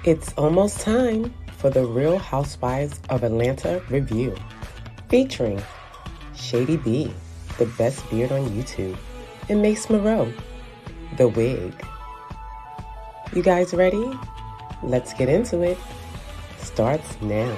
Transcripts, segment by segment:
It's almost time for the Real Housewives of Atlanta review, featuring Shady B, the best beard on YouTube, and Mace Moreau, the wig. You guys ready? Let's get into it. Starts now.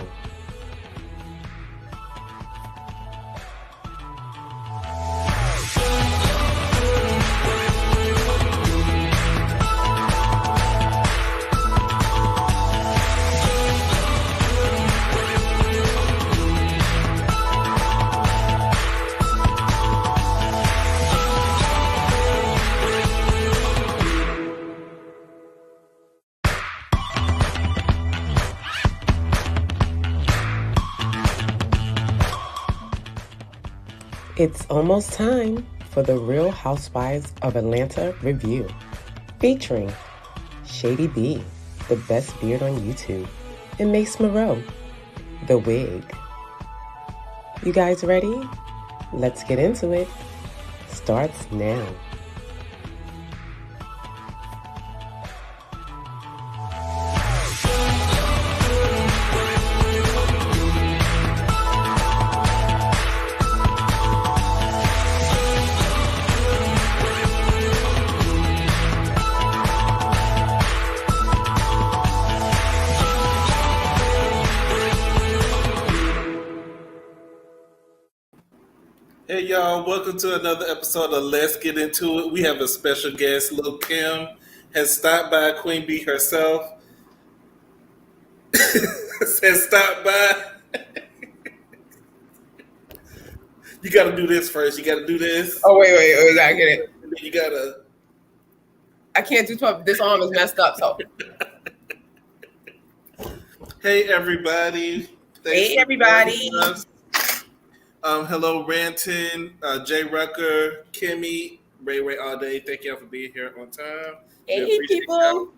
It's almost time for the Real Housewives of Atlanta review, featuring Shady B, the best beard on YouTube, and Mace Moreau, the wig. You guys ready? Let's get into it. Starts now. Hey y'all, welcome to another episode of Let's Get Into It. We have a special guest, Lil Kim, has stopped by, Queen Bee herself. Has stopped by. You gotta do this first. You gotta do this. Oh, wait, I gotta get it. And then you gotta. I can't do 12. This arm is messed up, so. Hey everybody. Hey everybody. Hello, Ranton, Jay Rucker, Kimmy, Ray all day. Thank y'all for being here on time. Hey people. Y'all.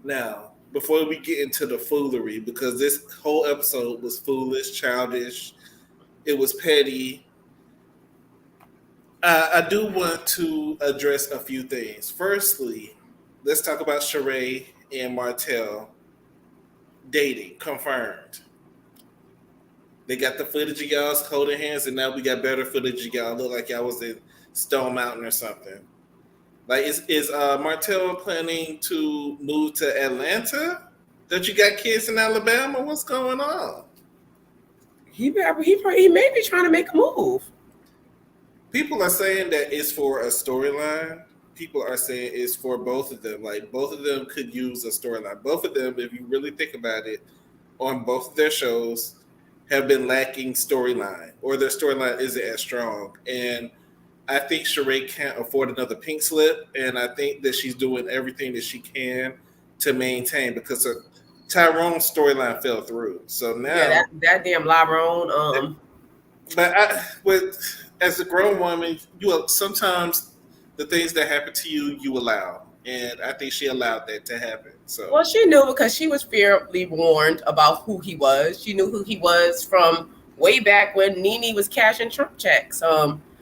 Now, before we get into the foolery, because this whole episode was foolish, childish, it was petty. I do want to address a few things. Firstly, let's talk about Sheree and Martell dating, confirmed. They got the footage of y'all holding hands, and now we got better footage of y'all. Look like y'all was in Stone Mountain or something. Like, is Martell planning to move to Atlanta? Don't you got kids in Alabama? What's going on? He may be trying to make a move. People are saying that it's for a storyline. People are saying it's for both of them. Like, both of them could use a storyline. Both of them, if you really think about it, on both of their shows, have been lacking storyline, or their storyline isn't as strong. And I think Sheree can't afford another pink slip, and I think that she's doing everything that she can to maintain, because Tyrone's storyline fell through. So now that damn Lyrone. But as a grown woman, sometimes the things that happen to you, you allow. And I think she allowed that to happen. So, well, she knew, because she was fairly warned about who he was. She knew who he was from way back when Nene was cashing Trump checks.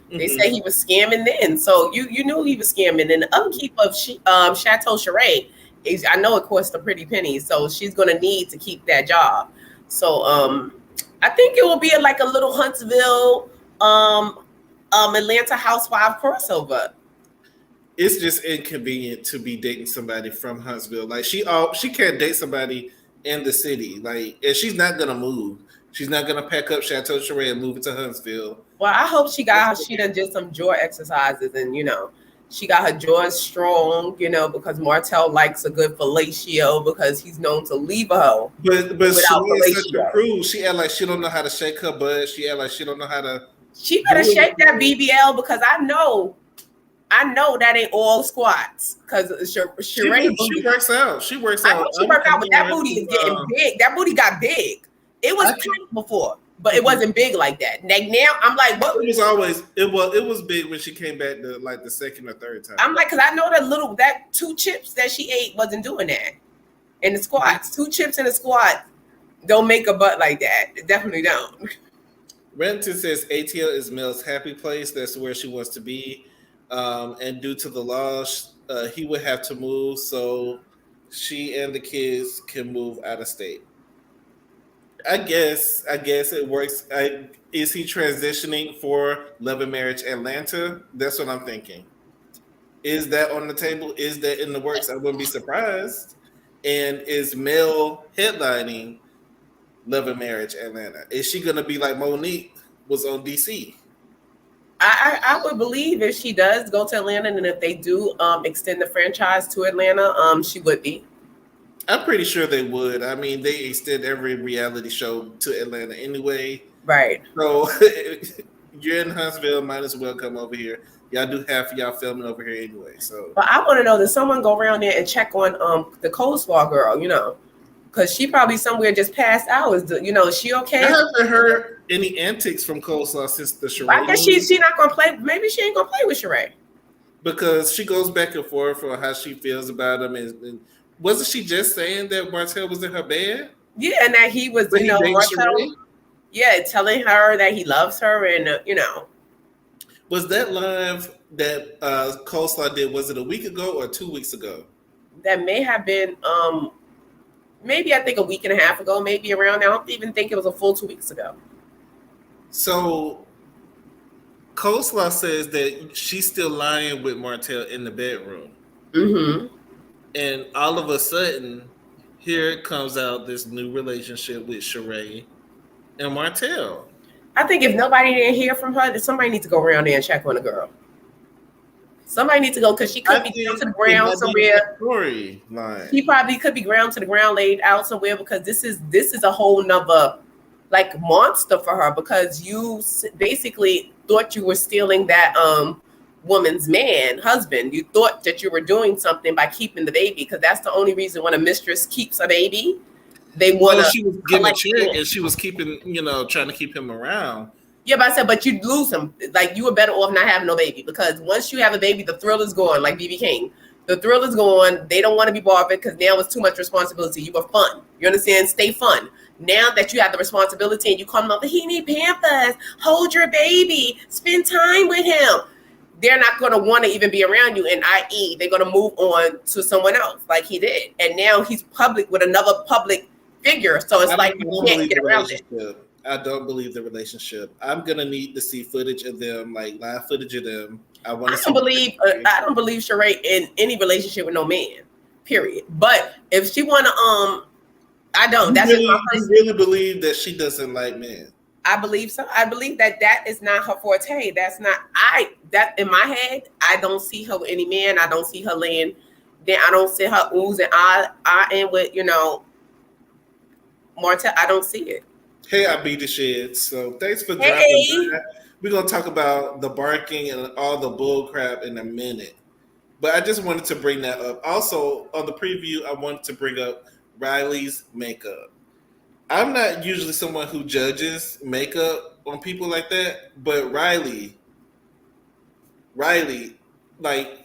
They say he was scamming then, so you knew he was scamming. And the upkeep of Chateau Sheree is, I know it costs a pretty penny, so she's gonna need to keep that job. So I think it will be like a little Huntsville, Atlanta housewife crossover. It's just inconvenient to be dating somebody from Huntsville. Like, she can't date somebody in the city. Like, and she's not gonna move. She's not gonna pack up Chateau Sheree and move it to Huntsville. Well, I hope she done did some jaw exercises, and she got her jaws strong. Because Martell likes a good fellatio, because he's known to leave a hoe. But Sheree is such a prude. She act like she don't know how to shake her butt. She act like she don't know how to. She better shake that BBL, because I know that ain't all squats, because Sheree she works out. She works out. I know she works out, but that booty is getting big. That booty got big. It was tight before, but it wasn't big like that. Like, now, I'm like, what? It was big when she came back the second or third time. I'm like, because I know that 2 chips that she ate wasn't doing that in the squats. 2 chips in the squat don't make a butt like that. It definitely don't. Renton says ATL is Mel's happy place. That's where she wants to be. And due to the laws, he would have to move. So she and the kids can move out of state. I guess it works. Is he transitioning for Love and Marriage Atlanta? That's what I'm thinking. Is that on the table? Is that in the works? I wouldn't be surprised. And is Mel headlining Love and Marriage Atlanta? Is she gonna be like Monique was on DC? I would believe if she does go to Atlanta, and if they do extend the franchise to Atlanta, she would be. I'm pretty sure they would. I mean, they extend every reality show to Atlanta anyway. Right. So you're in Huntsville, might as well come over here. Y'all do half of y'all filming over here anyway. So, But I want to know, does someone go around there and check on the coleslaw girl? You know, because she probably somewhere just passed out. Is she okay? I haven't heard any antics from Coleslaw since the Sheree. I guess she not gonna play. Maybe she ain't gonna play with Sheree because she goes back and forth on how she feels about him. And wasn't she just saying that Martell was in her bed? Yeah, and that he was, Martell. Yeah, telling her that he loves her, and Was that live that Coleslaw did? Was it a week ago or 2 weeks ago? That may have been maybe I think a week and a half ago, maybe around there. I don't even think it was a full 2 weeks ago. So Coleslaw says that she's still lying with Martell in the bedroom. Mm-hmm. And all of a sudden, here comes out this new relationship with Sheree and Martell. I think if nobody didn't hear from her, that somebody needs to go around there and check on the girl. Somebody needs to go, because she could be down to the ground somewhere. She probably could be ground to the ground, laid out somewhere, because this is a whole nother like monster for her, because you basically thought you were stealing that woman's husband. You thought that you were doing something by keeping the baby, because that's the only reason when a mistress keeps a baby, they want to. She was getting a check and she was keeping, trying to keep him around. Yeah, but I said, but you'd lose him. Like, you were better off not having no baby, because once you have a baby, the thrill is gone. Like BB King, the thrill is gone. They don't want to be bothered because now it's too much responsibility. You were fun. You understand? Stay fun. Now that you have the responsibility and you come up, he need Pampers, hold your baby, spend time with him. They're not going to want to even be around you, and i.e., they're going to move on to someone else like he did. And now he's public with another public figure. So it's like you can't get around it. I don't believe the relationship. I'm gonna need to see footage of them, like live footage of them. I don't believe Sheree in any relationship with no man. Period. But if she wanna, I don't. That's really, you really believe that she doesn't like men? I believe so. I believe that is not her forte. That's not that in my head. I don't see her with any man. I don't see her laying there. I don't see her oozing. I am with Martell. I don't see it. Hey, I beat the shit. So thanks for dropping by. We're going to talk about the barking and all the bull crap in a minute. But I just wanted to bring that up. Also, on the preview, I wanted to bring up Riley's makeup. I'm not usually someone who judges makeup on people like that, but Riley, like,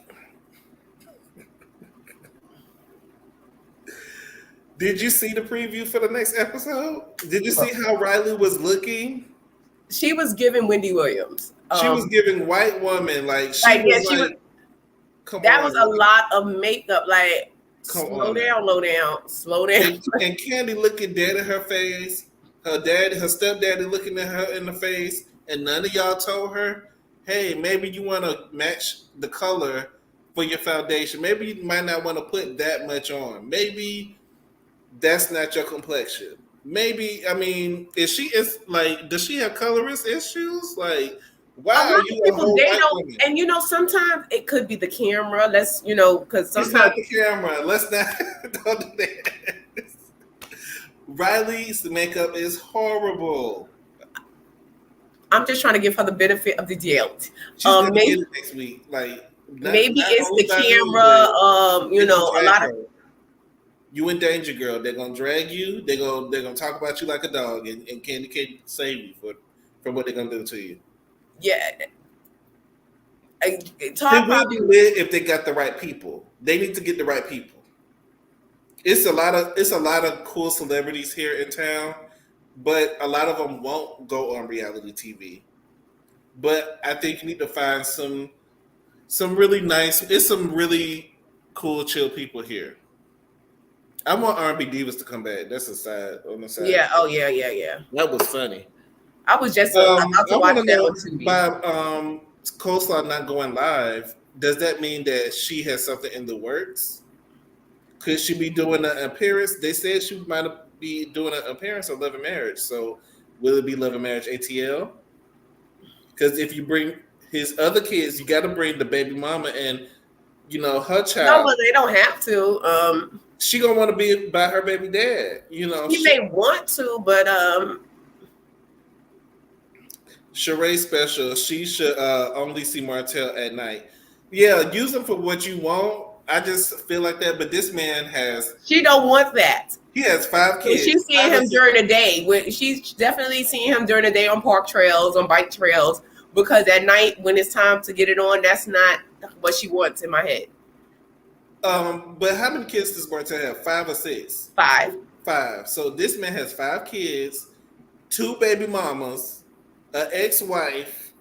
did you see the preview for the next episode? Did you see how Riley was looking? She was giving Wendy Williams. She was giving white woman that was a lot of makeup. Like, slow down. And Candy looking dead in her face. Her stepdaddy looking at her in the face, and none of y'all told her, hey, maybe you want to match the color for your foundation. Maybe you might not want to put that much on. Maybe that's not your complexion. Maybe, does she have colorist issues? Like, why are you people, they don't, and sometimes it could be the camera. Because sometimes it's not the camera. Let's not don't do that. Riley's makeup is horrible. I'm just trying to give her the benefit of the doubt. Maybe next week, maybe it's the camera. A lot of. You in danger, girl. They're gonna drag you. They're gonna talk about you like a dog, and Candy can't save you for what they're gonna do to you. Yeah, it will be lit if they got the right people. They need to get the right people. It's a lot of cool celebrities here in town, but a lot of them won't go on reality TV. But I think you need to find some really nice. It's some really cool, chill people here. I want R&B Divas to come back. That's a side on the side. Yeah. Oh yeah. That was funny. I was just about to I watch want to that know on TV. by Coleslaw not going live. Does that mean that she has something in the works? Could she be doing an appearance? They said she might be doing an appearance on Love and Marriage. So will it be Love and Marriage ATL? Because if you bring his other kids, you got to bring the baby mama and her child. No, but they don't have to. She gonna want to be by her baby dad. She may want to, but Sheree special. She should only see Martell at night. Yeah, use them for what you want. I just feel like that. But this man has. She don't want that. He has 5 kids. She's seeing him during the day. She's definitely seeing him during the day on park trails, on bike trails. Because at night, when it's time to get it on, that's not what she wants in my head. But how many kids does Martell have? 5 or 6? 5. 5. So this man has 5 kids, 2 baby mamas, an ex-wife,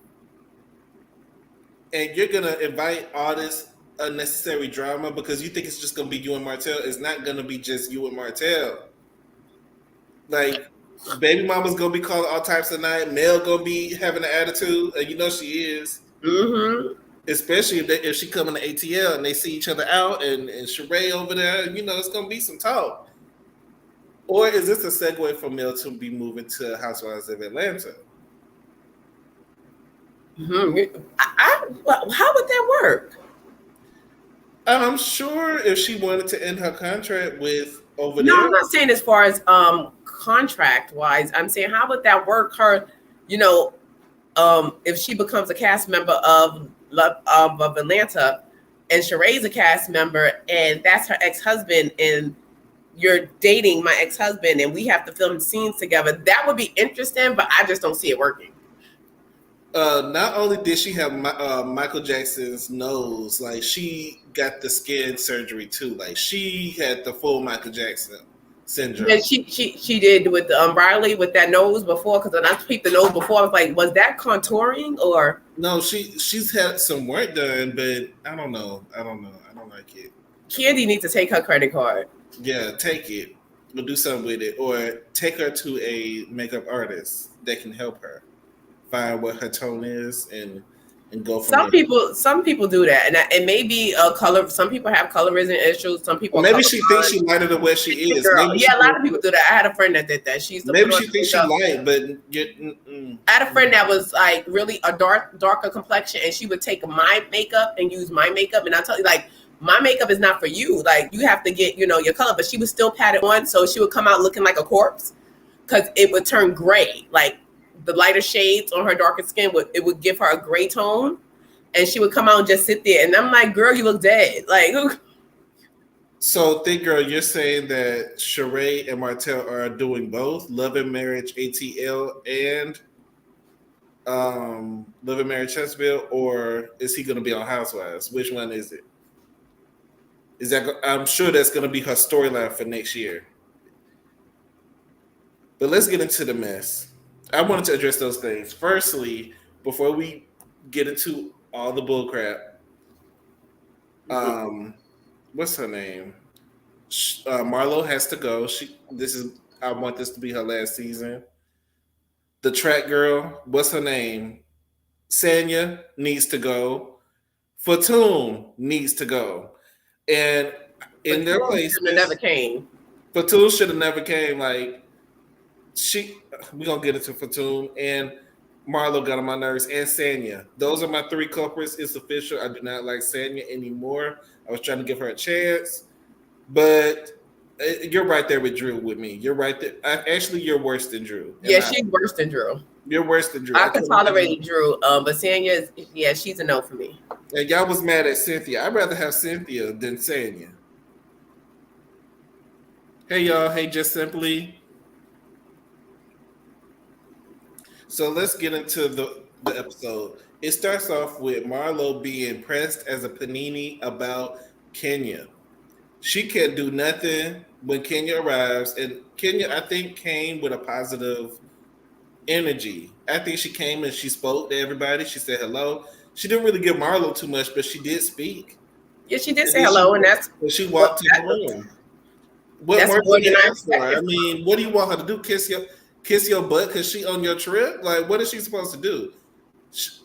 and you're gonna invite all this unnecessary drama because you think it's just gonna be you and Martell. It's not gonna be just you and Martell. Like, baby mama's gonna be calling all types of night. Mel gonna be having an attitude, and she is. Mm-hmm. Especially if she come in the ATL and they see each other out and Sheree over there, it's gonna be some talk. Or is this a segue for Mel to be moving to Housewives of Atlanta? Mm-hmm. How would that work? I'm sure if she wanted to end her contract with over there. No, I'm not saying as far as contract wise. I'm saying how would that work? Her, if she becomes a cast member of Atlanta, and Sheree's a cast member, and that's her ex-husband, and you're dating my ex-husband, and we have to film scenes together. That would be interesting, but I just don't see it working. Not only did she have Michael Jackson's nose, like she got the skin surgery too. Like she had the full Michael Jackson syndrome. Yeah, she did with Riley with that nose before. Because when I peeped the nose before, I was like, was that contouring or? No, she's had some work done, but I don't know. I don't like it. Candy needs to take her credit card. Yeah, take it. We'll do something with it, or take her to a makeup artist that can help her find what her tone is and go from there. Some people do that, and it may be a color. Some people have colorism issues. Some people maybe she thinks she lighter than where she is. Maybe a lot of people do that. I had a friend that did that. Maybe she thinks she light, but I had a friend that was like really a darker complexion, and she would take my makeup and use my makeup, and I tell you, like, my makeup is not for you. Like, you have to get your color, but she would still pat it on, so she would come out looking like a corpse because it would turn gray, like. The lighter shades on her darker skin would give her a gray tone, and she would come out and just sit there. And I'm like, girl, you look dead. Like, so, Thick Girl, you're saying that Sheree and Martell are doing both Love and Marriage ATL and Love and Marriage Huntsville, or is he going to be on Housewives? Which one is it? I'm sure that's going to be her storyline for next year. But let's get into the mess. I wanted to address those things. Firstly, before we get into all the bullcrap, what's her name? Marlo has to go. I want this to be her last season. The track girl, what's her name? Sanya needs to go. Fatoon needs to go. And in their place, never came. Fatoon should have never came. Like, we're gonna get into Fatoon and Marlo got on my nerves, and Sanya. Those are my 3 culprits. It's official. I do not like Sanya anymore. I was trying to give her a chance, but you're right there with Drew with me. You're right there. Actually, you're worse than Drew. Yeah, she's worse than Drew. You're worse than Drew. I can tolerate Drew, but Sanya, she's a no for me. And y'all was mad at Cynthia. I'd rather have Cynthia than Sanya. Hey, y'all. Hey, Just Simply. So let's get into the episode. It starts off with Marlo being pressed as a panini about Kenya. She can't do nothing when Kenya arrives. And Kenya, I think, came with a positive energy. I think she came and she spoke to everybody. She said hello. She didn't really give Marlo too much, but she did speak. Yeah, she did say hello, and she walked to the room. What That's more more do than you I ask for? I expected. mean, what do you want her to do? Kiss your butt because she on your trip? Like, what is she supposed to do?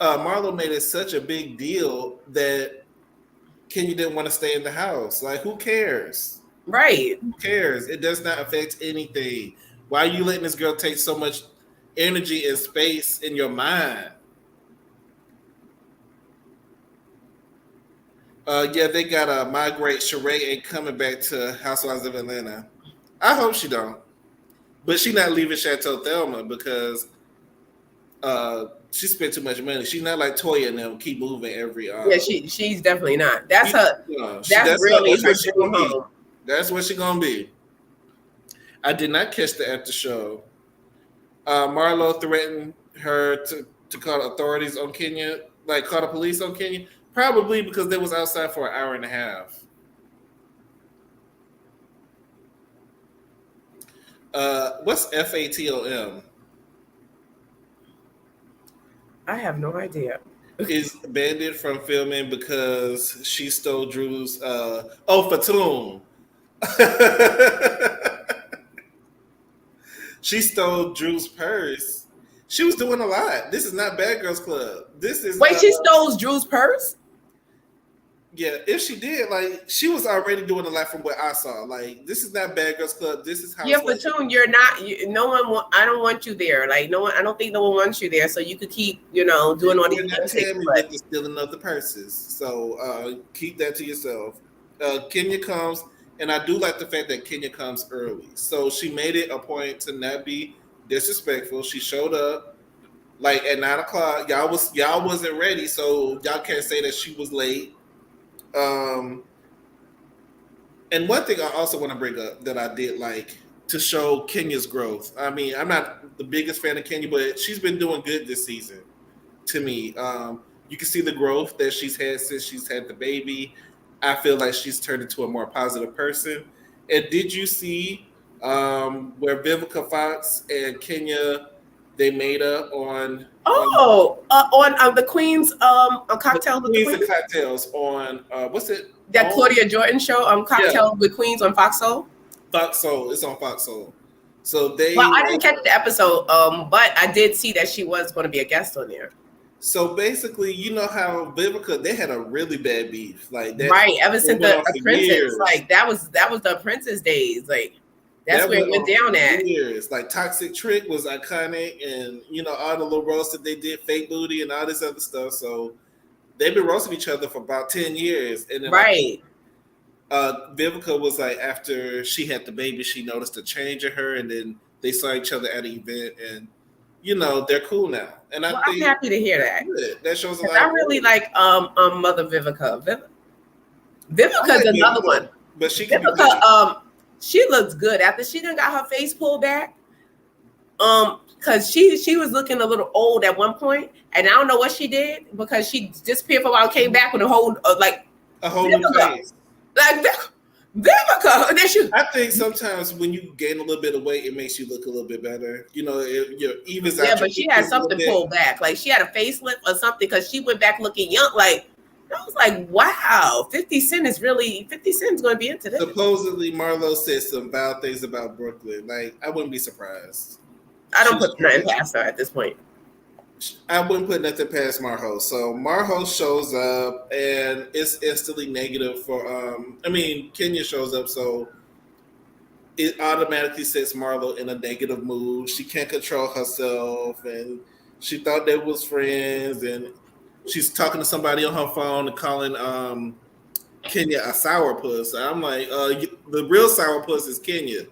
Marlo made it such a big deal that Kenya didn't want to stay in the house. Like, who cares? Right. Who cares? It does not affect anything. Why are you letting this girl take so much energy and space in your mind? Yeah, they gotta migrate. Sheree ain't coming back to Housewives of Atlanta. I hope she don't. But she not leaving Chateau Thelma because she spent too much money. She's not like Toya and them keep moving every Yeah, she's definitely not. That's her. That's really that's her what she dream gonna be. home. That's what she gonna be. I did not catch the after show. Marlo threatened her to call authorities on Kenya, like call the police on Kenya, probably because they was outside for an hour and a half. What's FATOM? I have no idea. Is banned from filming because she stole Drew's Fatum. She stole Drew's purse. She was doing a lot. This is not Bad Girls Club. This is Wait, she stole Drew's purse? Yeah, if she did, like she was already doing a lot from what I saw. Like this is not Bad Girls Club. This is Yeah, Housewives. Platoon, you're not. No one. I don't want you there. Like no one. I don't think no one wants you there. So you could keep, doing all these Tammy antics. with the stealing of the purses. So keep that to yourself. Kenya comes, and I do like the fact that Kenya comes early. So she made it a point to not be disrespectful. She showed up like at 9:00. Y'all wasn't ready, so y'all can't say that she was late. And one thing I also want to bring up that I did like to show Kenya's growth. I mean, I'm not the biggest fan of Kenya, but she's been doing good this season to me. You can see the growth that she's had since she's had the baby. I feel like she's turned into a more positive person. And did you see where Vivica Fox and Kenya they made up on? On the Queen's Cocktails with the Queens Queen. and Cocktails on what's it? That Claudia Jordan show, Cocktails with Queens on Fox Soul. Fox Soul. It's on Fox Soul. So they. Well, I didn't catch the episode, but I did see that she was going to be a guest on there. So basically, you know how Vivica they had a really bad beef, like that. Right, ever since the Princess, years. like that was the Princess days, like that's where it went down at. Years. Like Toxic Trick was iconic, and all the little roasts that they did, Fake Booty, and all this other stuff. So they've been roasting each other for about 10 years, and then right. Vivica was like, after she had the baby, she noticed a change in her, and then they saw each other at an event, and they're cool now. And I'm happy to hear that. Good. That shows a lot. I really like Mother Vivica. Vivica's another one, but she Vivica she looks good after she done got her face pulled back. Because she was looking a little old at one point, and I don't know what she did because she disappeared for a while, and came back with a whole new face. Like Vivica. And then I think sometimes when you gain a little bit of weight, it makes you look a little bit better. Your evens out. Yeah, but she had something pulled back. Like she had a facelift or something because she went back looking young. Like I was like, wow, 50 Cent's going to be into this. Supposedly, Marlo said some vile things about Brooklyn. Like I wouldn't be surprised. I don't put nothing past her at this point. I wouldn't put nothing past Marho. So Marho shows up and it's instantly negative for Kenya shows up, so it automatically sets Marlo in a negative mood. She can't control herself, and she thought they was friends, and she's talking to somebody on her phone and calling Kenya a sourpuss. I'm like, the real sourpuss is Kenya.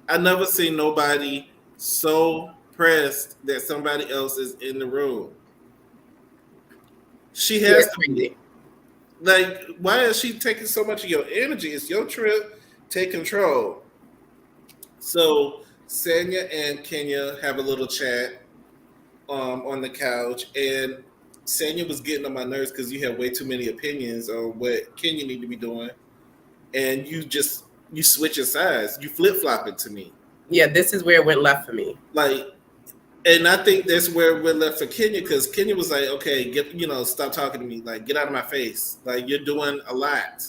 I never seen nobody so pressed that somebody else is in the room. She has to be. Like, why is she taking so much of your energy? It's your trip. Take control. So Sanya and Kenya have a little chat on the couch, and Sanya was getting on my nerves because you have way too many opinions on what Kenya need to be doing, and you switching sides. You flip-flopping to me. Yeah, this is where it went left for me. Like, and I think that's where we're left for Kenya, because Kenya was like, okay, stop talking to me. Like, get out of my face. Like, you're doing a lot.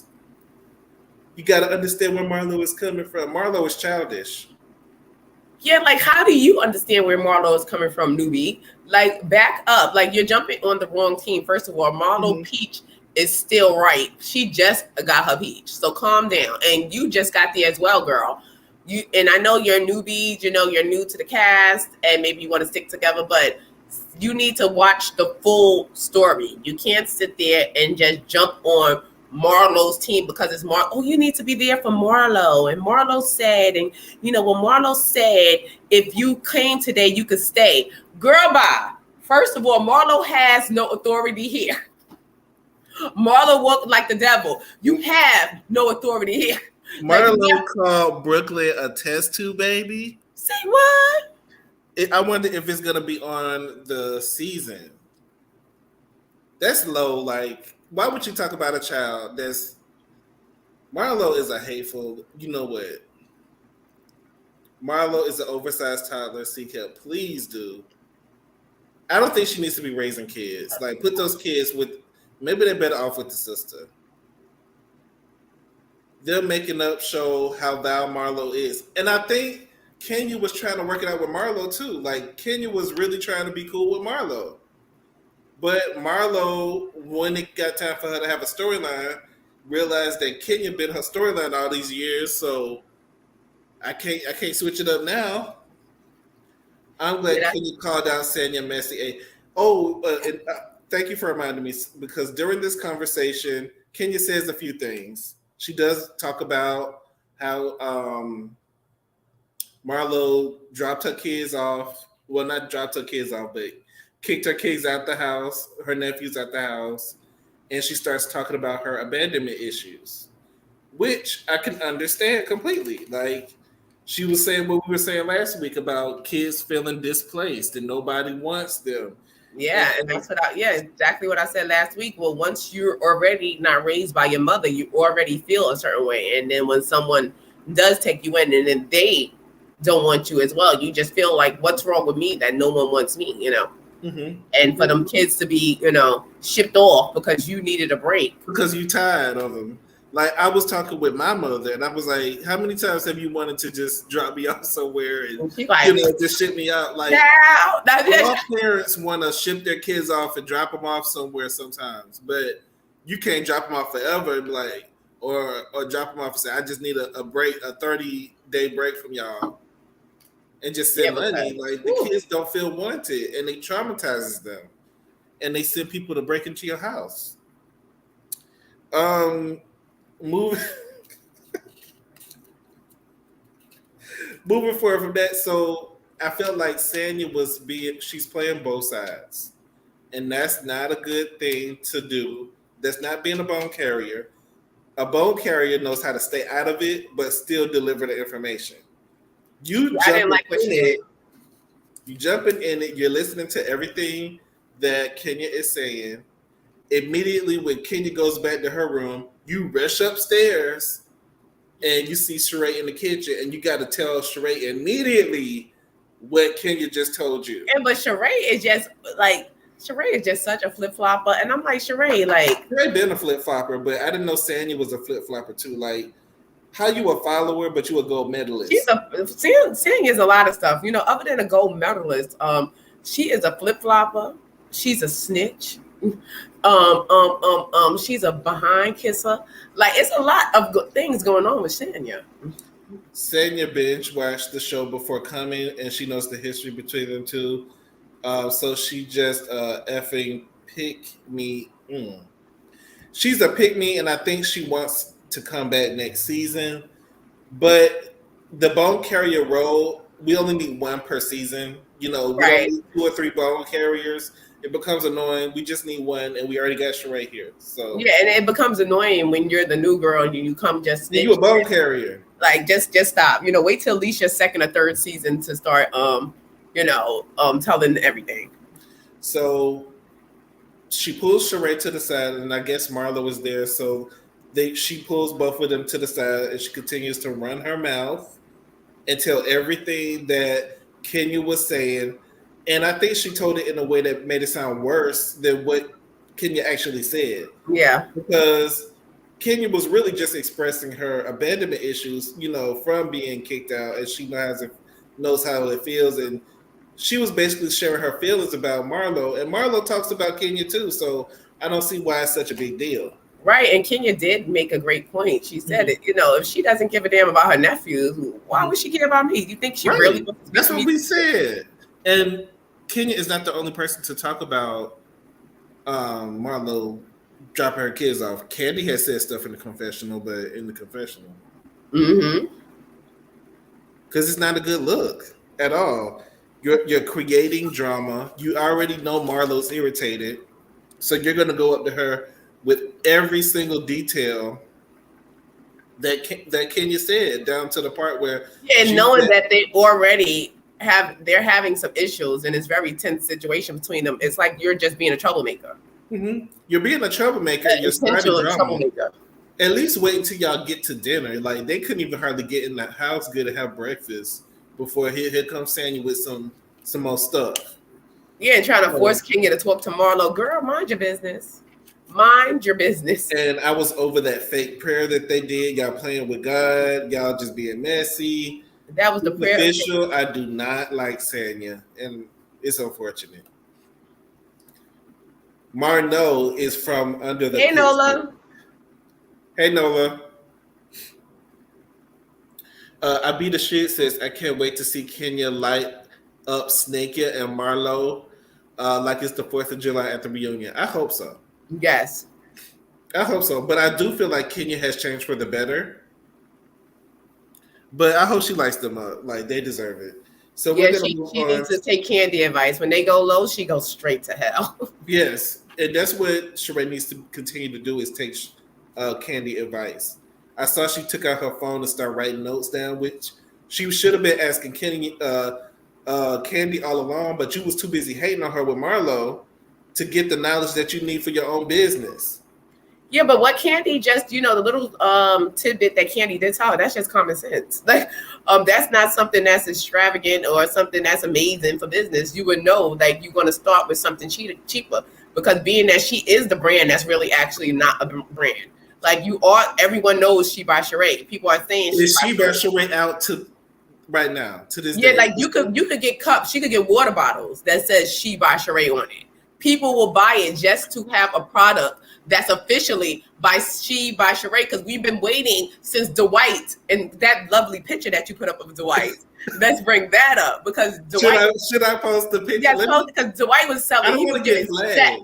You got to understand where Marlo is coming from. Marlo is childish. Yeah, like how do you understand where Marlo is coming from, newbie? Like back up. Like you're jumping on the wrong team. First of all, Marlo Peach is still right. She just got her peach. So calm down. And you just got there as well, girl. You and I know you're newbies, you know, you're new to the cast and maybe you want to stick together, but you need to watch the full story. You can't sit there and just jump on Marlo's team because it's oh, you need to be there for Marlo. And Marlo said, and you know, when Marlo said, if you came today, you could stay. Girl, bye. First of all, Marlo has no authority here. Marlo walked like the devil. You have no authority here. Marlo called Brooklyn a test tube baby. Say what? I wonder if it's gonna be on the season. That's low. Like, why would you talk about a child that's Marlo is a hateful, you know what? Marlo is an oversized toddler. CK, please do. I don't think she needs to be raising kids. Like, put those kids with, maybe they're better off with the sister. They're making up show how vile Marlo is. And I think Kenya was trying to work it out with Marlo too. Like, Kenya was really trying to be cool with Marlo. But Marlo, when it got time for her to have a storyline, realized that Kenya been her storyline all these years, so I can't switch it up now. I'm glad Kenya called out Sanya Messy. Thank you for reminding me, because during this conversation, Kenya says a few things. She does talk about how Marlo dropped her kids off. Well, not dropped her kids off, but kicked her kids out the house, her nephews out the house, and she starts talking about her abandonment issues, which I can understand completely. Like, she was saying what we were saying last week about kids feeling displaced and nobody wants them. Yeah, and that's what exactly what I said last week. Well, once you're already not raised by your mother, you already feel a certain way. And then when someone does take you in and then they don't want you as well, you just feel like, what's wrong with me that no one wants me, you know? Mm-hmm. And for them kids to be, you know, shipped off because you needed a break. Because you tired of them. Like, I was talking with my mother and I was like, how many times have you wanted to just drop me off somewhere and just ship me out? Like, all parents want to ship their kids off and drop them off somewhere sometimes, but you can't drop them off forever and be like, or drop them off and say, I just need a break, a 30-day break from y'all. And just send money. Like, the kids don't feel wanted and it traumatizes them. And they send people to break into your house. Moving forward from that, so I felt like Sanya she's playing both sides. And that's not a good thing to do. That's not being a bone carrier. A bone carrier knows how to stay out of it, but still deliver the information. I didn't like what she did. You jumping in it, you're listening to everything that Kenya is saying. Immediately when Kenya goes back to her room, you rush upstairs and you see Sheree in the kitchen and you got to tell Sheree immediately what Kenya just told you. But Sheree is just such a flip-flopper. And I'm like, Sheree been a flip-flopper, but I didn't know Sanya was a flip-flopper too. Like, how you a follower, but you a gold medalist? Sanya is a lot of stuff. You know, other than a gold medalist, she is a flip-flopper. She's a snitch. She's a behind kisser. Like, it's a lot of things going on with Sanya. Sanya binge watched the show before coming, and she knows the history between them two. So she just effing pick me. She's a pick me, and I think she wants to come back next season. But the bone carrier role, we only need one per season. You know, we don't need 2 or 3 bone carriers. It becomes annoying. We just need one, and we already got Sheree here. So yeah, and it becomes annoying when you're the new girl and you come just you a bone carrier. Like, just stop. You know, wait till Alicia's 2nd or 3rd season to start telling everything. So she pulls Sheree to the side, and I guess Marlo was there. So she pulls both of them to the side, and she continues to run her mouth and tell everything that Kenya was saying. And I think she told it in a way that made it sound worse than what Kenya actually said. Yeah. Because Kenya was really just expressing her abandonment issues, from being kicked out, and she knows how it feels, and she was basically sharing her feelings about Marlo, and Marlo talks about Kenya too. So I don't see why it's such a big deal. Right, and Kenya did make a great point. She said it. If she doesn't give a damn about her nephew, why would she care about me? You think she really? Wants to That's what we said. And Kenya is not the only person to talk about Marlo dropping her kids off. Candy has said stuff in the confessional, because it's not a good look at all. You're creating drama. You already know Marlo's irritated, so you're going to go up to her with every single detail that Kenya said, down to the part where and knowing that they already they're having some issues, and it's very tense situation between them. It's like you're just being a troublemaker. Mm-hmm. You're being a troublemaker. You're starting drama. At least wait until y'all get to dinner. Like, they couldn't even hardly get in the house good to have breakfast before here comes Sanya with some more stuff. Yeah, and trying to force Kenya to talk to Marlo. Girl, mind your business. Mind your business. And I was over that fake prayer that they did. Y'all playing with God. Y'all just being messy. That was the prayer. Official. I do not like Sanya, and it's unfortunate. Marno is from under the. Hey, Nola. Hey, Nola. I Be the Shit says, I can't wait to see Kenya light up Snakia and Marlo like it's the 4th of July at the reunion. I hope so. Yes. I hope so. But I do feel like Kenya has changed for the better. But I hope she lights them up. Like, they deserve it. So yeah, she needs to take Candy advice. When they go low, she goes straight to hell. Yes. And that's what Sheree needs to continue to do, is take Candy advice. I saw she took out her phone and started writing notes down, which she should have been asking Candy all along, but you was too busy hating on her with Marlo to get the knowledge that you need for your own business. Yeah, but what Candy just, the little tidbit that Candy did tell her, that's just common sense. Like, that's not something that's extravagant or something that's amazing for business. You would know, like, you're going to start with something cheaper, because being that she is the brand, that's really actually not a brand. Like, everyone knows She by Sheree. People are saying is She by Sheree out to right now to this day? Yeah, like you could get cups. She could get water bottles that says She by Sheree on it. People will buy it just to have a product that's officially by She by Sheree, because we've been waiting since Dwight and that lovely picture that you put up of Dwight. Let's bring that up, because Dwight. Should I post the picture? Yeah, because Dwight was selling. He was giving sex.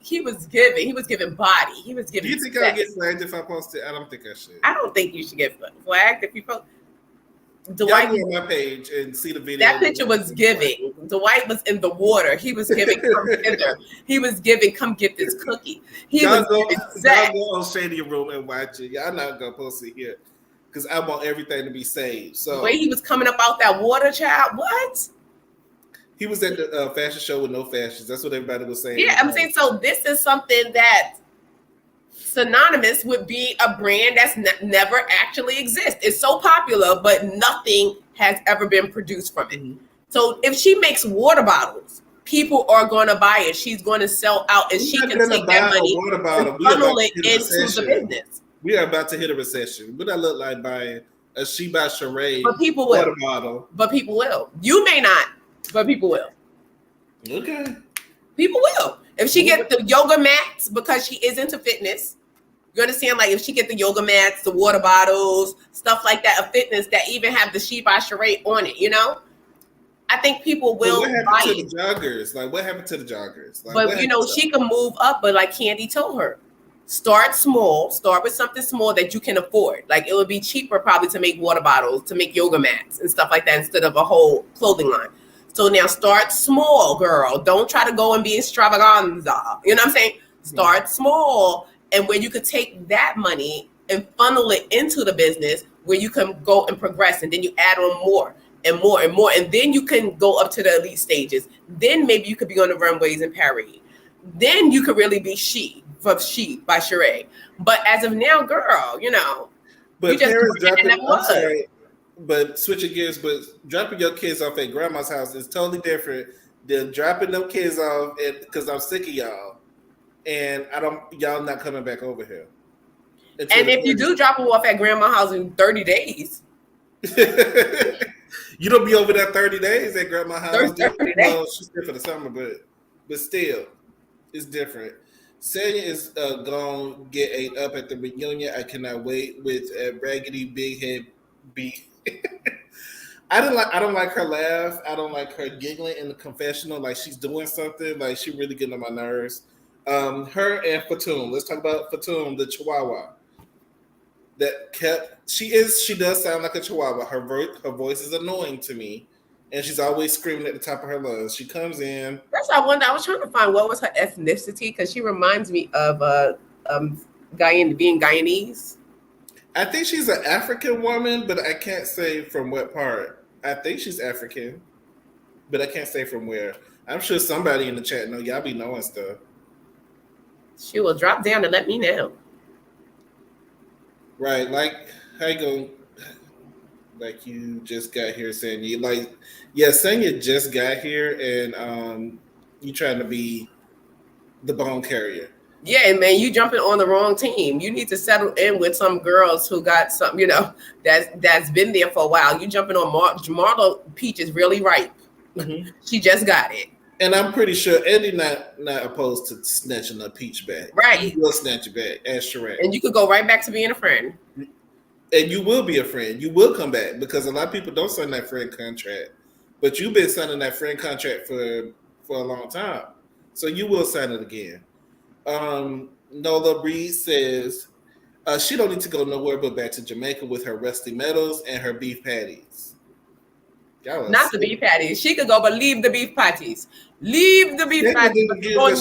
He was giving body. He was giving. Do you think sex. I'll get flagged if I post it? I don't think I should. I don't think you should get flagged if you post. Dwight was on my page and see the video. That picture was giving. Dwight was in the water. He was giving, come hither. He was giving, come get this cookie. Y'all go on Shady Room and watch it. Y'all not gonna post it here because I want everything to be saved. So the way he was coming up out that water, child. What? He was at the fashion show with no fashions. That's what everybody was saying. Yeah, I'm saying, so this is something that synonymous with being a brand that's never actually exists. It's so popular, but nothing has ever been produced from it. Mm-hmm. So if she makes water bottles, people are going to buy it. She's going to sell out, and she can take that money and funnel it into the business. We are about to hit a recession. What I look like buying a She by Sheree water bottle. But people will. You may not, but people will. Okay. People will. If she get the yoga mats, because she is into fitness, you understand? Like, if she get the yoga mats, the water bottles, stuff like that of fitness that even have the She by Sheree on it, I think people will buy it. What happened to the joggers? Like, what happened to the joggers? Like, but she can move up. But like Candy told her, start small. Start with something small that you can afford. Like, it would be cheaper probably to make water bottles, to make yoga mats and stuff like that, instead of a whole clothing line. So now start small, girl. Don't try to go and be extravaganza. You know what I'm saying? Start small, and where you could take that money and funnel it into the business, where you can go and progress, and then you add on more and more and more, and then you can go up to the elite stages. Then maybe you could be on the runways in Paris. Then you could really be She by Sheree. But as of now, girl, but you just dropping. But switching gears, but dropping your kids off at grandma's house is totally different than dropping them kids off because I'm sick of y'all, and y'all not coming back over here. And if you do drop them off at grandma's house in 30 days. You don't be over there 30 days at grandma's house. 30 Well, she's there for the summer, but still, it's different. Sanya is gonna get ate up at the reunion. I cannot wait with raggedy big head B. I don't like her laugh. I don't like her giggling in the confessional like she's doing something. Like she really getting on my nerves. Her and Fatum. Let's talk about Fatum, the Chihuahua. She does sound like a Chihuahua. Her voice is annoying to me, and she's always screaming at the top of her lungs. She comes in. That's I wonder. I was trying to find what was her ethnicity because she reminds me of being Guyanese. I think she's an African woman, but I can't say from what part. I think she's African, but I can't say from where. I'm sure somebody in the chat know. Y'all be knowing stuff. She will drop down and let me know. Right, like how you go? Like you just got here, Sanya. Like, yeah, Sanya just got here, and you trying to be the bone carrier. Yeah, man, you jumping on the wrong team. You need to settle in with some girls who got some, that's been there for a while. You jumping on Marlo Peach is really ripe. Mm-hmm. She just got it. And I'm pretty sure Eddie not opposed to snatching a Peach back. Right. He will snatch it back as Sheree. And you could go right back to being a friend. And you will be a friend. You will come back because a lot of people don't sign that friend contract. But you've been signing that friend contract for a long time. So you will sign it again. Nola Reed says she don't need to go nowhere but back to Jamaica with her rusty medals and her beef patties. Not the beef patties. She could go, but leave the beef patties. Leave the beef patties. She did not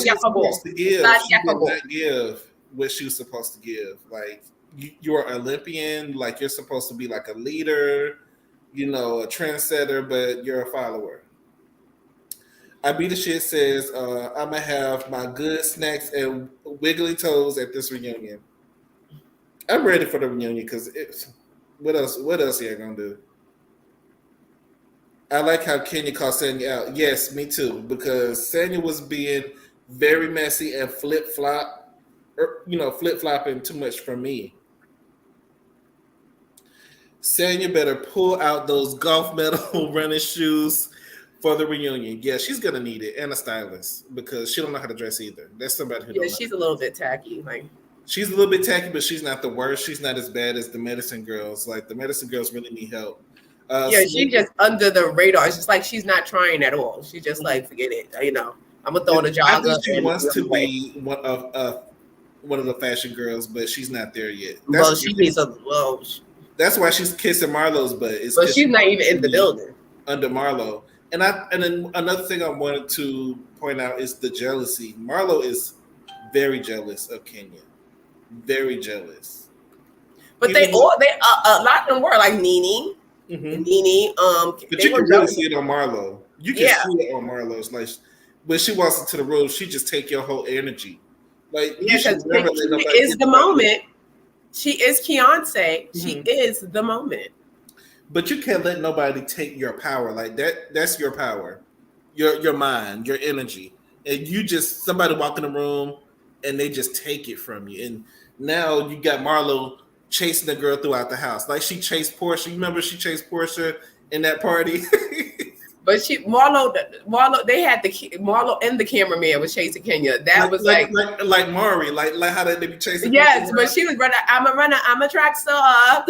give what she was supposed to give. Like you're an Olympian, like you're supposed to be like a leader, a trendsetter, but you're a follower. I Be the Shit says I'm gonna have my good snacks and wiggly toes at this reunion. I'm ready for the reunion because what else are you gonna do? I like how Kenya called Sanya out. Yes, me too, because Sanya was being very messy and flip-flopping too much for me. Sanya better pull out those golf medal running shoes for the reunion. Yeah, she's gonna need it, and a stylist because she don't know how to dress either. That's somebody who she's a little bit tacky. She's a little bit tacky, but she's not the worst. She's not as bad as the Medicine Girls. Like the Medicine Girls really need help. She's just under the radar. It's just like she's not trying at all. She's just like, forget it. I'm gonna throw the job. I think she wants to be one of the fashion girls, but she's not there yet. That's why she's kissing Marlo's butt. But she's not even in the building under Marlo. And then another thing I wanted to point out is the jealousy. Marlo is very jealous of Kenya. Very jealous. But a lot of them were like Nene. Mm-hmm. Nene, but you can really see it on Marlo. You can see it on Marlo. It's like when she walks into the room, she just take your whole energy. Like because she is the moment. She is Beyonce. Mm-hmm. She is the moment. But you can't let nobody take your power like that. That's your power, your mind, your energy, and you just somebody walk in the room and they just take it from you. And now you got Marlo chasing the girl throughout the house. Like she chased Portia. You remember she chased Portia in that party? But Marlo, they had Marlo and the cameraman was chasing Kenya. That was like Maury, like how they be chasing. Yes, but she was running. I'm a runner. I'm a track star.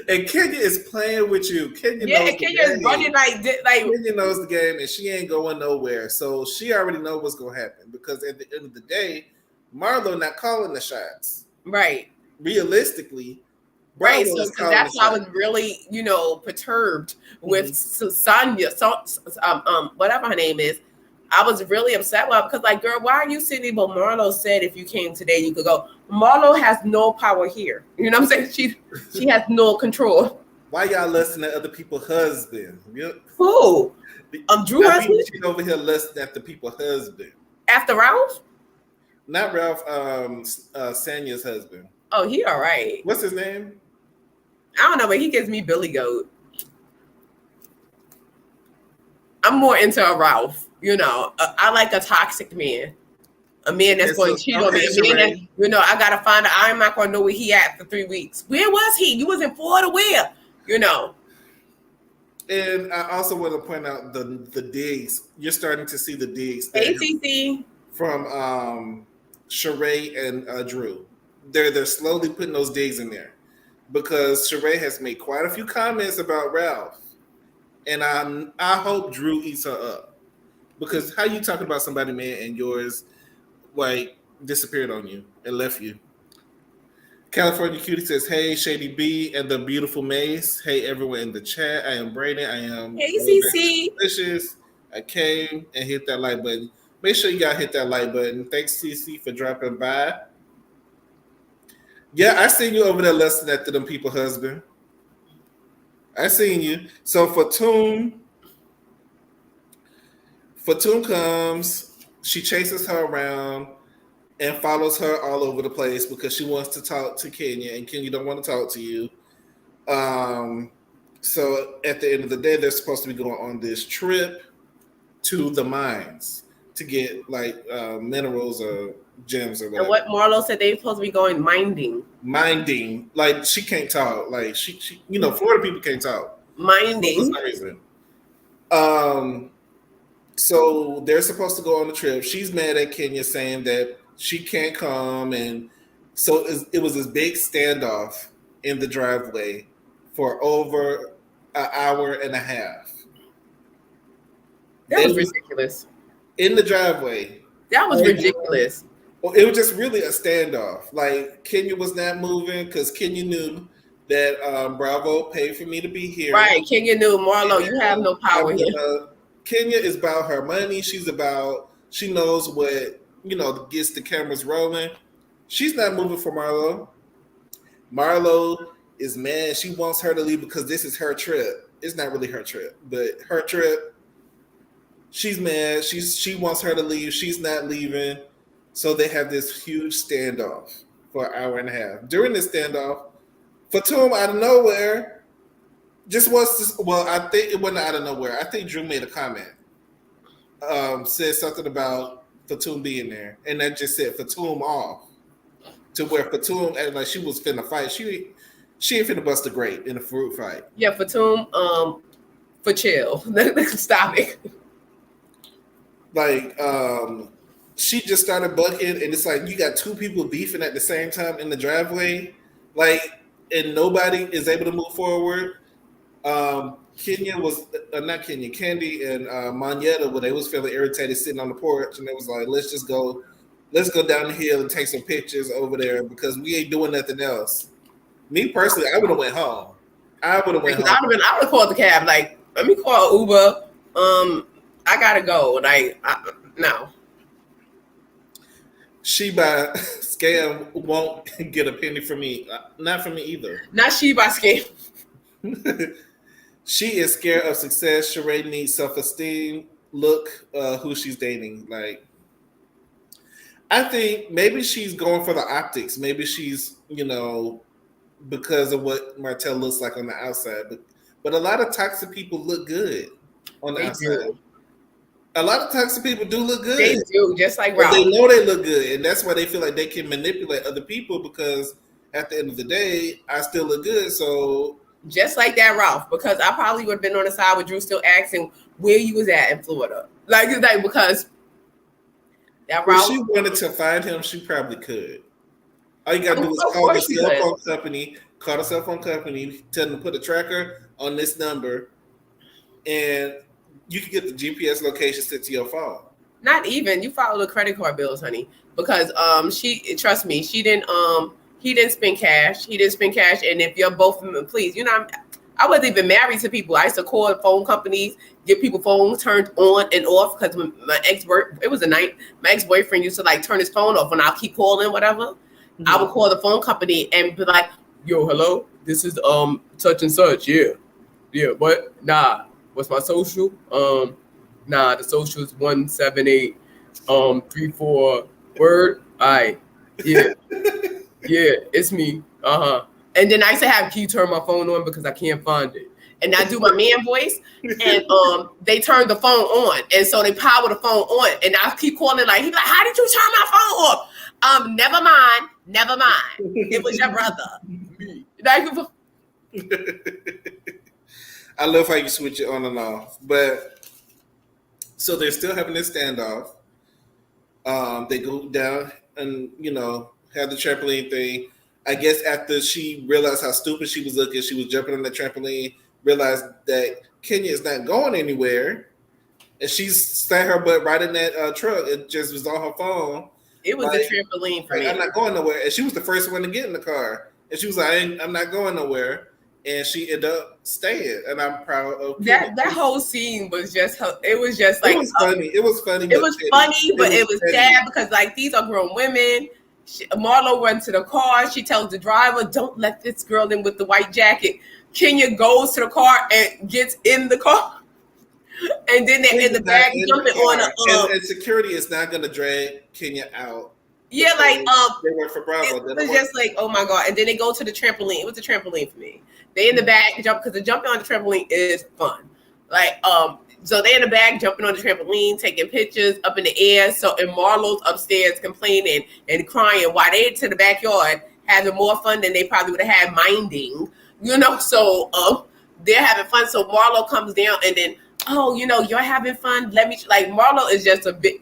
And Kenya is playing with you. Kenya is running like Kenya knows the game, and she ain't going nowhere. So she already knows what's gonna happen because at the end of the day, Marlo not calling the shots. Right. Realistically, right. So that's why I was really, perturbed with Sanya, whatever her name is. I was really upset with her because, like, girl, why are you sitting? But Marlo said if you came today, you could go. Marlo has no power here. You know what I'm saying? She has no control. Why y'all listening to other people's husband? Who? Drew husband? She's over here listening at the people's husband. After Ralph? Not Ralph. Sanya's husband. Oh, he all right. What's his name? I don't know, but he gives me Billy Goat. I'm more into a Ralph. I like a toxic man. A man that's going to cheat on me. A man that, I got to find out. I'm not going to know where he at for 3 weeks. Where was he? You was in Florida where? And I also want to point out the digs. You're starting to see the digs. ATC. From Sheree and Drew. They're slowly putting those digs in there. Because Sheree has made quite a few comments about Ralph. And I hope Drew eats her up. Because how you talking about somebody, man, and yours like disappeared on you and left you. California Cutie says, hey, Shady B and the beautiful Mace. Hey, everyone in the chat. I am Brayden. I am Delicious. I came and hit that like button. Make sure you guys hit that like button. Thanks, CC, for dropping by. Yeah, I seen you over there listening after them people husband. I seen you. So Fatum comes, she chases her around and follows her all over the place because she wants to talk to Kenya and Kenya don't want to talk to you. So at the end of the day, they're supposed to be going on this trip to the mines to get like minerals or gems or whatever. And what Marlo said, they're supposed to be going minding. Like she can't talk. Like she Florida people can't talk. Minding. For some reason. So they're supposed to go on the trip. She's mad at Kenya saying that she can't come, and so it was this big standoff in the driveway for over an hour and a half. That was ridiculous. In the driveway. That was ridiculous. Well, it was just really a standoff. Like Kenya was not moving because Kenya knew that Bravo paid for me to be here. Right. Kenya knew, Marlo, you have no power here. Kenya is about her money. She knows what, gets the cameras rolling. She's not moving for Marlo. Marlo is mad. She wants her to leave because this is her trip. It's not really her trip, but her trip. She's mad. She wants her to leave. She's not leaving. So they have this huge standoff for an hour and a half. During this standoff, Fatum out of nowhere just wants to. Well, I think it wasn't out of nowhere. I think Drew made a comment. Said something about Fatum being there, and that just set Fatum off to where Fatum acted like she was finna fight. She ain't finna bust a grape in a fruit fight. Yeah, Fatum, for chill. Stop it. Like, she just started bucking, and it's like you got two people beefing at the same time in the driveway, like, and nobody is able to move forward. Kenya was not Kenya, Candy and Monyetta, where they was feeling irritated sitting on the porch, and they was like, let's go down the hill and take some pictures over there because we ain't doing nothing else. Me personally, I would have went home. I would have called the cab. Like, let me call Uber. I gotta go. Like, no. Sheba Scam won't get a penny from me. Not from me either. Not Sheba Scam. She is scared of success. Sheree needs self-esteem. Look who she's dating. Like, I think maybe she's going for the optics. Maybe she's, because of what Martell looks like on the outside. But a lot of toxic people look good on the outside. Do. A lot of toxic people do look good. They do, just like Ralph. They know they look good, and that's why they feel like they can manipulate other people because at the end of the day, I still look good. So just like that, Ralph, because I probably would have been on the side with Drew still asking where you was at in Florida. Like because that Ralph. If she wanted to find him, she probably could. All you gotta do is call the cell phone company, tell them to put a tracker on this number, and you can get the GPS location sent to your phone. Not even. You follow the credit card bills, honey. Because trust me, he didn't spend cash. He didn't spend cash. And if you're both of them, please, I wasn't even married to people. I used to call phone companies, get people phones turned on and off because my ex-boyfriend used to like turn his phone off when I'll keep calling, whatever. Mm-hmm. I would call the phone company and be like, yo, hello, this is such and such. Yeah, but nah. What's my social? The social is 178 34 word. Yeah. Yeah, it's me. And then I used to have, can you turn my phone on because I can't find it. and I do my man voice, and they turn the phone on, and so they power the phone on, and I keep calling like, he's like, how did you turn my phone off? Never mind. It was your brother. I love how you switch it on and off. But so they're still having this standoff. They go down and have the trampoline thing. I guess after she realized how stupid she was looking, she was jumping on the trampoline, realized that Kenya is not going anywhere, and she sat her butt right in that truck. It just was on her phone. It was the trampoline for me. I'm not going nowhere. And she was the first one to get in the car. And she was like, I'm not going nowhere. And she ended up staying. And I'm proud of that. That whole scene was just, it was just like. It was funny. It was funny. It was funny, but it was sad because like these are grown women. Marlo runs to the car. She tells the driver, don't let this girl in with the white jacket. Kenya goes to the car and gets in the car. And then they're in the back jumping on and security is not going to drag Kenya out. Yeah, like they went for Bravo. It was just like, oh my god! And then they go to the trampoline. It was a trampoline for me. They in the back jump because the jumping on the trampoline is fun. Like so they in the back jumping on the trampoline, taking pictures up in the air. So and Marlo's upstairs complaining and crying while they to the backyard having more fun than they probably would have had minding. So they're having fun. So Marlo comes down and then. Oh, you're having fun. Let me like Marlo is just a bit.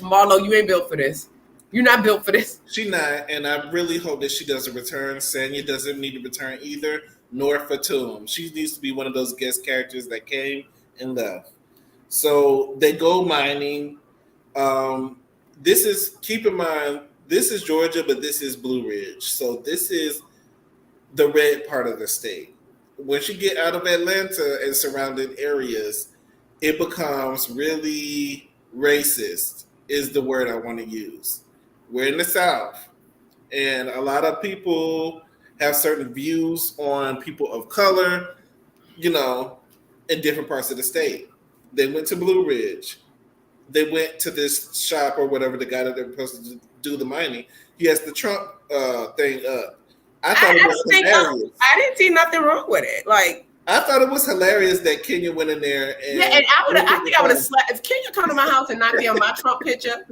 Marlo, you ain't built for this. You're not built for this. She not, and I really hope that she doesn't return. Sanya doesn't need to return either, nor Fatum. She needs to be one of those guest characters that came and left. So they go mining. Keep in mind, this is Georgia, but this is Blue Ridge. So this is the red part of the state. When you get out of Atlanta and surrounding areas, it becomes really racist, is the word I want to use. We're in the South, and a lot of people have certain views on people of color, in different parts of the state. They went to Blue Ridge. They went to this shop or whatever, the guy that they're supposed to do the mining. He has the Trump thing up. I thought it was hilarious. I didn't see nothing wrong with it. Like I thought it was hilarious that Kenya went in there and I think I would have slapped if Kenya come to my house and knock down my Trump picture.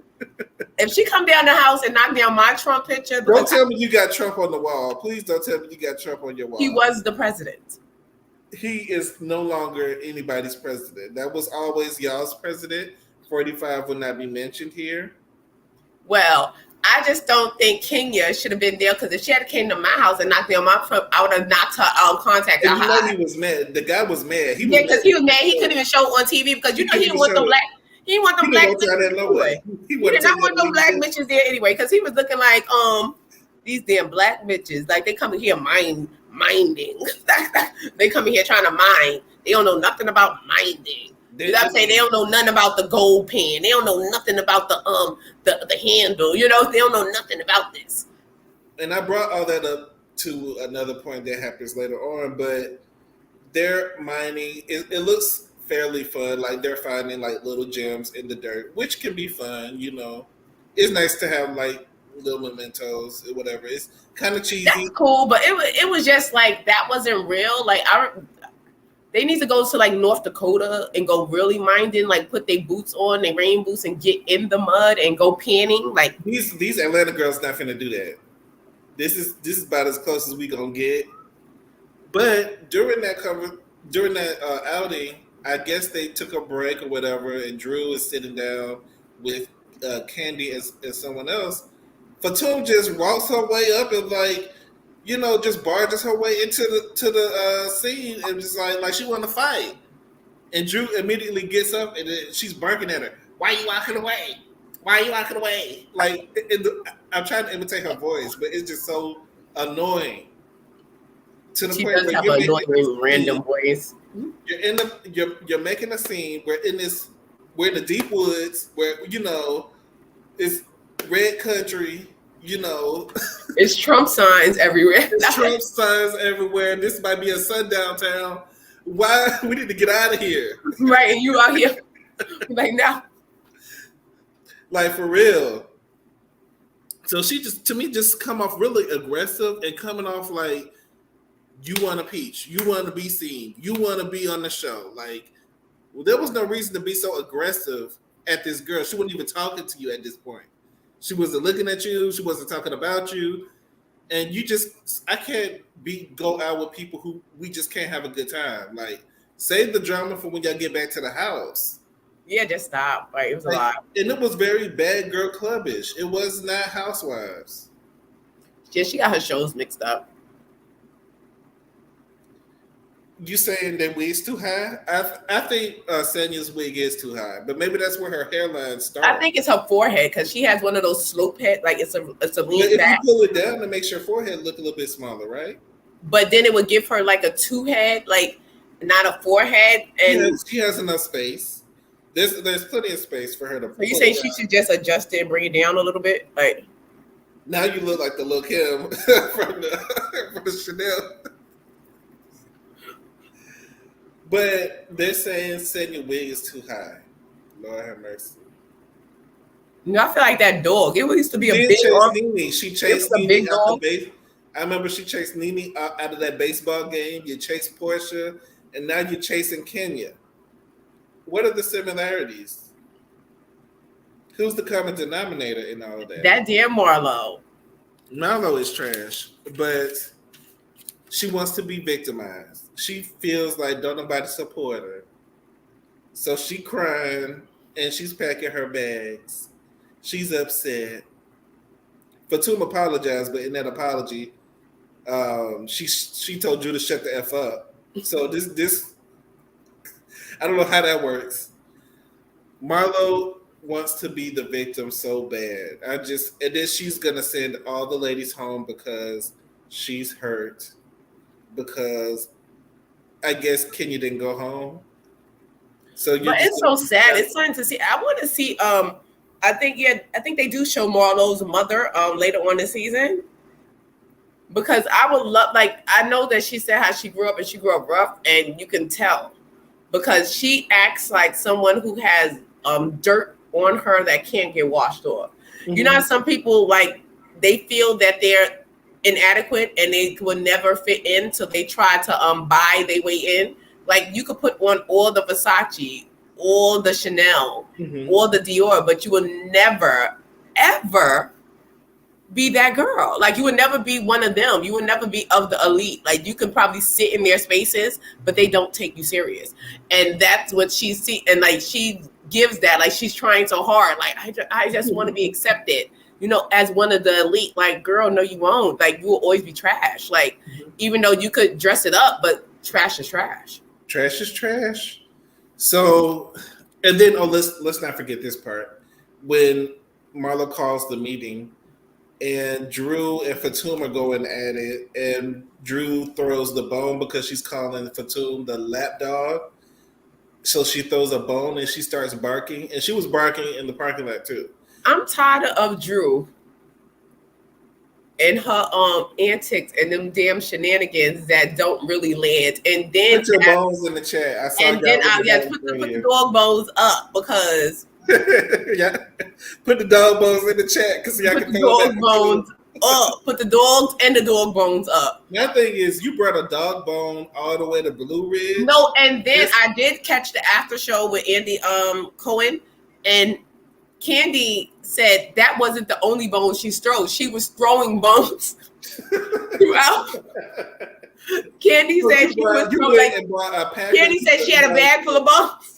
If she come down the house and knock down my Trump picture, don't tell me you got Trump on the wall. Please don't tell me you got Trump on your wall. He was the president. He is no longer anybody's president. That was always y'all's president. 45 will not be mentioned here. Well, I just don't think Kenya should have been there because if she had came to my house and knocked down my Trump, I would have knocked her contact out. He was mad. The guy was mad. Because he was mad. He couldn't even show on TV because he didn't want the black. He didn't want them black bitches anyway. He did not want them black bitches there anyway because he was looking like these damn black bitches. Like they come in here minding. They come in here trying to mine. They don't know nothing about minding. I'm saying they don't know nothing about the gold pen. They don't know nothing about the handle. They don't know nothing about this. And I brought all that up to another point that happens later on, but they're mining. It looks fairly fun. Like they're finding like little gems in the dirt, which can be fun. It's nice to have like little mementos or whatever. It's kind of cheesy. That's cool, but it was just like that wasn't real. Like they need to go to like North Dakota and go really minding, like put their boots on, their rain boots, and get in the mud and go panning. Like these Atlanta girls not finna do that. This is about as close as we gonna get. But during that outing, I guess they took a break or whatever, and Drew is sitting down with Candy and someone else. Fatum just walks her way up and like. Just barges her way into the scene and just like she want to fight. And Drew immediately gets up and she's barking at her. Why are you walking away? Why are you walking away? Like I'm trying to imitate her voice, but it's just so annoying. To the she point does have an annoying random voice. You're making a scene where we're in the deep woods where it's red country. It's Trump signs everywhere. It's Trump signs everywhere. This might be a sundown town. Why we need to get out of here? Right, and you out here like now. Like for real. So she just come off really aggressive and coming off like You want a peach. You want to be seen. You want to be on the show. Like, well, there was no reason to be so aggressive at this girl. She wasn't even talking to you at this point. She wasn't looking at you. She wasn't talking about you. And you just, I can't go out with people who we just can't have a good time. Like, save the drama for when y'all get back to the house. Yeah, just stop. Like, it was a lot. And it was very bad girl clubbish. It was not Housewives. Yeah, she got her shows mixed up. You saying that wig's too high? I think Sanya's wig is too high, but maybe that's where her hairline starts. I think it's her forehead because she has one of those slope head, like it's a lean but back. If you pull it down, it makes your forehead look a little bit smaller, right? But then it would give her like a two head, like not a forehead. And she has enough space. There's plenty of space for her to. So you say she should just adjust it and bring it down a little bit, like. Now you look like the little Kim from the Chanel. But they're saying Sanya wig is too high. Lord have mercy. No, I feel like that dog. It used to be a big dog. She chased Nene out the base. I remember she chased Nene out of that baseball game. You chased Portia, and now you're chasing Kenya. What are the similarities? Who's the common denominator in all of that? That damn Marlo. Marlo is trash, but she wants to be victimized. She feels like don't nobody support her. So she crying and she's packing her bags. She's upset. Fatum apologized, but in that apology, she told you to shut the F up. So this I don't know how that works. Marlo wants to be the victim so bad. And then she's gonna send all the ladies home because she's hurt. Because I guess Kenya didn't go home. So but it's so sad. It's fun to see. I want to see. I think they do show Marlo's mother later on this season. Because I would love, like, I know that she said how she grew up and she grew up rough, and you can tell because she acts like someone who has dirt on her that can't get washed off. Mm-hmm. You know how some people, like, they feel that they're inadequate and they will never fit in, so they try to buy their way in. Like, you could put on all the Versace, all the Chanel, all the Dior, but you will never, ever be that girl. Like, you would never be one of them. You would never be of the elite. Like, you can probably sit in their spaces, but they don't take you serious. And that's what she sees. And, like, she gives that. Like, she's trying so hard. Like, I just want to be accepted, you know, as one of the elite. Like, girl, no, you won't. Like, you will always be trash. Like, even though you could dress it up, but trash is trash. Trash is trash. So, and then, let's not forget this part. When Marlo calls the meeting, and Drew and Fatum are going at it, and Drew throws the bone because she's calling Fatum the lap dog. So she throws a bone and she starts barking, and she was barking in the parking lot too. I'm tired of Drew and her antics and them damn shenanigans that don't really land. And then put your bones in the chat. I saw and then put the dog bones up because. Yeah, put the dog bones in the chat because y'all can dog bones up. Put the dogs and the dog bones up. My thing is, you brought a dog bone all the way to Blue Ridge. No, and then I did catch the after show with Andy Cohen, and Candy said that wasn't the only bone she threw. She was throwing bones throughout. Candy said she was throwing. Candy said she had a bag full of bones.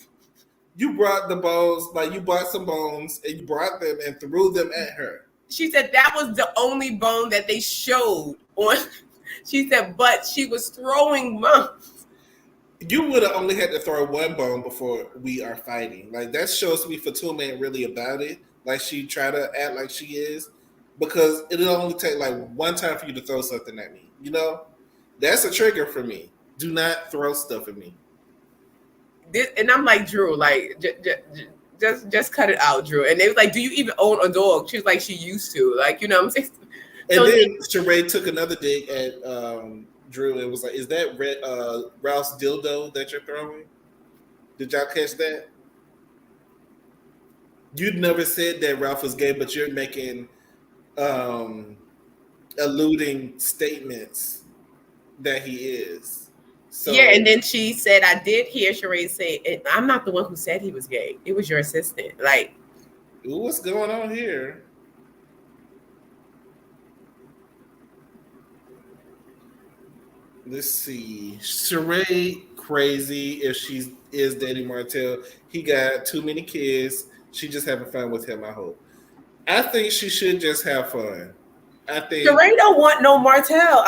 You brought the bones, like you bought some bones and you brought them and threw them at her. She said that was the only bone that they showed on. She said, but she was throwing bones. You would have only had to throw one bone before we are fighting. Like, that shows me Fatum ain't really about it. Like, she tried to act like she is. Because it'll only take like one time for you to throw something at me. You know? That's a trigger for me. Do not throw stuff at me. And I'm like, Drew, like, just cut it out, Drew. And they was like, do you even own a dog? She was like, she used to. Like, you know what I'm saying? And so then Sheree took another dig at Drew and was like, is that Ralph's dildo that you're throwing? Did y'all catch that? You'd never said that Ralph was gay, but you're making alluding statements that he is. So yeah, and then she said, I did hear Sheree say, I'm not the one who said he was gay. It was your assistant. Like, what's going on here? Let's see. Sheree crazy if she is dating Martell. He got too many kids. She just having fun with him, I hope. I think she should just have fun. I think Sheree don't want no Martell.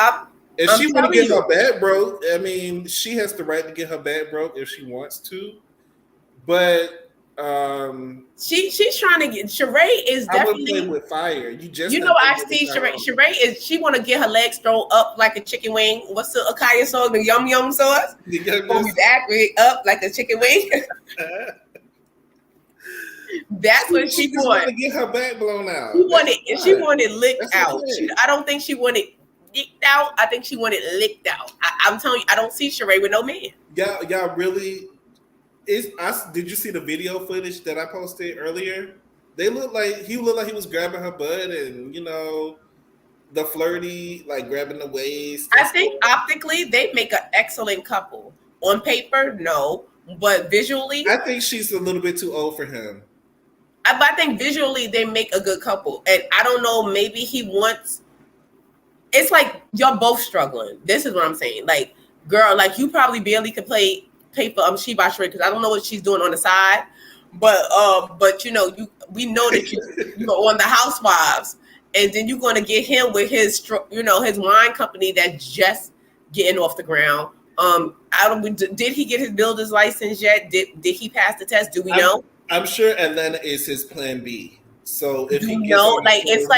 if I'm she want to telling get you. her back broke, I mean, she has the right to get her back broke if she wants to. But she's trying to get Sheree is I would definitely play with fire. You just you know I see Sheree is she want to get her legs thrown up like a chicken wing. What's the Akaya sauce? The yum yum sauce? Pull me back up like a chicken wing. That's what she just wanted to get her back blown out. She wanted licked That's out. okay. I don't think she wanted licked out. I think she wanted licked out. I'm telling you, I don't see Sheree with no man. Y'all really did you see the video footage that I posted earlier? He looked like he was grabbing her butt and the flirty, like grabbing the waist. I think optically they make an excellent couple. On paper, no, but visually, I think she's a little bit too old for him. I think visually they make a good couple, and I don't know. Maybe he wants. It's like you're both struggling. This is what I'm saying. Like, girl, like you probably barely could pay for She by Sheree because I don't know what she's doing on the side, but we know that you're on the Housewives, and then you're going to get him with his his wine company that's just getting off the ground. Did he get his builder's license yet? Did he pass the test? Do we know? I'm sure Atlanta is his plan B. So if he gets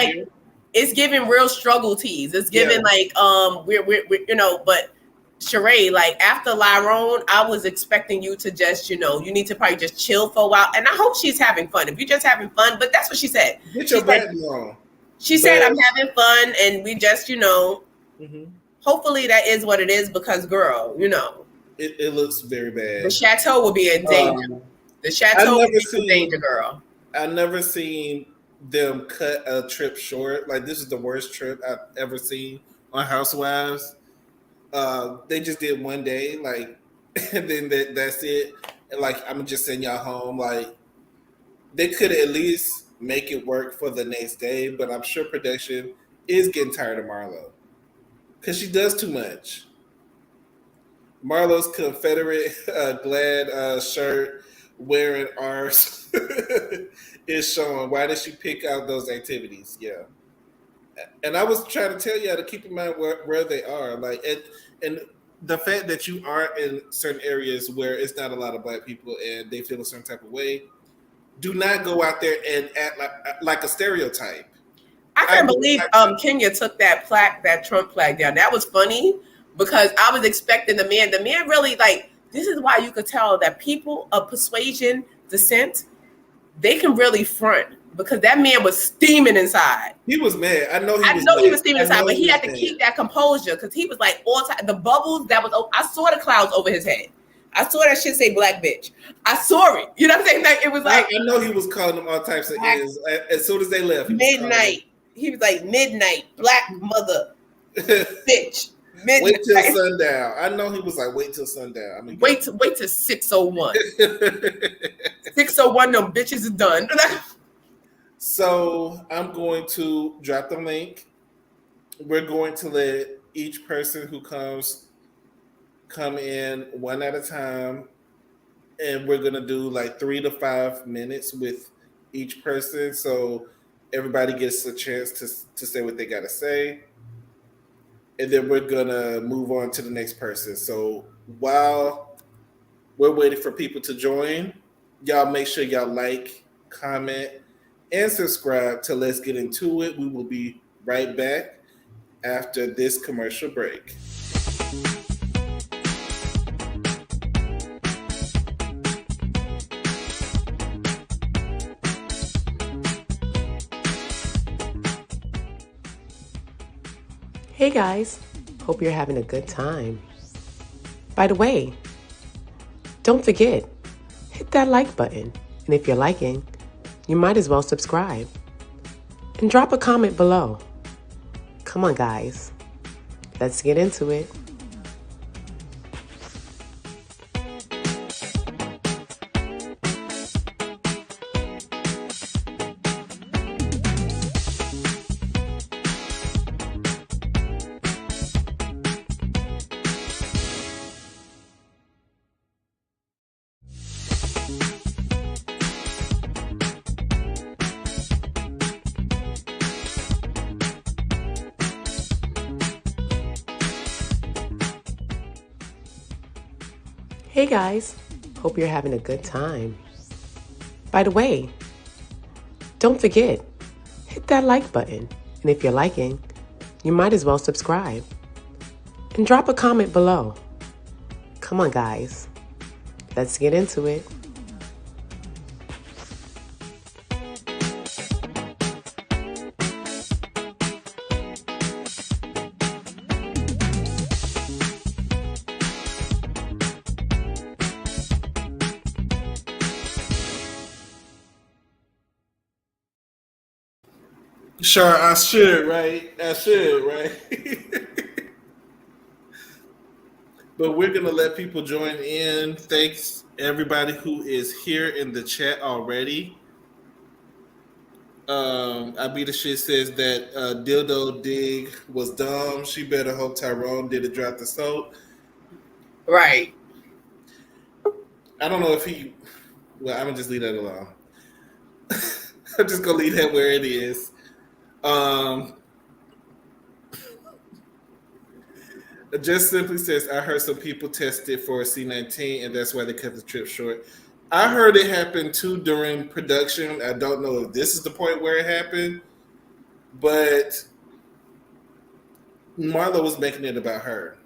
it's giving real struggle tease. It's giving we're but Sheree, like after Lyrone, I was expecting you to just, you need to probably just chill for a while. And I hope she's having fun. If you're just having fun, but that's what she said. Get your back on. She said, I'm having fun and we just, hopefully that is what it is because girl, It looks very bad. The chateau will be in danger. The chateau will be in danger, girl. I've never seen them cut a trip short. Like this is the worst trip I've ever seen on Housewives. They just did one day, like, and then that's it. And like, I'm gonna just send y'all home. Like, they could at least make it work for the next day, but I'm sure production is getting tired of Marlo because she does too much. Marlo's Confederate glad shirt wearing arse is showing. Why did she pick out those activities? Yeah. And I was trying to tell y'all to keep in mind where they are. Like, and the fact that you are in certain areas where it's not a lot of Black people and they feel a certain type of way, do not go out there and act like a stereotype. I can't believe Kenya took that Trump flag down. That was funny because I was expecting the man really, like, this is why you could tell that people of persuasion, dissent, they can really front because that man was steaming inside. He was mad. I know he was steaming inside, but he had to keep that composure because he was like all time. The bubbles that was, I saw the clouds over his head. I saw that shit say black bitch. I saw it. You know what I'm saying? Like it was like I know he was calling them all types of ends as soon as they left. Midnight. He was like midnight, black mother, bitch. Midnight. Wait till sundown. I know he was like, wait till sundown. I mean, wait till 6:01. 6:01, them bitches are done. So I'm going to drop the link. We're going to let each person who comes come in one at a time. And we're going to do like 3 to 5 minutes with each person. So everybody gets a chance to say what they got to say. And then we're going to move on to the next person. So while we're waiting for people to join, y'all make sure y'all like, comment, and subscribe to Let's Get Into It. We will be right back after this commercial break. Hey guys, hope you're having a good time. By the way, don't forget, hit that like button. And if you're liking, you might as well subscribe. And drop a comment below. Come on guys, let's get into it. Hey guys, hope you're having a good time. By the way, don't forget, hit that like button. And if you're liking, you might as well subscribe. And drop a comment below. Come on, guys. Let's get into it. Sure, I should, right? I should, right? But we're gonna let people join in. Thanks everybody who is here in the chat already. I beat the shit says that dildo dig was dumb. She better hope Tyrone didn't drop the soap. Right. I don't know if he. Well, I'm gonna just leave that alone. I'm just gonna leave that where it is. Just simply says, I heard some people tested for C19 and that's why they cut the trip short. I heard it happened too during production. I don't know if this is the point where it happened, but Marlo was making it about her.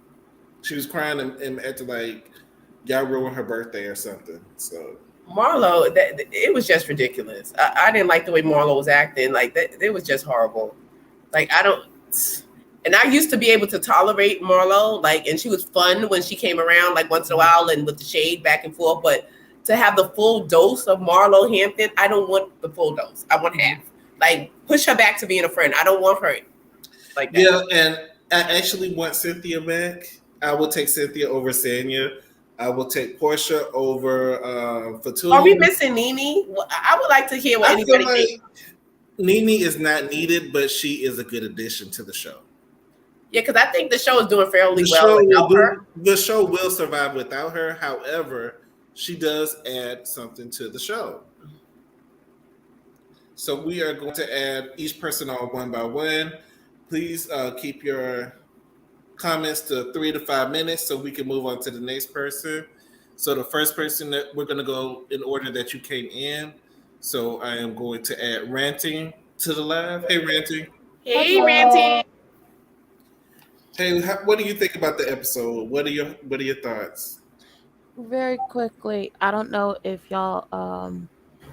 She was crying and acting like y'all ruined her birthday or something. So Marlo, it was just ridiculous. I didn't like the way Marlo was acting. Like that, it was just horrible. Like I don't. And I used to be able to tolerate Marlo, like, and she was fun when she came around, like once in a while, and with the shade back and forth. But to have the full dose of Marlo Hampton, I don't want the full dose. I want half. Like, push her back to being a friend. I don't want her like that. Yeah, and I actually want Cynthia back. I will take Cynthia over Sanya. I will take Portia over Fatou. Are we missing Nene? I would like to hear what anybody thinks. Nene is not needed, but she is a good addition to the show. Yeah, because I think the show is doing fairly well without her. The show will survive without her. However, she does add something to the show. So we are going to add each person on one by one. Please keep your comments to 3 to 5 minutes so we can move on to the next person. So the first person that we're going to go in order that you came in. So I am going to add Ranting to the live. Hey, Ranting. Hey, Ranting. Hey, what do you think about the episode? What are your thoughts? Very quickly, I don't know if y'all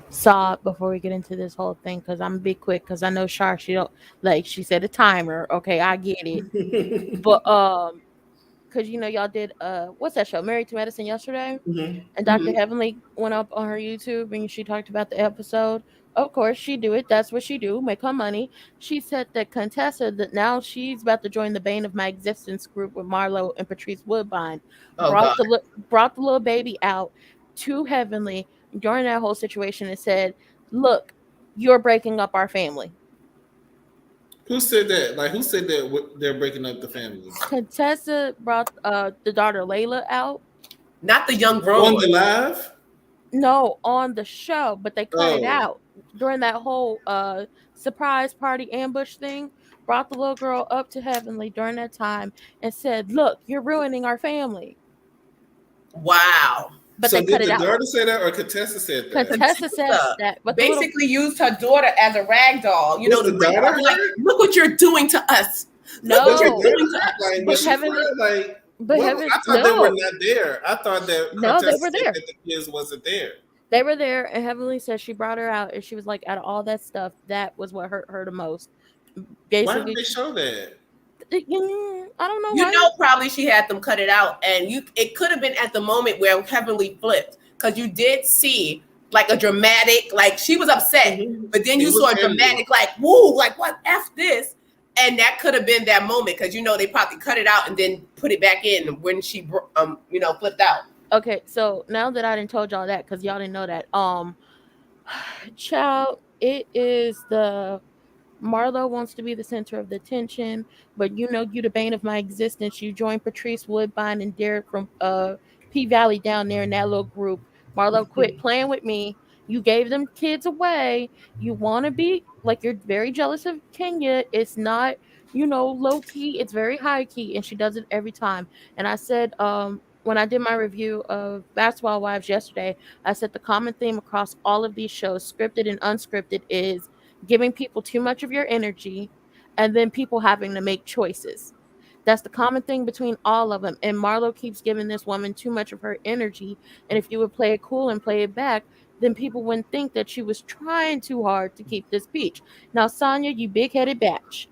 saw it before we get into this whole thing, because I'm gonna be quick because I know Shar, she don't like, she said a timer. Okay, I get it. But because y'all did what's that show, Married to Medicine, yesterday, and Dr. Heavenly went up on her YouTube and she talked about the episode. Of course she do it, that's what she do, make her money. She said that Contessa, that now she's about to join the Bane of My Existence group with Marlo and Patrice Woodbine. Brought the little baby out to Heavenly during that whole situation and said, look, you're breaking up our family. Who said that? Like, who said that they're breaking up the family? Contessa brought the daughter Layla out. Not the young grown on the live? No, on the show, but they cut it out during that whole surprise party ambush thing. Brought the little girl up to Heavenly during that time and said, look, you're ruining our family. Wow. But so they cut it out. Did the daughter say that or Contessa said that? Contessa said that. But basically used her daughter as a rag doll. You know, the daughter, like, look what you're doing to us. No. Look what you're doing to us. Like, but Heavenly, I thought they were not there. I thought that they were there. That the kids wasn't there. They were there, and Heavenly said she brought her out, and she was like, out of all that stuff, that was what hurt her the most. Basically, why did they show that? I don't know. You know, probably she had them cut it out, and it could have been at the moment where Heavenly flipped, because you did see like a dramatic, like she was upset, but then you saw a dramatic, like, woo, like what F this, and that could have been that moment, because they probably cut it out and then put it back in when she flipped out. Okay, so now that I didn't told y'all that, because y'all didn't know that, child, it is the Marlo wants to be the center of the attention, but you the bane of my existence. You joined Patrice Woodbine and Derek from P Valley down there in that little group. Marlo, quit playing with me. You gave them kids away. You want to be like, you're very jealous of Kenya. It's not, low key. It's very high key, and she does it every time. And I said, when I did my review of Basketball Wives yesterday, I said the common theme across all of these shows, scripted and unscripted, is giving people too much of your energy and then people having to make choices. That's the common thing between all of them. And Marlo keeps giving this woman too much of her energy. And if you would play it cool and play it back, then people wouldn't think that she was trying too hard to keep this peach. Now, Sanya, you big headed batch.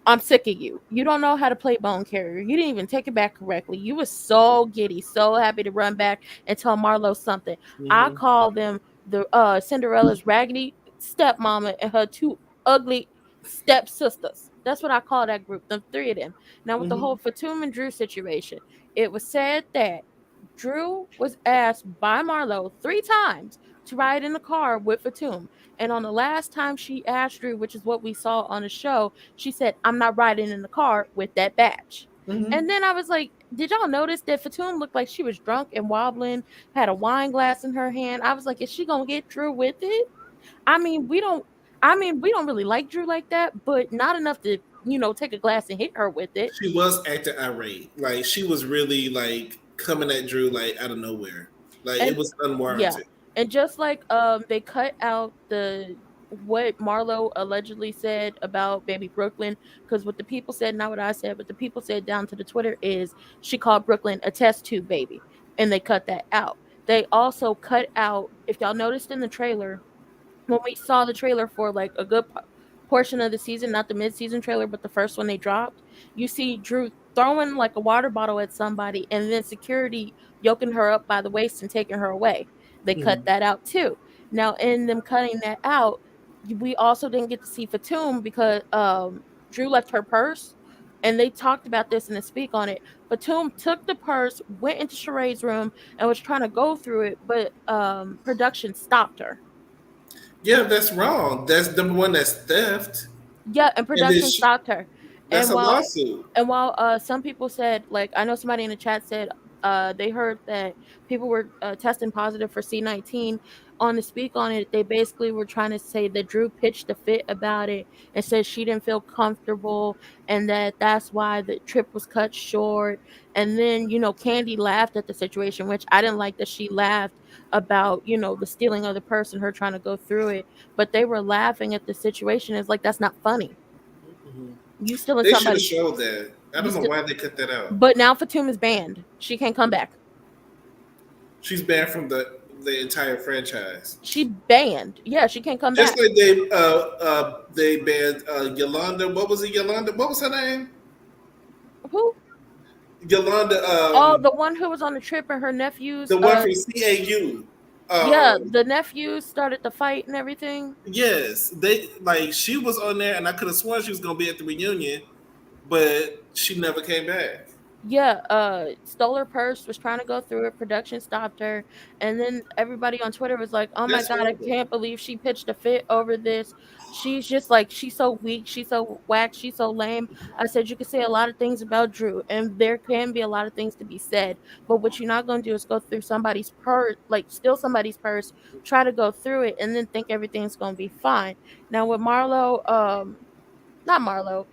I'm sick of you. You don't know how to play bone carrier. You didn't even take it back correctly. You was so giddy, so happy to run back and tell Marlo something. I Mm-hmm. call them the Cinderella's raggedy stepmama and her two ugly stepsisters. That's what I call that group, the three of them. Now with the Mm-hmm. whole Fatum and Drew situation, it was said that Drew was asked by Marlo 3 times to ride in the car with Fatum. And on the last time she asked Drew, which is what we saw on the show, she said, I'm not riding in the car with that batch. Mm-hmm. And then I was like, did y'all notice that Fatum looked like she was drunk and wobbling, had a wine glass in her hand? I was like, is she gonna get Drew with it? I mean, we don't we don't really like Drew like that, but not enough to, take a glass and hit her with it. She was acting irate. Like she was really like coming at Drew like out of nowhere. Like it And was yeah, unwarranted. and just like they cut out the what Marlo allegedly said about baby Brooklyn, because what the people said, not what I said, but the people said down to the Twitter is she called Brooklyn a test tube baby, and they cut that out. They also cut out, if y'all noticed in the trailer, when we saw the trailer for like a good portion of the season, not the mid-season trailer, but the first one they dropped, you see Drew throwing like a water bottle at somebody and then security yoking her up by the waist and taking her away. They cut Mm-hmm. that out too. Now, in them cutting that out, we also didn't get to see Fatum because Drew left her purse. And they talked about this in the speak on it. Fatum took the purse, went into Sheree's room, and was trying to go through it, but production stopped her. Yeah, that's wrong. That's number one. That's theft, Yeah, and and then production stopped her. that's And a while lawsuit. some people said, like I know somebody in the chat said they heard that people were testing positive for C-19. On the speak on it, they basically were trying to say that Drew pitched a fit about it and said she didn't feel comfortable and that that's why the trip was cut short. And then, Candy laughed at the situation, which I didn't like that she laughed about, the stealing of the purse and her trying to go through it, but they were laughing at the situation. It's like that's not funny. Mm-hmm. You stealing They should have somebody's showed that. I you don't know still why they cut that out. but now Fatum is banned. She can't come back. She's banned from the entire franchise. She banned. Yeah, she can't come Just back. like they banned Yolanda. What was it? Yolanda. What was her name? Who? Yolanda. Oh, the one who was on the trip and her nephews. The one from CAU. Yeah, Um, the nephews started the fight and everything. yes, they like she was on there, and I could have sworn she was gonna be at the reunion, but she never came back. Yeah, stole her purse, was trying to go through it, production stopped her, and then everybody on Twitter was like, "Oh my That's god, I horrible. can't believe she pitched a fit over this. She's just like she's so weak, she's so whack, she's so lame." I said you could say a lot of things about Drew, and there can be a lot of things to be said, but what you're not going to do is go through somebody's purse, like steal somebody's purse, try to go through it, and then think everything's going to be fine. Now with Marlo, not Marlo,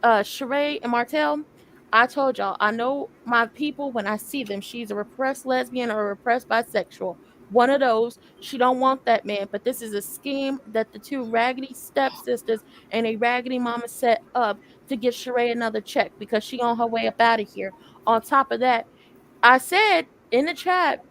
Sheree and Martell, I told y'all, I know my people when I see them. She's a repressed lesbian or a repressed bisexual. One of those. She don't want that man, but this is a scheme that the two raggedy stepsisters and a raggedy mama set up to get Sheree another check because she on her way up out of here. On top of that, I said in the chat,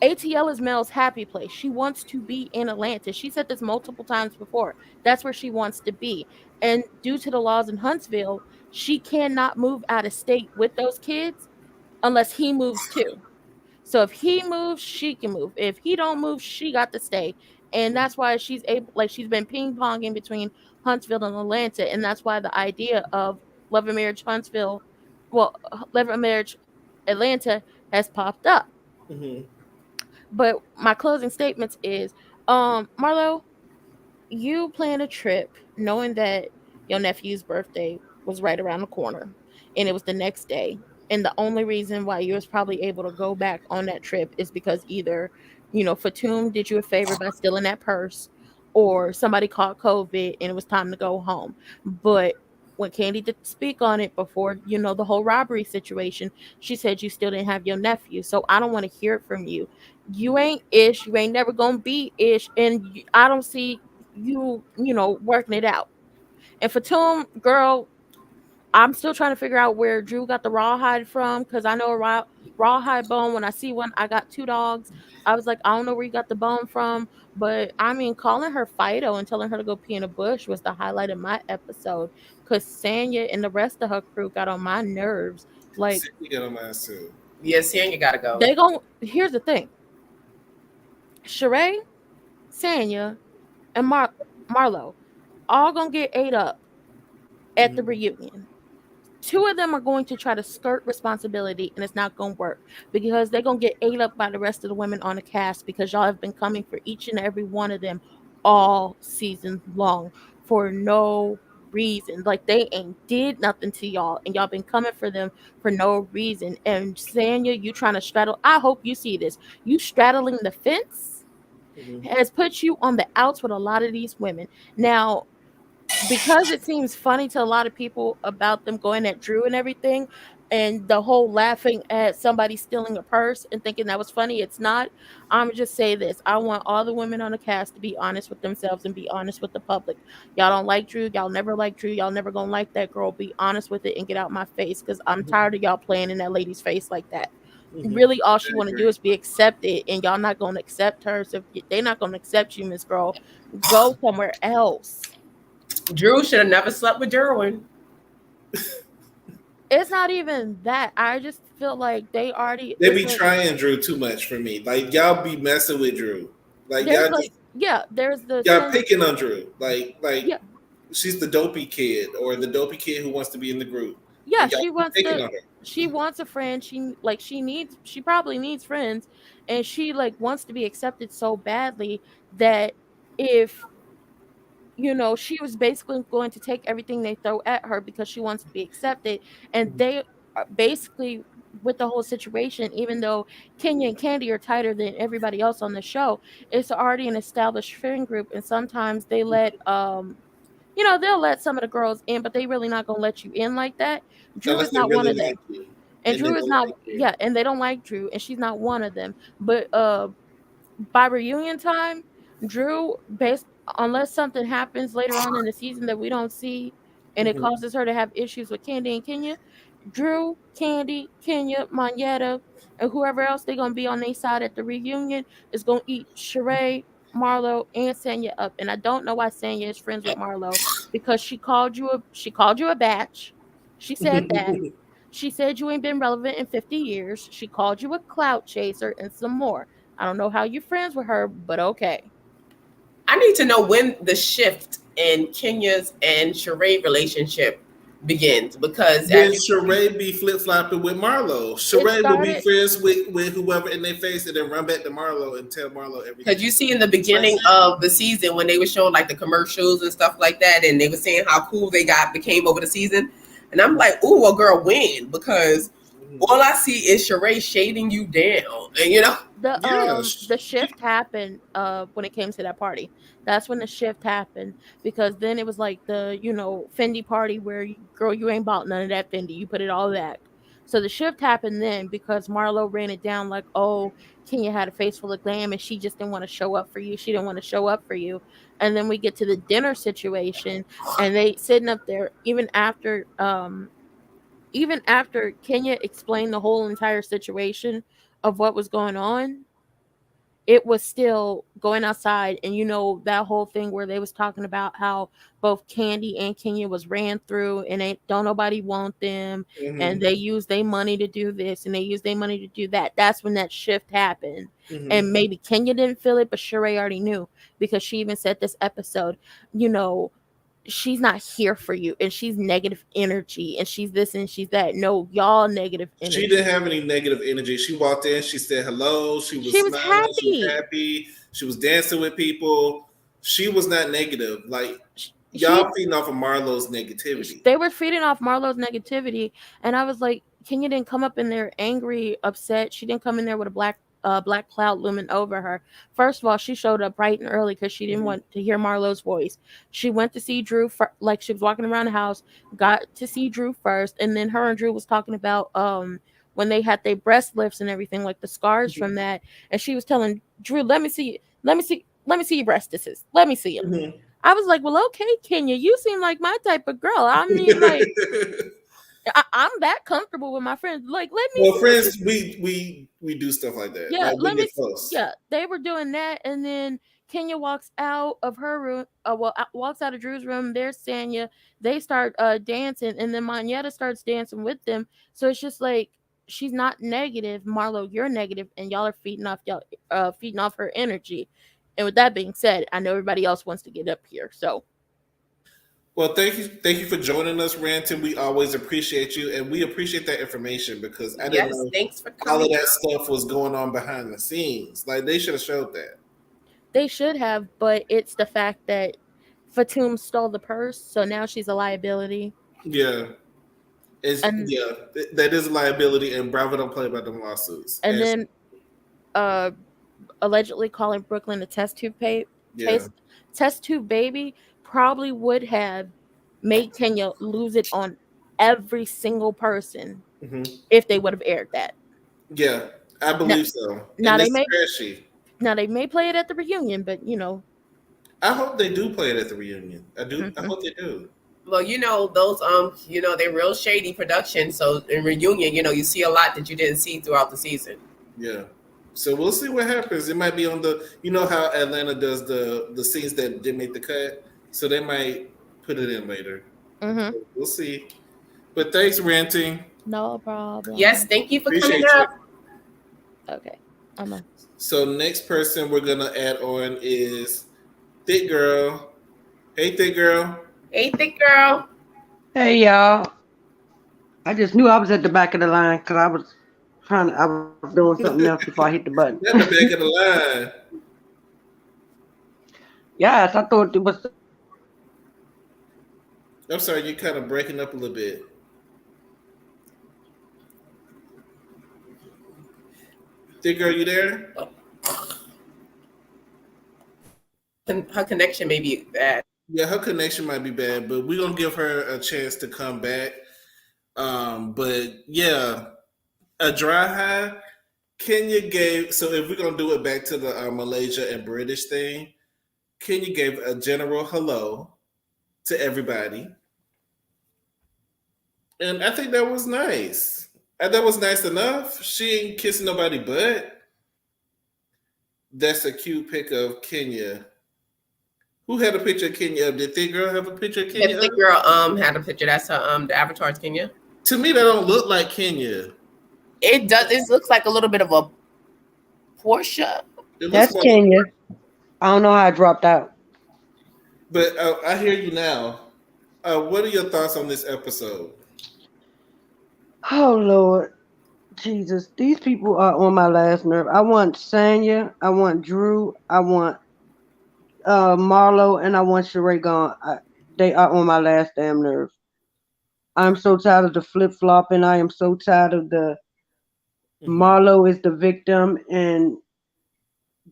ATL is Mel's happy place. She wants to be in Atlanta. She said this multiple times before. That's where she wants to be. And due to the laws in Huntsville, she cannot move out of state with those kids unless he moves too. So if he moves, she can move. If he don't move, she got to stay. And that's why she's able, like she's been ping ponging between Huntsville and Atlanta. And that's why the idea of Love and Marriage Huntsville, well, Love and Marriage Atlanta has popped up. Hmm. But my closing statements is, Marlo, you planned a trip knowing that your nephew's birthday was right around the corner and it was the next day. And the only reason why you was probably able to go back on that trip is because either, Fatum did you a favor by stealing that purse or somebody caught COVID and it was time to go home. But when Candy did speak on it before, the whole robbery situation, she said you still didn't have your nephew. So I don't want to hear it from you. You ain't Ish. You ain't never gonna be Ish, and I don't see you, working it out. And for Tom, girl, I'm still trying to figure out where Drew got the rawhide from because I know a rawhide bone. When I see one, I got two dogs. I was like, I don't know where you got the bone from, but I mean, calling her Fido and telling her to go pee in a bush was the highlight of my episode because Sanya and the rest of her crew got on my nerves. Like, See, you get on my too. Yes, yeah, you gotta go. they gon' here's the thing. Sheree, Sanya, and Marlo all gonna get ate up at the reunion. Two of them are going to try to skirt responsibility, and it's not going to work because they're going to get ate up by the rest of the women on the cast because y'all have been coming for each and every one of them all season long for no reason. Like, they ain't did nothing to y'all, and y'all been coming for them for no reason. And Sanya, you trying to straddle, I hope you see this, you straddling the fence has put you on the outs with a lot of these women. Now, because it seems funny to a lot of people about them going at Drew and everything, and the whole laughing at somebody stealing a purse and thinking that was funny, it's not. I'm just say this: I want all the women on the cast to be honest with themselves and be honest with the public. Y'all don't like Drew. Y'all never like Drew. Y'all never gonna like that girl. Be honest with it and get out my face because I'm tired of y'all playing in that lady's face like that. Really, all she want to do is be accepted, and y'all not gonna accept her. So if they not gonna accept you, Miss Girl, go somewhere else. Drew should have never slept with Derwin. It's not even that. I just feel like they already. They be trying Drew too much for me. Like, y'all be messing with Drew. Like, y'all just, there's the y'all picking on Drew. Like yeah. She's the dopey kid or the dopey kid who wants to be in the group. Yeah, she wants a friend. She probably needs friends, and she like wants to be accepted so badly that if she was basically going to take everything they throw at her because she wants to be accepted. And they are basically, with the whole situation, even though Kenya and Candy are tighter than everybody else on the show, it's already an established friend group. And sometimes they let, they'll let some of the girls in, but they really not going to let you in like that. Drew is not one of them. And Drew is not, and they don't like Drew, and she's not one of them. But by reunion time, Drew, unless something happens later on in the season that we don't see, and it causes her to have issues with Candy and Kenya, Drew, Candy, Kenya, Monyetta, and whoever else they're gonna be on their side at the reunion is gonna eat Sheree, Marlo, and Sanya up. And I don't know why Sanya is friends with Marlo because she called you a batch. She said that. She said you ain't been relevant in 50 years. She called you a clout chaser and some more. I don't know how you're friends with her, but okay. I need to know when the shift in Kenya's and Sheree relationship begins because then Sheree be flip flopping with Marlo. Sheree will be friends with whoever in their face and then run back to Marlo and tell Marlo everything. Because you see in the beginning of the season when they were showing like the commercials and stuff like that, and they were saying how cool they became over the season, and I'm like, ooh, well, girl, when? Because all I see is Sheree shading you down, and the shift happened when it came to that party. That's when the shift happened because then it was like the Fendi party where girl, you ain't bought none of that Fendi, you put it all back. So the shift happened then because Marlo ran it down like, oh, Kenya had a face full of glam and she just didn't want to show up for you. She didn't want to show up for you. And then we get to the dinner situation and they sitting up there even after Kenya explained the whole entire situation of what was going on, it was still going outside. And that whole thing where they was talking about how both Candy and Kenya was ran through and don't nobody want them, and they use their money to do this and they use their money to do that. That's when that shift happened. And maybe Kenya didn't feel it, but Sheree already knew because she even said this episode, she's not here for you and she's negative energy and she's this and she's that. No, y'all negative energy. She didn't have any negative energy. She walked in, she said hello, she was smiling, happy. She was happy, she was dancing with people. She was not negative. Like, y'all feeding off of Marlo's negativity. They were feeding off Marlo's negativity, and I was like, Kenya didn't come up in there angry, upset. She didn't come in there with a black black cloud looming over her. First of all, she showed up bright and early because she didn't Mhm. want to hear Marlo's voice. She went to see Drew like she was walking around the house, got to see Drew first, and then her and Drew was talking about when they had their breast lifts and everything, like the scars from that. And she was telling Drew, let me see your breastises. Let me see them. Mhm. I was like, well, okay, Kenya, you seem like my type of girl. I mean, like, I'm that comfortable with my friends. Like, let me Well, see what you. friends, we do stuff like that. Yeah, Like we let me. get close. Yeah, they were doing that, and then Kenya walks out of her room. Walks out of Drew's room. There's Sanya. They start dancing, and then Moneta starts dancing with them. So it's just like she's not negative. Marlo, you're negative, and y'all are feeding off her energy. And with that being said, I know everybody else wants to get up here, so. Well, thank you for joining us, Ranton. We always appreciate you, and we appreciate that information because I didn't Yes, know thanks for all of coming that out. stuff was going on behind the scenes. Like they should have showed that. They should have, but it's the fact that Fatum stole the purse, so now she's a liability. Yeah, And that is a liability, and Bravo don't play about them lawsuits. and And then uh allegedly calling Brooklyn a yeah, test tube baby probably would have made Kenya lose it on every single person hmm if they would have aired that. yeah, I Now, believe so. now And they it's may trashy. play it at the reunion, but I hope they do play it at the reunion. I do. I mhm. hope they do. Well, those they're real shady productions. So in reunion, you see a lot that you didn't see throughout the season. Yeah. So we'll see what happens. It might be on the. You know how Atlanta does the scenes that didn't make the cut, so they might put it in later. Mhm. So we'll see. But thanks, Ranting. No problem. Yes, thank you for coming Appreciate you. up. Okay. I'm a So next person we're gonna add on is Thick Girl. Hey, Thick Girl. Hey, thick girl. Hey y'all. I just knew I was at the back of the line because I was doing something else before I hit the button. Not the back of the line. Yes, I thought it was. I'm sorry, you're kind of breaking up a little bit. Thick Girl, you there? Her connection may be bad. Yeah, her connection might be bad, but we're gonna give her a chance to come back. But yeah, a dry high. Kenya gave so if we're gonna do it back to the Malaysia and British thing, Kenya gave a general hello to everybody, and I think that was nice. That was nice enough. She ain't kissing nobody, but that's a cute pic of Kenya. Who had a picture of Kenya up? Did Thick Girl have a picture of The Kenya thick up? girl had a picture. That's her the avatar's Kenya. To me, that don't look like Kenya. It does. This looks like a little bit of a Portia. It looks That's more, Kenya. I don't know how I dropped out. but I hear you now. What are your thoughts on this episode? Oh Lord, Jesus, these people are on my last nerve. I want Sanya, I want Drew, I want Marlo, and I want Sheree gone. They are on my last damn nerve. I'm so tired of the flip flopping. I am so tired of the Mm-hmm. Marlo is the victim and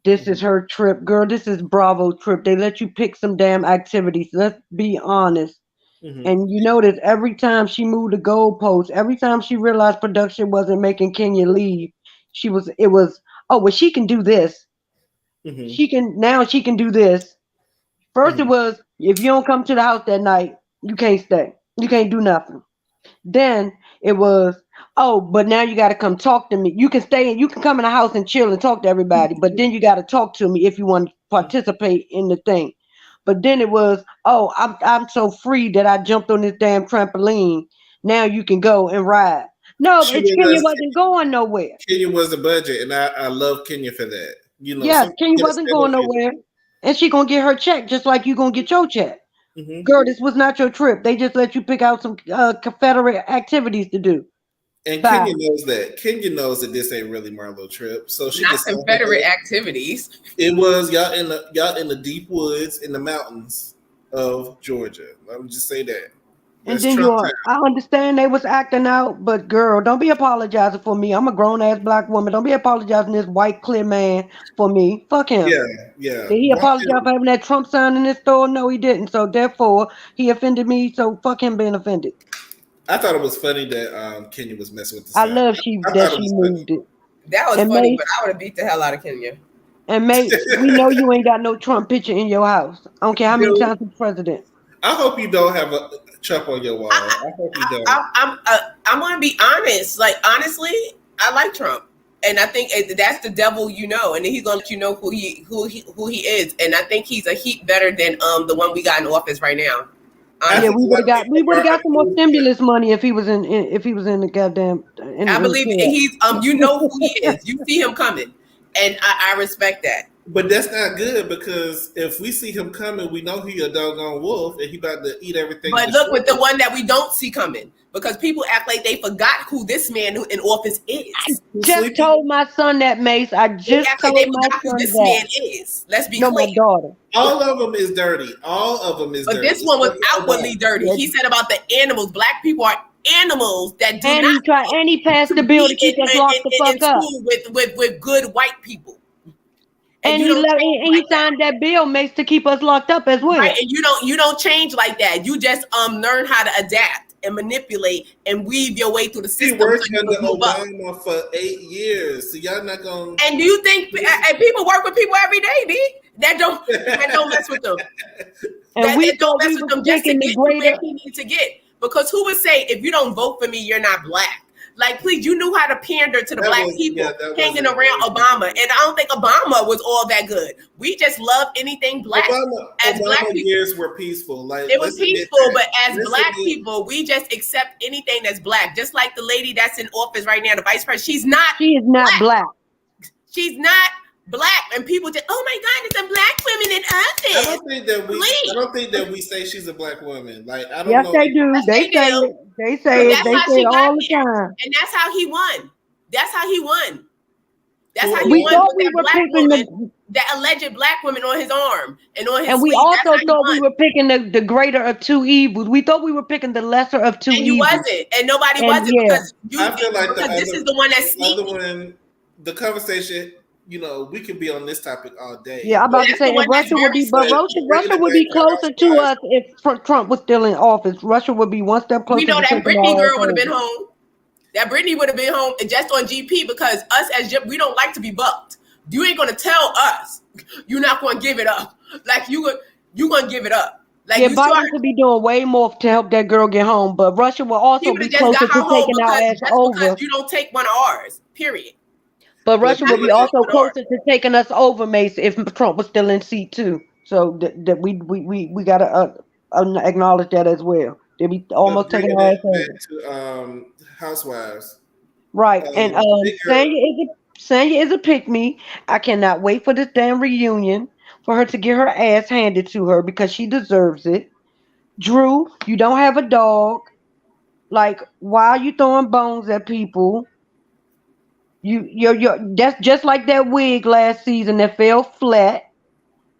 this is Mm-hmm. her trip. Girl, this is Bravo trip. They let you pick some damn activities. Let's be honest. Mm-hmm. And you notice every time she moved the goalpost, every time she realized production wasn't making Kenya leave, it was, oh well she can do this. Mm-hmm. She can do this. First it Mm-hmm. was if you don't come to the house that night, you can't stay. You can't do nothing. Then it was, oh, but now you got to come talk to me. You can stay and you can come in the house and chill and talk to everybody, but then you got to talk to me if you want to participate in the thing. But then it was, oh, I'm so free that I jumped on this damn trampoline. Now you can go and ride. No, She it's Kenya was wasn't going nowhere. Kenya was the budget, and I love Kenya for that. You know, Yes, some Kenya gotta wasn't stand up going nowhere, and she gonna get her check just like you gonna get your check. Mm-hmm. Girl, this was not your trip. They just let you pick out some Confederate activities to do. And Bye. Kenya knows that. Kenya knows that this ain't really Marlo trip, so she Not decided Confederate that activities. it was y'all in the deep woods in the mountains of Georgia. Let me just say that. And That's then Trump I understand they was acting out, but girl, don't be apologizing for me. I'm a grown ass black woman. Don't be apologizing to this white clear man for me. Fuck him. Yeah, yeah. Did he apologize for having that Trump sign in his store? No, he didn't. So therefore, he offended me. So fuck him being offended. I thought it was funny that Kenya was messing with the I sign. love I that thought it she was funny. moved it. That was And funny, Mace, but I would have beat the hell out of Kenya. we know you ain't got no Trump picture in your house. I don't care how many Dude, times he's president. I hope you don't have a Trump on your I, wall. I hope you don't. I'm gonna be honest. Like honestly, I like Trump, and I think that's the devil, and then he's gonna let you know who he is. And I think he's a heap better than the one we got in office right now. I Yeah, think Honestly, a lot of we people would have are got some more approved. stimulus money if he was in the goddamn I in the believe chair. he's you know who he is. You see him coming, and I respect that. But that's not good because if we see him coming, we know he a doggone wolf and he about to eat everything. But look with the one that we don't see coming, because people act like they forgot who this man in office is. Just told my son that, Mace. I They just act like told they my forgot who son this that. man is. Let's be No, clear. my daughter. All of them is dirty. All of them is But dirty. this one was outwardly Obama. dirty. He said about the animals. Black people are animals that do And not he passed the to bill to be keep us locked the in fuck up. school with good white people. And You don't change he like that. signed that bill, Mace, to keep us locked up as well. Right, and you don't change like that. You just learn how to adapt and manipulate and weave your way through the He system. worked So under you move up. Obama for 8 years. So y'all not gonna. And do you think and people work with people every day, D? That don't mess with them. And we That don't thought mess we with were them just to picking the get to where greater. he needs to get. Because who would say if you don't vote for me, you're not black? Like, please, you knew how to pander to the That black was- people yeah, that hanging wasn't- around Obama. And I don't think Obama was all that good. We just love anything black. As black Obama people, years were peaceful. Like it was let's admit peaceful, that. but as Let's black admit- people, we just accept anything that's black. Just like the lady that's in office right now, the vice president, she's not. She is not black. She's not black, and people just, oh my God, it's a black woman in office. I don't think that we say she's a black woman. Like I don't Yes, know. they do. Yes, They they say do. it. They say it. That's They how say she it got all the there. time. And that's how he won. That's how he won. That's how he We won thought with we that were black picking woman, that alleged black woman on his arm and on his and we sleeve. That's also how he thought we won. were picking the greater of two evils. We thought we were picking the lesser of two And you evils. wasn't, and nobody And wasn't yeah, I feel like because this is the one that's the other sneaky. one, the conversation. We could be on this topic all day. yeah. I'm about to That's say, the one and that's Russia would very be, but sneaky. Russia would be closer to us if Trump was still in office. Russia would be one step closer We know to that taking Brittany our ass girl would have been over. home. That Brittany would have been home just on GP, because us as we don't like to be bucked. You ain't gonna tell us you're not gonna give it up. Like you gonna give it up. Like Yeah, you Biden could be doing way more to help that girl get home, but Russia will he also would be have just closer got her to home taking our ass because over. you don't take one of ours. Period. But Russia That's would be what also she's doing. closer to taking us over, Mace, if Trump was still in seat too. So that we gotta acknowledge that as well. They'll be almost taking Bringing our it ass over. back to Housewives. Right, and Bigger, Sanya is a pick me. I cannot wait for this damn reunion for her to get her ass handed to her because she deserves it. Drew, you don't have a dog. Like, why are you throwing bones at people? You're that's just like that wig last season that fell flat.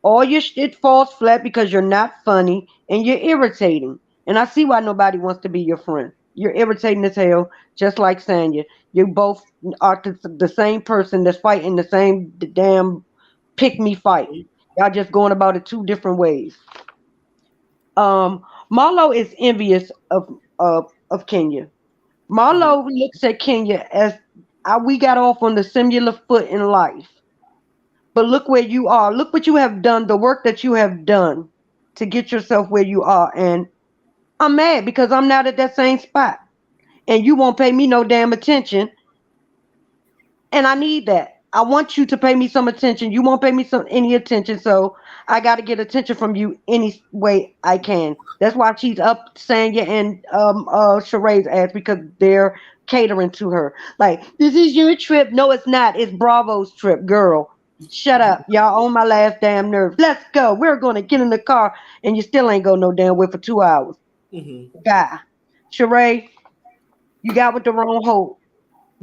All your shit falls flat because you're not funny and you're irritating. And I see why nobody wants to be your friend. You're irritating as hell, just like Sanya. You both are the same person that's fighting the same damn pick me fight. Y'all just going about it two different ways. Marlo is envious of Kenya. Marlo looks at Kenya as we got off on the similar foot in life. But look where you are. Look what you have done, the work that you have done to get yourself where you are. And I'm mad because I'm not at that same spot. And you won't pay me no damn attention. And I need that. I want you to pay me some attention. You won't pay me any attention. So I got to get attention from you any way I can. That's why she's up Sanya and Sheree's ass, because they're catering to her. Like, this is your trip. No, it's not. It's Bravo's trip, girl. Shut up. Y'all on my last damn nerve. Let's go. We're going to get in the car, and you still ain't go no damn way for 2 hours. Guy. Sheree, you got with the wrong hope.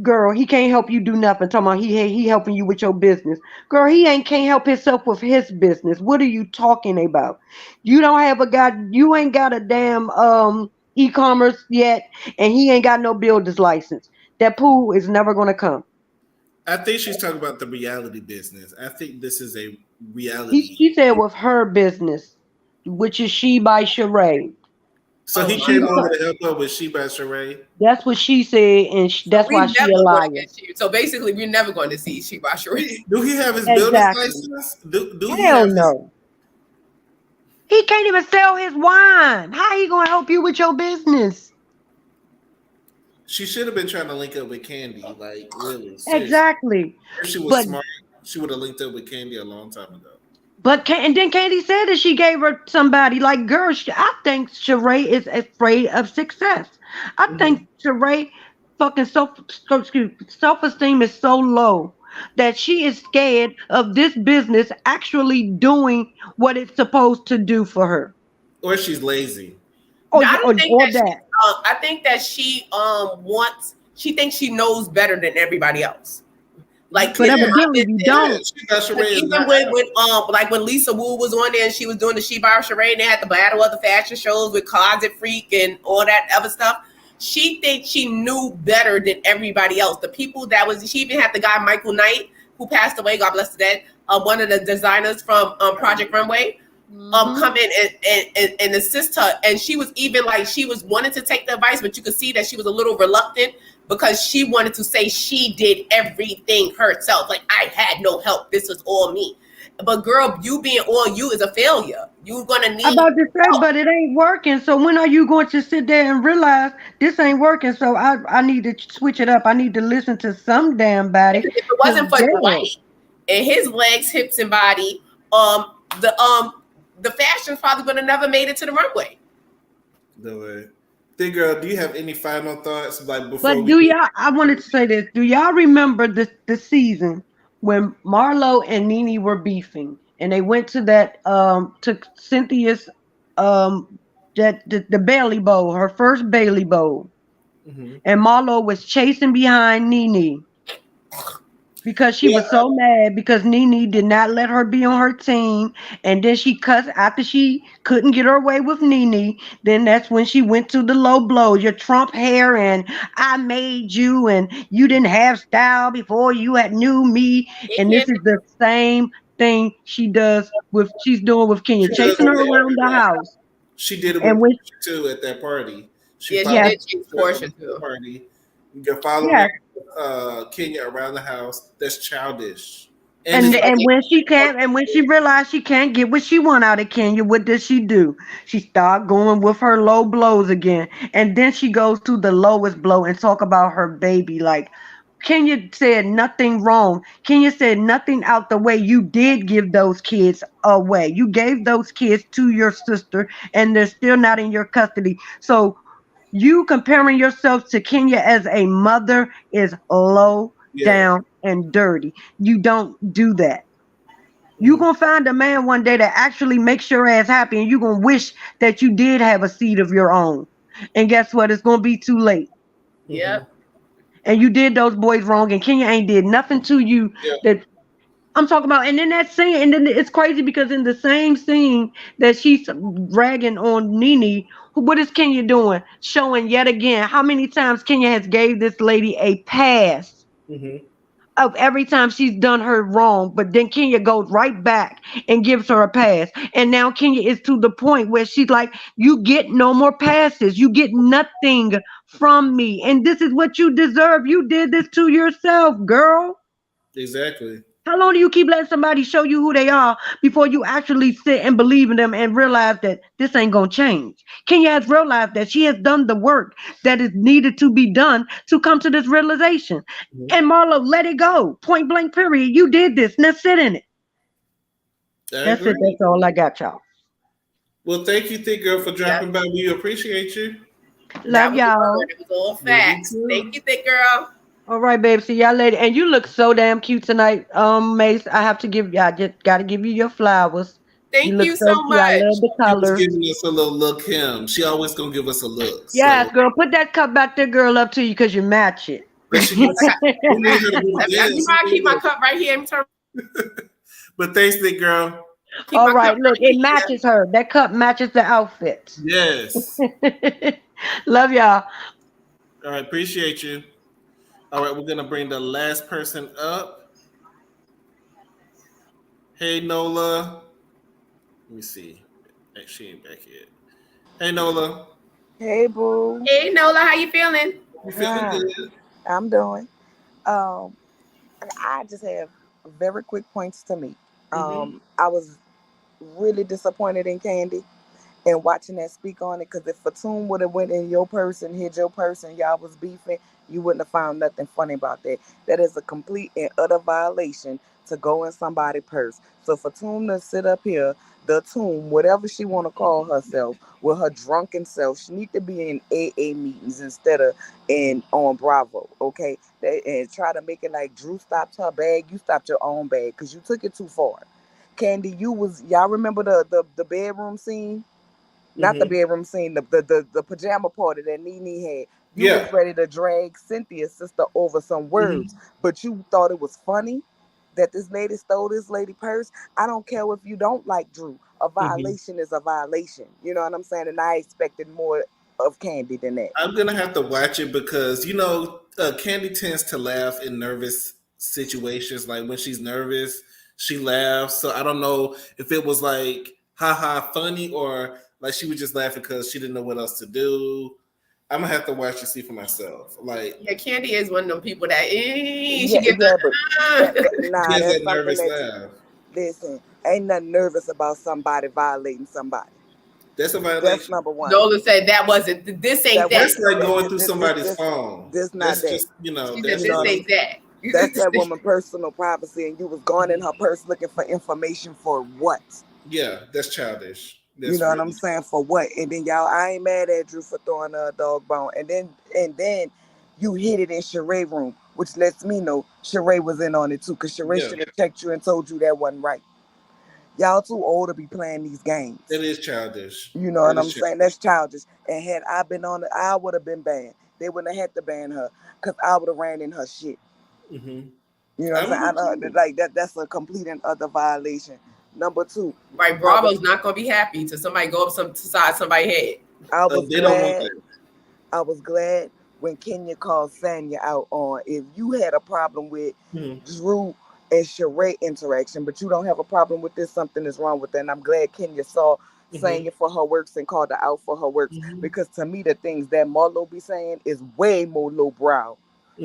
Girl, he can't help you do nothing. Talking about he helping you with your business. Girl, can't help himself with his business. What are you talking about? You don't have a guy, you ain't got a damn e-commerce yet, and he ain't got no builder's license. That pool is never gonna come. I think she's talking about the reality business. I think this is a He reality. She said with her business, which is She by Sheree. So Oh he my came God. over to help her with She by Sheree. That's what she said, and So that's we why she never a going to liar. get you. So basically, we're never going to see Sheba Sheree. Do he have his builder's Exactly. license? Do he Hell have his? no. He can't even sell his wine. How he gonna help you with your business? She should have been trying to link up with Candy. Like really, seriously. Exactly. If she was But smart, she would have linked up with Candy a long time ago. and then Katie said that she gave her somebody like girl. I think Sheree is afraid of success. I Mm-hmm. think Sheree fucking self esteem is so low that she is scared of this business actually doing what it's supposed to do for her. Or she's lazy. Or I don't think or that she. that. I think that she wants. She thinks she knows better than everybody else. You Like But in can't. my evidently you business, don't. She by because Sheree is even not out. when Lisa Wu was on there and she was doing the She by Sheree and they had the battle of the fashion shows with Closet Freak and all that other stuff. She thinks she knew better than everybody else. The people that was she even had the guy Michael Knight who passed away, God bless the dead, one of the designers from Project Runway, come in and assist her. And she was even like she was wanting to take the advice, but you could see that she was a little reluctant because she wanted to say she did everything herself. Like I had no help. This was all me. But girl, you being all you is a failure. You're gonna I'm need about to say, help. but it ain't working. So when are you going to sit there and realize this ain't working? So I need to switch it up. I need to listen to some damn body. If it Cause wasn't for girl, Dwight and his legs, hips, and body, um, the fashion's probably would have never made it to the runway. No way. Think girl, do you have any final thoughts like before but we do get y'all? I wanted to say this. Do y'all remember the season when Marlo and Nene were beefing, and they went to that to Cynthia's um the Bailey Bowl, her first Bailey Bowl, Mhm. and Marlo was chasing behind Nene because she Yeah, was so mad because Nene did not let her be on her team. And then she cussed after she couldn't get her way with Nene. Then that's when she went to the low blows. Your Trump hair and I made you and you didn't have style before you had knew me. He And this can't. is the same thing she's doing with Kenya, she does chasing it her with around the everybody. house. She did it with And when Portia too at that party. She Yeah, she followed yes, did choose her at Portia the too. party. You're following yes. Kenya around the house. That's childish. And And it's Yeah, and they, when she can't, and when she realized she can't get what she want out of Kenya, what does she do? She start going with her low blows again, and then she goes to the lowest blow and talk about her baby. Like Kenya said nothing wrong. Kenya said nothing out the way. You did give those kids away. You gave those kids to your sister, and they're still not in your custody. So you comparing yourself to Kenya as a mother is low yeah. down and dirty. You don't do that. You Mhm. gonna find a man one day that actually makes your ass happy, and you gonna wish that you did have a seed of your own. And guess what? It's gonna be too late. yeah, Mhm. And you did those boys wrong, and Kenya ain't did nothing to you Yeah. that I'm talking about. And then that scene, and then it's crazy because in the same scene that she's ragging on Nene, what is Kenya doing? Showing yet again how many times Kenya has gave this lady a pass Mhm. of every time she's done her wrong, but then Kenya goes right back and gives her a pass. And now Kenya is to the point where she's like, you get no more passes. You get nothing from me. And this is what you deserve. You did this to yourself, girl. Exactly. How long do you keep letting somebody show you who they are before you actually sit and believe in them and realize that this ain't gonna change? Kenya has realized that she has done the work that is needed to be done to come to this realization. Mhm. And Marlo, let it go. Point blank, period. You did this. Now sit in it. I That's it. agree. That's all I got, y'all. Well, thank you, Thick Girl, for yeah. dropping by. We appreciate you. That Love was y'all. word. It was all Love you facts. Thank too. you, thick girl. All right, babe. See y'all later. And you look so damn cute tonight, Mace. I have to give you. I just gotta give you your flowers. You Thank look you so so cute. I love much. the She was colors. giving us a little look him. She always gonna give us a look. Yes, So girl. Put that cup back there, girl, up to you because you match it. but she must I got, we need her to do the you dance. know, I keep my cup right here. But thanks, Thick Girl. Keep All my cup right, look, right it here. matches her. That cup matches the outfit. Yes. Love y'all. All right, appreciate you. All right, we're gonna bring the last person up. Hey Nola. Let me see. She ain't back yet. Hey Nola. Hey, boo. Hey Nola, how you feeling? You feeling Hi. good? I'm doing. Um, I just have very quick points to make. Mm-hmm. I was really disappointed in Candy and watching that speak on it because if Fatum would have went in your person, hit your person, y'all was beefing, you wouldn't have found nothing funny about that. That is a complete and utter violation to go in somebody's purse. So Fatum to sit up here, the tomb, whatever she want to call herself, with her drunken self, she need to be in AA meetings instead of in on Bravo, okay? And try to make it like Drew stopped her bag, you stopped your own bag because you took it too far. Candy, y'all remember the bedroom scene? Not the Mm-hmm. bedroom scene, the pajama party that Nene had. You was Yeah. ready to drag Cynthia's sister over some Mm-hmm. words, but you thought it was funny that this lady stole this lady purse. I don't care if you don't like Drew. A Mm-hmm. violation is a violation. You know what I'm saying? And I expected more of Candy than that. I'm gonna have to watch it because Candy tends to laugh in nervous situations. Like when she's nervous, she laughs. So I don't know if it was like haha funny or like she was just laughing because she didn't know what else to do. I'm gonna have to watch and see for myself. Like Yeah, Candy is one of them people that she Yeah, gives yeah, but she nah, has that's that something nervous that laugh. listen, ain't nothing nervous about somebody violating somebody. That's a That's violation. number one. Nola said that wasn't this ain't That that. That's wasn't like that going this through this this somebody's this, phone. this not That's that. just She said You that's know this what just I'm ain't that. That's that woman personal privacy, and you was going in her purse looking for information for what? yeah, that's childish. You That's know what I'm really saying? For what? And then y'all, I ain't mad at Drew for throwing a dog bone. And then you hit it in Sheree room, which lets me know Sheree was in on it too, because Sheree yeah. should have checked you and told you that wasn't right. Y'all too old to be playing these games. It is childish. You know what It is I'm saying? childish. That's childish. And had I been on it, I would have been banned. They wouldn't have had to ban her because I would have ran in her shit. Hmm. You know I what I'm would saying? have too. Like that's a complete and other violation. Number two, Right, I was Bravo's not gonna be happy to somebody go up some side somebody's head. I was They don't want glad that. I was glad when Kenya called Sanya out on if you had a problem with Hmm. Drew and Sheree interaction, but you don't have a problem with this, something is wrong with that. And I'm glad Kenya saw Hmm. Sanya for her works and called her out for her works. Hmm. Because to me, the things that Marlo be saying is way more lowbrow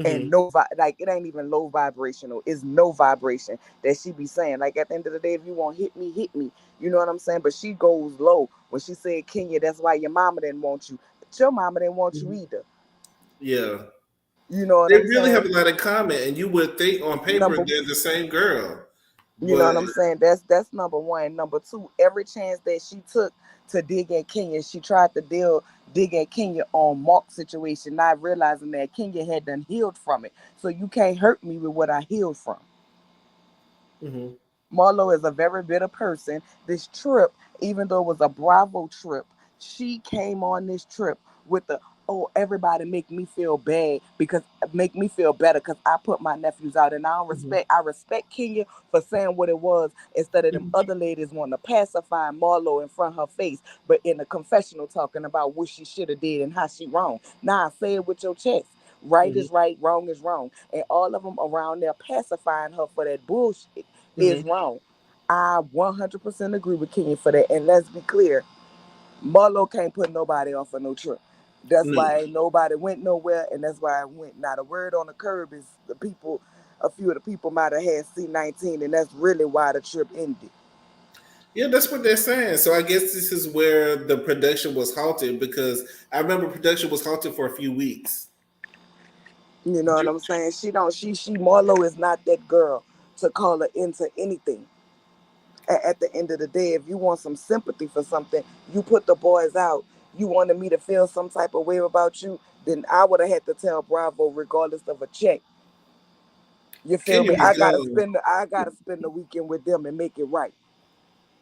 and Hmm. like it ain't even low vibrational. It's no vibration that she be saying. Like at the end of the day, if you want hit me, hit me. You know what I'm saying? But she goes low when she said Kenya. That's why your mama didn't want you. But your mama didn't want you either. Yeah. You know what They I'm really have saying? a lot in common, and you would think on paper Number, they're the same girl, you know but what I'm saying? That's number one. Number two, every chance that she took to dig at Kenya, she tried to dig at Kenya on Mark's situation, not realizing that Kenya had done healed from it. So you can't hurt me with what I healed from. mhm, Marlo is a very bitter person. This trip, even though it was a Bravo trip, she came on this trip with the everybody make me feel bad because make me feel better because I put my nephews out and mhm, I respect Kenya for saying what it was instead of them mhm, other ladies wanting to pacify Marlo in front of her face, but in a confessional talking about what she should have did and how she wrong. Nah, say it with your chest. Right mhm, is right, wrong is wrong. And all of them around there pacifying her for that bullshit is mhm. wrong. I 100% agree with Kenya for that. And let's be clear, Marlo can't put nobody off of no trip. That's No. why ain't nobody went nowhere, and that's why I went. Not a word on the curb is the people. A few of the people might have had C-19, and that's really why the trip ended. Yeah, that's what they're saying. So I guess this is where the production was halted because I remember production was halted for a few weeks. You know what I'm saying? She don't. She Marlo is not that girl to call her into anything. At the end of the day, if you want some sympathy for something, you put the boys out. You wanted me to feel some type of way about you, then I would have had to tell Bravo, regardless of a check. You feel Kenya me? was gone. I gotta spend the weekend with them and make it right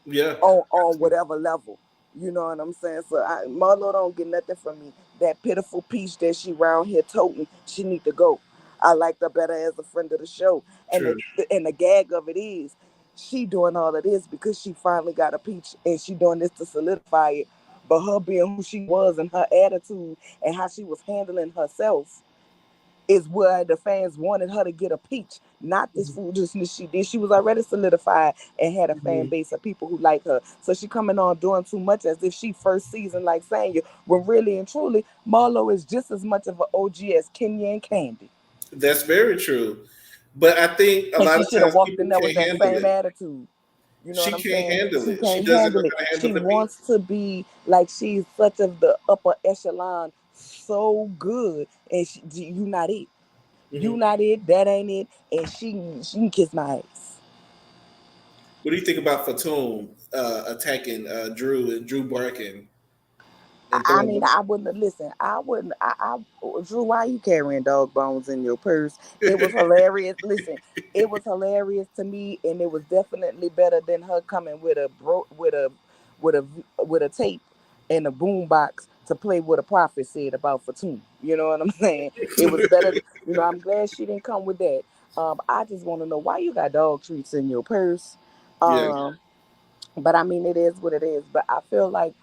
Yeah. on whatever level. You know what I'm saying? So Marlo don't get nothing from me. That pitiful peach that she round here toting, she need to go. I liked her better as a friend of the show. True. And the gag of it is she doing all of this because she finally got a peach and she doing this to solidify it. But her being who she was and her attitude and how she was handling herself is where the fans wanted her to get a peach, not this foolishness she did. She was already solidified and had a fan Mhm. base of people who like her. So she coming on doing too much as if she first season like Sanya, when really and truly, Marlo is just as much of an OG as Kenya and Candy. That's very true. But I think a And lot she of should have times walked in people there with can't that handle same it. attitude. You know what She I'm can't saying? handle She it. She can't doesn't know handle it. how to handle She the beat. wants to be like she's such of the upper echelon, so good, and you not it. You Mhm. not it. That ain't it. And she can kiss my ass. What do you think about Fatum attacking Drew and Drew barking and I throwing mean, them? I wouldn't listen. I wouldn't. Drew, why you carrying dog bones in your purse? It was hilarious. Listen, it was hilarious to me, and it was definitely better than her coming with with a with a tape and a boom box to play what a prophet said about Fatum. You know what I'm saying? It was better. You know, I'm glad she didn't come with that. I just want to know why you got dog treats in your purse. Yeah. Um, but I mean, it is what it is. But I feel like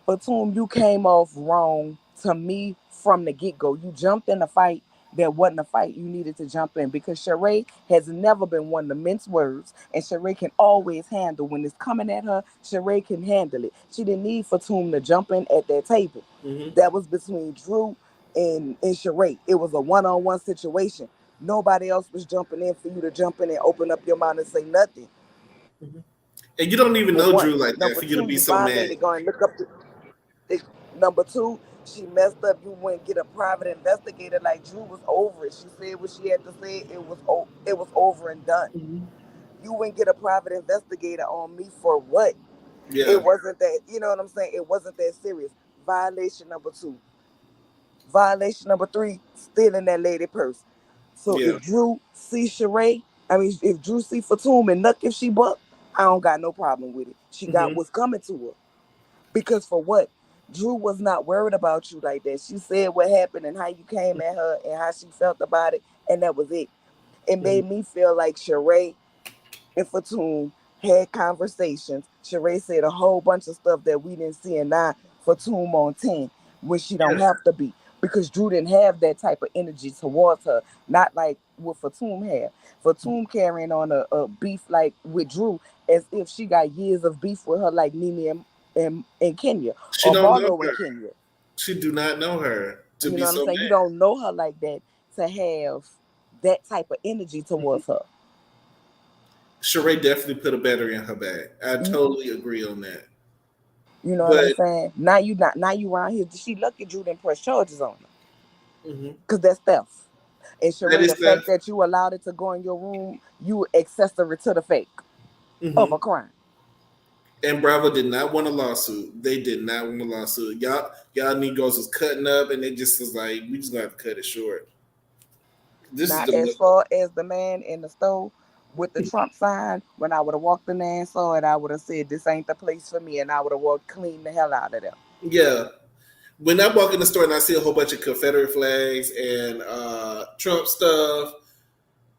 Batum, you came off wrong to me from the get go. You jumped in a fight that wasn't a fight you needed to jump in because Sheree has never been one to mince words, and Sheree can always handle when it's coming at her. Sheree can handle it. She didn't need Fatum to jump in at that table. Hmm. That was between Drew and Sheree. It was a one-on-one situation. Nobody else was jumping in for you to jump in and open up your mouth and say nothing. And you don't even For know one. Drew like that Number for you to two, be you so mad. violated going look up number two, she messed up. You went get a private investigator. Like Drew was over it. She said what she had to say. It was over and done. Hmm. You went get a private investigator on me for what? Yeah. It wasn't that. You know what I'm saying? It wasn't that serious. Violation number two. Violation number three. Stealing that lady purse. So Yeah. if Drew see Sheree, I mean if Drew see Fatum and Nuck if she buck, I don't got no problem with it. She got Hmm. what's coming to her. Because for what? Drew was not worried about you like that. She said what happened and how you came at her and how she felt about it, and that was it. It Hmm. made me feel like Sheree and Fatum had conversations. Sheree said a whole bunch of stuff that we didn't see, and now Fatum on 10 when she don't Yeah. have to be. Because Drew didn't have that type of energy towards her, not like what Fatum had. Fatum carrying on a beef like with Drew as if she got years of beef with her like Nene and Kenya She or don't know Marlo her. and Kenya. She do not know her to You be know what I'm so saying? You mad. don't know her like that to have that type of energy towards her. Sheree definitely put a battery in her back. I You, totally agree on that. you know what I'm But saying? Now you around here. She lucky Drew didn't press charges on her. mhm, Because that's theft. And that Sheree, is the fact the. that you allowed it to go in your room, you accessory to the fake of a Mhm. crime. And Bravo did not want a lawsuit. They did not want a lawsuit. Y'all Negroes was cutting up, and it just was like we just gonna have to cut it short. This is Now, the as far as the man in the store with the Trump sign, when I would have walked in there and saw it, I would have said, "This ain't the place for me," and I would have walked clean the hell out of there. yeah. When I walk in the store and I see a whole bunch of Confederate flags and Trump stuff,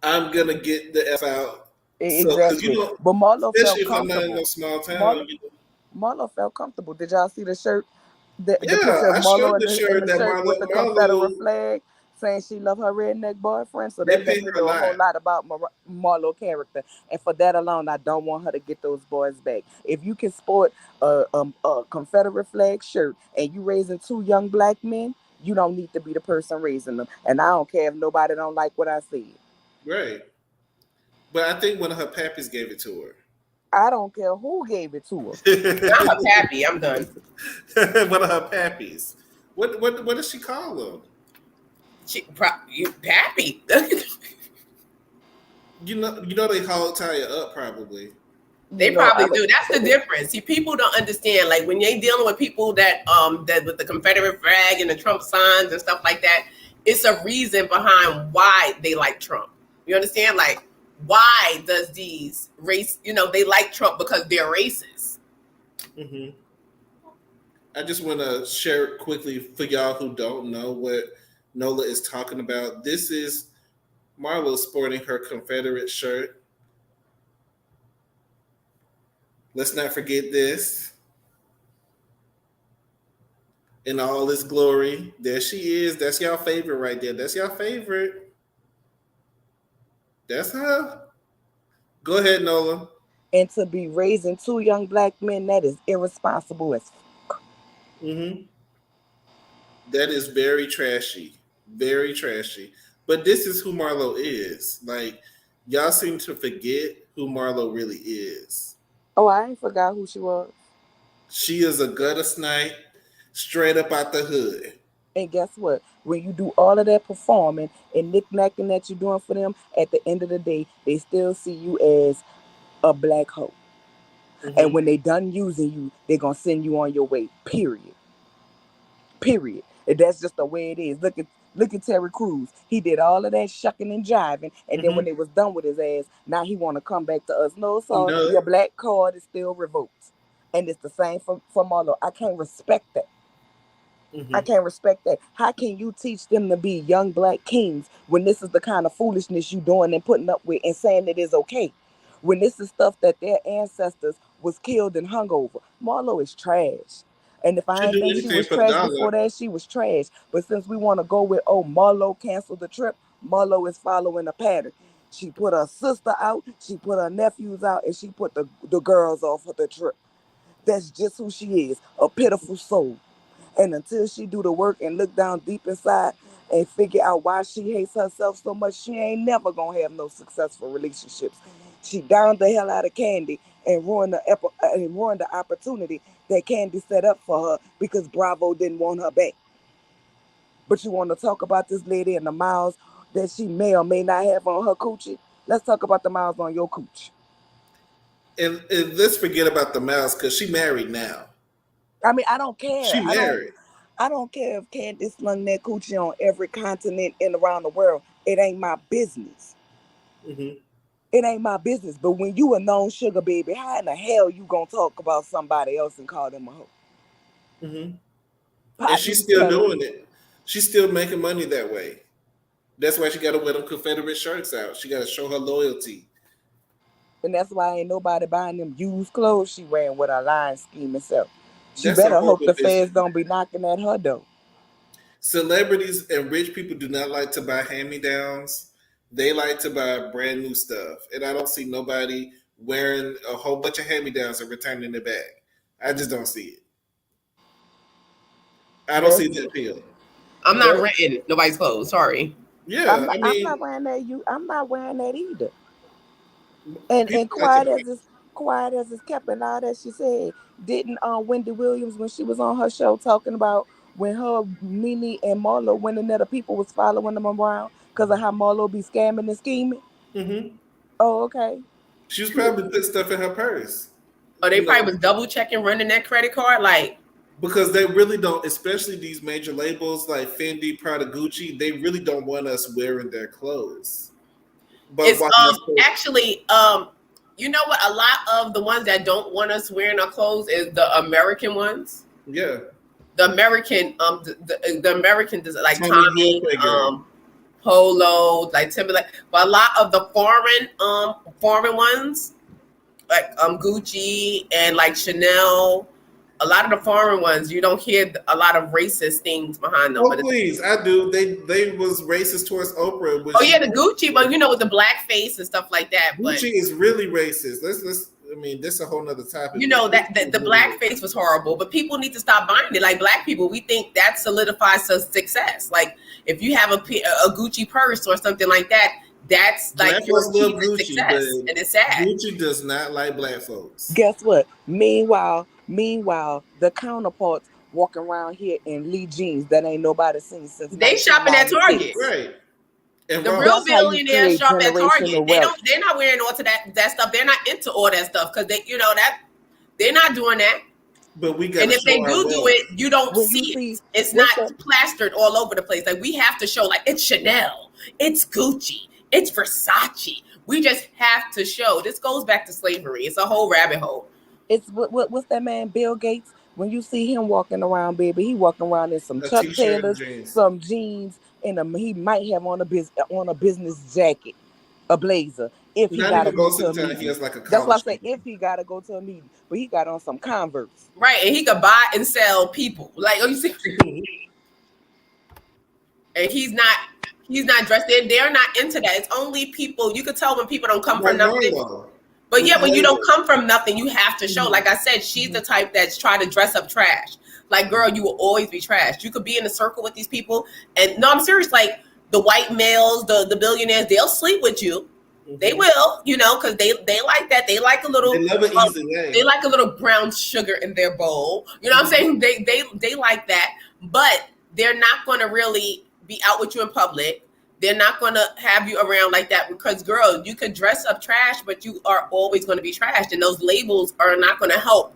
I'm gonna get the f out. So because Exactly. But Marlo especially felt if I'm not in no comfortable. small town. Marlo, Marlo felt comfortable. Did y'all see the shirt? The Yeah, picture of I showed Marlo the in shirt the that shirt with the Confederate Marlo flag saying she loved her redneck boyfriend. So they that let picked me her know a lie. whole lot about Marlo character. And for that alone, I don't want her to get those boys back. If you can sport a Confederate flag shirt and you raising two young black men, you don't need to be the person raising them. And I don't care if nobody don't like what I said. Right. But I think one of her pappies gave it to her. I don't care who gave it to her. Not her pappy. I'm done. One of her pappies. What does she call them? You pappy. You know they hog tie her up probably. They You know, probably I do. That's the difference. See, people don't understand. Like when you're dealing with people that with the Confederate flag and the Trump signs and stuff like that, it's a reason behind why they like Trump. You understand? Like why does these race? They like Trump because they're racist. Hmm. I just want to share it quickly for y'all who don't know what Nola is talking about. This is Marlo sporting her Confederate shirt. Let's not forget this. in all its glory. There she is. That's y'all favorite right there. That's y'all favorite. That's her. Go ahead, Nola. And to be raising two young black men, that is irresponsible as Mm-hmm. That is very trashy. Very trashy. But this is who Marlo is. Like, y'all seem to forget who Marlo really is. Oh, I ain't forgot who she was. She is a gutter snipe straight up out the hood. And guess what? When you do all of that performing and knick-knacking that you're doing for them, at the end of the day, they still see you as a black hoe. And Mm-hmm. when they done using you, they're gonna send you on your way. Period. Period. And that's just the way it is. Look at Terry Crews. He did all of that shucking and jiving, and then when Mm-hmm. it was done with his ass, now he want to come back to us. No, sir, No. your black card is still revoked, and it's the same for Marlo. I can't respect that. I Mm-hmm. can't respect that. How can you teach them to be young black kings when this is the kind of foolishness you doing and putting up with and saying it is okay? When this is stuff that their ancestors was killed and hung over. Marlo is trash. And if I She'll ain't do think she anything was for the trash dollar. before that, she was trash. But since we want to go with, oh, Marlo canceled the trip, Marlo is following a pattern. She put her sister out, she put her nephews out, and she put the girls off of the trip. That's just who she is, a pitiful soul. And until she do the work and look down deep inside and figure out why she hates herself so much, she ain't never gonna have no successful relationships. She downed the hell out of Candy and ruined the opportunity that Candy set up for her because Bravo didn't want her back. But you want to talk about this lady and the miles that she may or may not have on her coochie? Let's talk about the miles on your coochie. And let's forget about the mouse because she married now. I mean, I don't care. She married. I don't care if Candace slung that coochie on every continent and around the world. It ain't my business. Mm-hmm. It ain't my business. But when you a known sugar baby, how in the hell you gonna talk about somebody else and call them a hoe? Mm-hmm. How And can she's you still tell it? doing it. She's still making money that way. That's why she got to wear them Confederate shirts out. She got to show her loyalty. And that's why ain't nobody buying them used clothes she wearing with her line scheme herself. She That's a better hope horrible the business. feds don't be knocking at her door. Celebrities and rich people do not like to buy hand me downs. They like to buy brand new stuff. And I don't see nobody wearing a whole bunch of hand me downs and returning it back. I just don't see it. I don't see That's the appeal. I'm not that's renting nobody's clothes. Sorry. Yeah, I I'm not mean, wearing that I'm not wearing that either. And people like to buy. quiet as it's kept and all that she said, didn't Wendy Williams when she was on her show talking about when her Nene and Marlo went in there, the people was following them around because of how Marlo be scamming and scheming. Hmm. Oh, okay. She was probably putting stuff in her purse. Or they You know, probably was double checking running that credit card. Like, because they really don't, especially these major labels like Fendi, Prada, Gucci, they really don't want us wearing their clothes. But it's while that's so, actually you know what? A lot of the ones that don't want us wearing our clothes is the American ones. yeah, The American the American like Tommy Tommy Hilfiger. Polo, like Timberlake. But a lot of the foreign ones, like Gucci and like Chanel, a lot of the foreign ones, you don't hear a lot of racist things behind them. Oh But it's, please, I do. They was racist towards Oprah when oh she yeah, the wore Gucci, Gucci. but you know, with the black face and stuff like that. But Gucci is really racist. Let's. I mean, this is a whole nother topic. you But know that Gucci is the really black racist. face was horrible. But people need to stop buying it. Like black people, we think that solidifies success. Like if you have a Gucci purse or something like that, that's Black like your folks love key to Gucci, but success, and it's sad. Gucci does not like black folks. Guess what? Meanwhile, the counterparts walking around here in Lee jeans that ain't nobody seen since They shopping at Target. 1996. Right. And The real That's Ross. how you billionaires create shop at Target. generational wealth. They're not wearing all to that stuff. They're not into all that stuff because they, you know, that they're not doing that. But we got And to if they show our do wealth. it, you don't When you see see it. It's what's not that plastered all over the place. Like we have to show, like it's Chanel, it's Gucci, it's Versace. We just have to show. This goes back to slavery. It's a whole rabbit hole. it's what's that man Bill Gates? When you see him walking around, baby, he walking around in some A Chuck t-shirt and Taylors, jeans. some jeans, and he might have on a business jacket. a blazer if he Not gotta even go most to of a the time. He meeting. has like a That's why I college say if student. he gotta go to a meeting, but he got on some Converse. Right, and he could buy and sell people. Like, oh, you see, and he's not dressed in. They're not into that. It's only people. You could tell when people don't come Like from nothing. Marlo But with yeah, the when you don't label. come from nothing, you have to show. Mhm. Like I said, she's the type that's trying to dress up trash. Like, girl, you will always be trash. You could be in a circle with these people, and no, I'm serious. Like the white males, the billionaires, they'll sleep with you. They will, because they like that. They like a They little. love an Um, easy they way. like a little brown sugar in their bowl. You know what I'm saying? They like that, but they're not going to really be out with you in public. They're not going to have you around like that because, girl, you could dress up trash, but you are always going to be trashed. And those labels are not going to help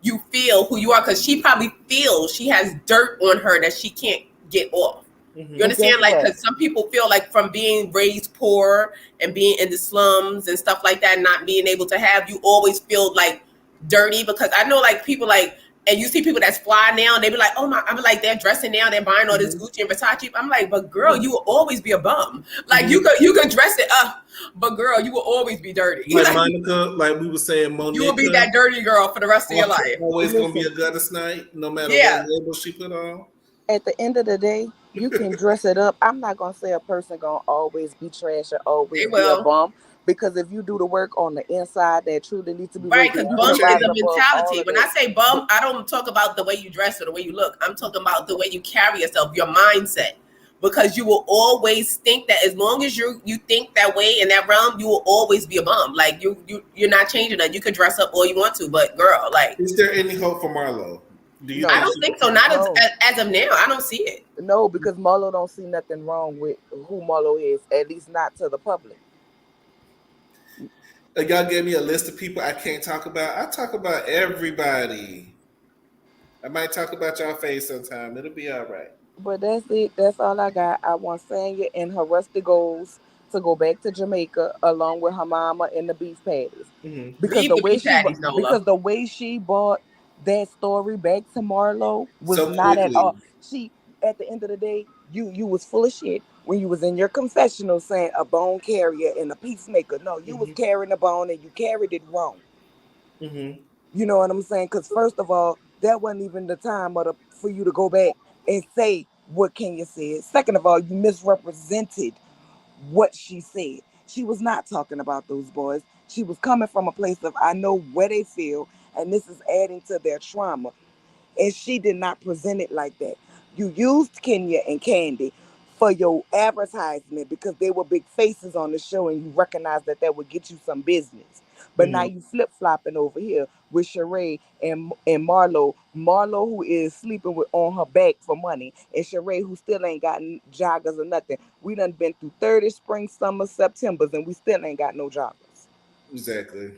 you feel who you are because she probably feels she has dirt on her that she can't get off. You And guess understand? Like, what? because some people feel like from being raised poor and being in the slums and stuff like that, not being able to have, you always feel like dirty because I know like people like, and you see people that's fly now and they be like, oh my, I'm like, they're dressing now, they're buying all this Gucci and Versace. I'm like, but girl, you will always be a bum. Like you could dress it up, but girl, you will always be dirty. Like Like, Monica, like we were saying, you will be Monica, that dirty girl for the rest of your life. always gonna be Listen, a gutter snipe, no matter what Yeah, label she put on. at the end of the day, you can dress it up. I'm not gonna say a person gonna always be trash or they always be a will. bum because if you do the work on the inside that truly needs to be Right, worked, because then you bum can is rise a above all mentality. of When that. I say bum, I don't talk about the way you dress or the way you look. I'm talking about the way you carry yourself, your mindset. Because you will always think that as long as you think that way in that realm, you will always be a bum. Like you're not changing that. You could dress up all you want to, but girl, like Is there any hope for Marlo? Do you I think No, don't she? think so. Not no, as of now. I don't see it. no, because Marlo don't see nothing wrong with who Marlo is, at least not to the public. Y'all gave me a list of people I can't talk about. I talk about everybody. I might talk about y'all face sometime. It'll be all right. But that's it. That's all I got. I want Sanya and her rusty goals to go back to Jamaica along with her mama and the beef patties. Because Leave the the way beef she patties, Nola. because the way she brought that story back to Marlo was So not at all. quickly. She at the end of the day, you was full of shit when you was in your confessional saying a bone carrier and a peacemaker. No, you was hmm carrying a bone and you carried it wrong. hmm You know what I'm saying? Because first of all, that wasn't even the time for you to go back and say what Kenya said. Second of all, you misrepresented what she said. She was not talking about those boys. She was coming from a place of I know where they feel, and this is adding to their trauma. And she did not present it like that. You used Kenya and Candy for your advertisement because they were big faces on the show and you recognized that that would get you some business. But now hmm you flip flopping over here with Sheree and Marlo. Marlo, who is sleeping with on her back for money, and Sheree, who still ain't got joggers or nothing. We done been through 30 spring, summer, Septembers, and we still ain't got no joggers. Exactly.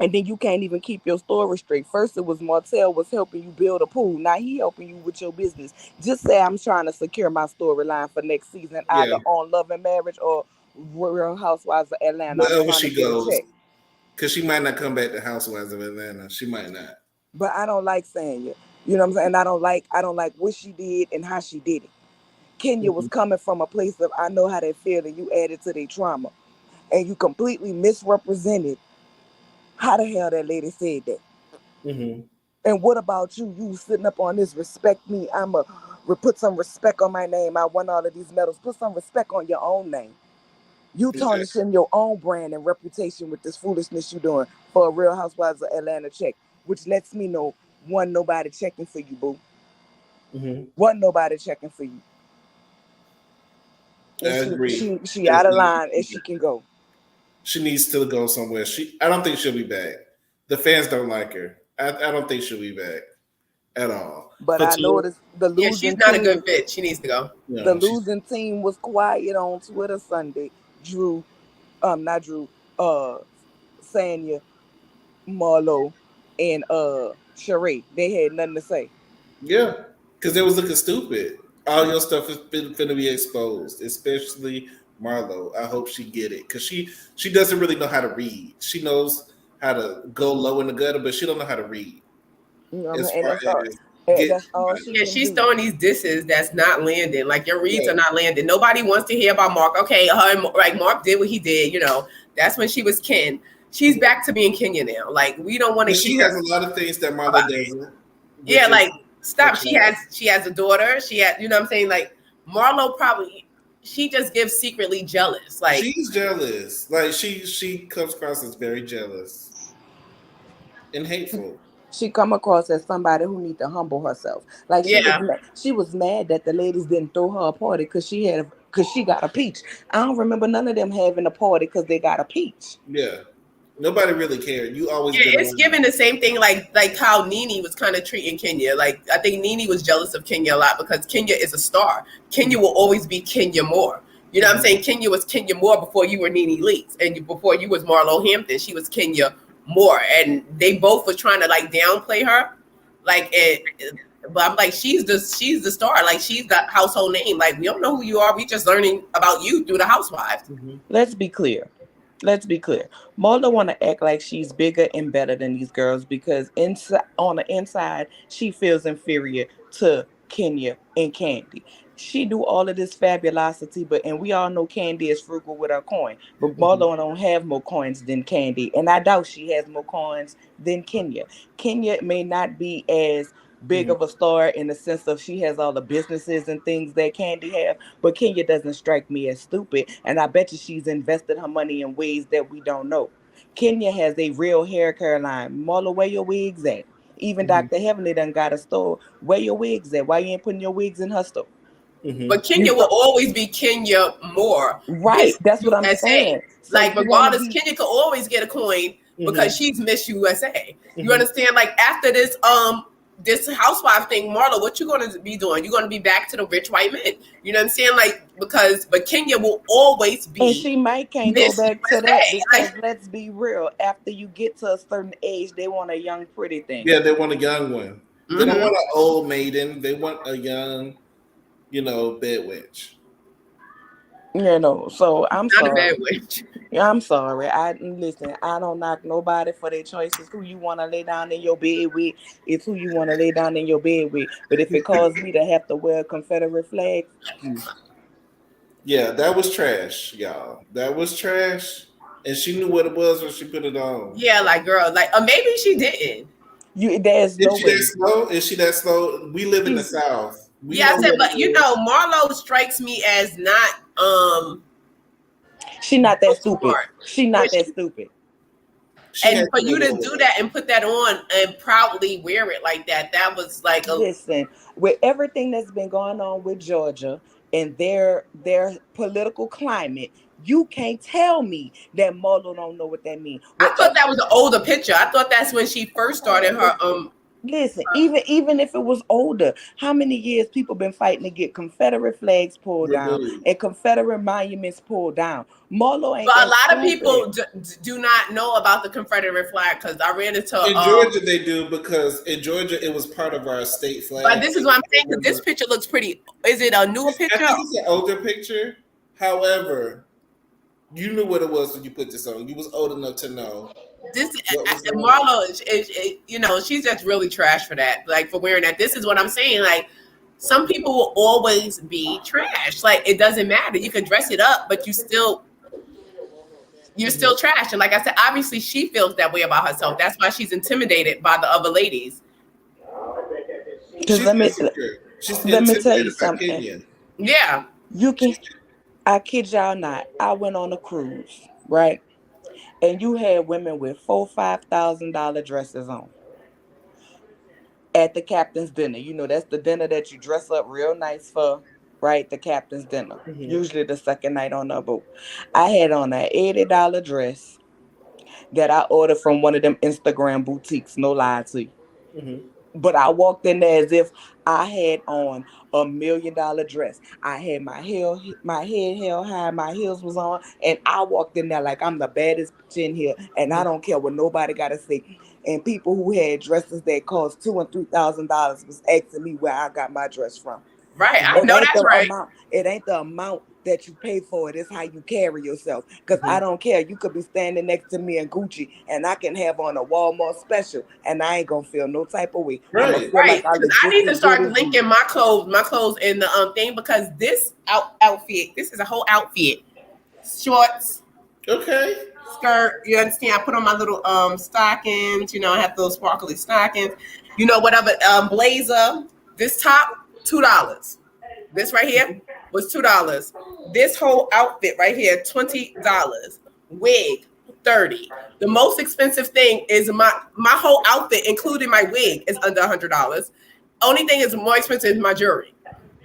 And then you can't even keep your story straight. First it was Martell was helping you build a pool. Now he helping you with your business. Just say I'm trying to secure my storyline for next season, Yeah. either on Love and Marriage or Real Housewives of Atlanta. I'm Wherever trying to she get a goes, check. because she might not come back to Housewives of Atlanta. She might not. But I don't like saying it. You know what I'm saying? I don't like what she did and how she did it. Kenya was hmm coming from a place of I know how they feel and you added to their trauma. And you completely misrepresented how the hell that lady said that. hmm And what about you? You sitting up on this respect me. Put some respect on my name. I won all of these medals. Put some respect on your own name. You Exactly. tarnishing your own brand and reputation with this foolishness you doing for a Real Housewives of Atlanta check, which lets me know one nobody checking for you, boo. hmm One nobody checking for you, I and she agree. she she It's out of not. line and she can go. She needs to go somewhere. I don't think she'll be back. The fans don't like her. I don't think she'll be back at all. But For I two, noticed the Yeah, she's losing not a team. good fit. She needs to go. The she's losing team was quiet on Twitter Sunday. Drew, not Drew. Sanya, Marlo, and Sheree. They had nothing to say. yeah, because they was looking stupid. All your stuff is finna be exposed, especially Marlo. I hope she get it because she doesn't really know how to read. She knows how to go low in the gutter, but she don't know how to read. You know what I As mean? And far that's all. as get That's all she Yeah, can she's do. throwing these disses that's not landing. Like your reads yeah. are not landing. Nobody wants to hear about Mark. Okay, like Mark did what he did. That's when she was Ken. She's back to being Kenya now. Like we don't want But to she hear has a lot of things that Marlo about. doesn't, Yeah, which is like her stop. She child. has a daughter. She had, what I'm saying? Like Marlo probably she just gives secretly jealous. Like She's jealous. Like she comes across as very jealous and hateful. She come across as somebody who need to humble herself. Like yeah, she was mad that the ladies didn't throw her a party because she got a peach. I don't remember none of them having a party because they got a peach. Yeah. Nobody really cared. You always yeah, been it's around. giving the same thing. Like how Nene was kind of treating Kenya. Like I think Nene was jealous of Kenya a lot because Kenya is a star. Kenya will always be Kenya Moore. You know what I'm saying? Kenya was Kenya Moore before you were Nene Leakes, and before you was Marlo Hampton. She was Kenya Moore, and they both were trying to like downplay her. Like but I'm like she's the star. Like she's the household name. Like we don't know who you are. We just learning about you through the Housewives. Let's be clear. Let's be clear. Mulder want to act like she's bigger and better than these girls because inside, on the inside, she feels inferior to Kenya and Candy. She do all of this fabulosity, but and we all know Candy is frugal with her coin. But Mulder don't have more coins than Candy, and I doubt she has more coins than Kenya. Kenya may not be as big of a star in the sense of she has all the businesses and things that Candy have, but Kenya doesn't strike me as stupid, and I bet you she's invested her money in ways that we don't know. Kenya has a real hair care line. Marla, where your wigs at? Even Dr. Heavenly done got a store. Where your wigs at? Why you ain't putting your wigs in her store? But You Kenya will always be Kenya Moore, right. Miss That's what I'm USA. saying. So Like you want to regardless, be Kenya could always get a coin because she's Miss USA. You Mhm. understand? Like after this housewife thing, Marlo, what you gonna be doing? You're gonna be back to the rich white men. You know what I'm saying? Like but Kenya will always and be she might can't go Miss back to that USA. because Like let's be real. After you get to a certain age, they want a young, pretty thing. Yeah, they want a young one. They don't mm-hmm. want an old maiden. They want a young, bed witch. So I'm Not a bad sorry. witch. Yeah, I'm sorry. I listen. I don't knock nobody for their choices. Who you want to lay down in your bed with is who you want to lay down in your bed with. But if it caused me to have to wear a Confederate flag, you. Yeah, that was trash, y'all. That was trash. And she knew what it was when she put it on. Yeah, like girl, like maybe she didn't. There's no Is she that way. slow? Is she that slow? We live in the She's South. We Yeah, know I said, what but it is. Marlo strikes me as not she not that so stupid. smart. She Yeah, not that stupid. She and has for to you know to what do it that and put that on and proudly wear it like that, that was like a. Listen, with everything that's been going on with Georgia and their political climate, you can't tell me that Marlo don't know what that means. I thought Whatever. that was an older picture. I thought that's when she first started her. Listen, even if it was older, how many years people been fighting to get Confederate flags pulled down removed. and Confederate monuments pulled down? Marlo ain't But a that lot of stupid. people do not know about the Confederate flag because I ran into. In Georgia, they do because in Georgia it was part of our state But flag. this is what I'm saying because this picture looks pretty. Is it a newer I picture? think it's an older picture. However, you knew what it was when you put this on. You was old enough to know This what was going on. Marlo she's just really trash for that, like for wearing that. This is what I'm saying. Like some people will always be trash. Like it doesn't matter. You can dress it up, but you're still trash. And like I said, obviously she feels that way about herself. That's why she's intimidated by the other ladies. Because She's insecure. She's let me tell you intimidated by something. Kenya. Yeah. You can I kid y'all not. I went on a cruise, right? And you had women with $4,000-$5,000 dresses on at the captain's dinner. You know, that's the dinner that you dress up real nice for, right? The captain's dinner. Usually the second night on the boat. I had on an $80 dress that I ordered from one of them Instagram boutiques, no lie to you. But I walked in there as if I had on $1 million dress. I had my head held high, my heels was on, and I walked in there like I'm the baddest bitch in here, and I don't care what nobody gotta say. And people who had dresses that cost $2,000 and $3,000 was asking me where I got my dress from. Right. I know that's right. It ain't the amount that you pay for it. It's how you carry yourself. Because I don't care. You could be standing next to me in Gucci and I can have on a Walmart special and I ain't gonna feel no type of way. I'm gonna Right. feel Right. like I look I just need to as start good as linking you. my clothes in the thing, because this outfit, this is a whole outfit. Shorts, Okay. skirt, you understand? I put on my little stockings, you know, I have those sparkly stockings, you know, whatever, blazer. This top, $2. This right here was $2. This whole outfit right here, $20. Wig, $30. The most expensive thing is my whole outfit, including my wig, is under $100. Only thing is more expensive is my jewelry.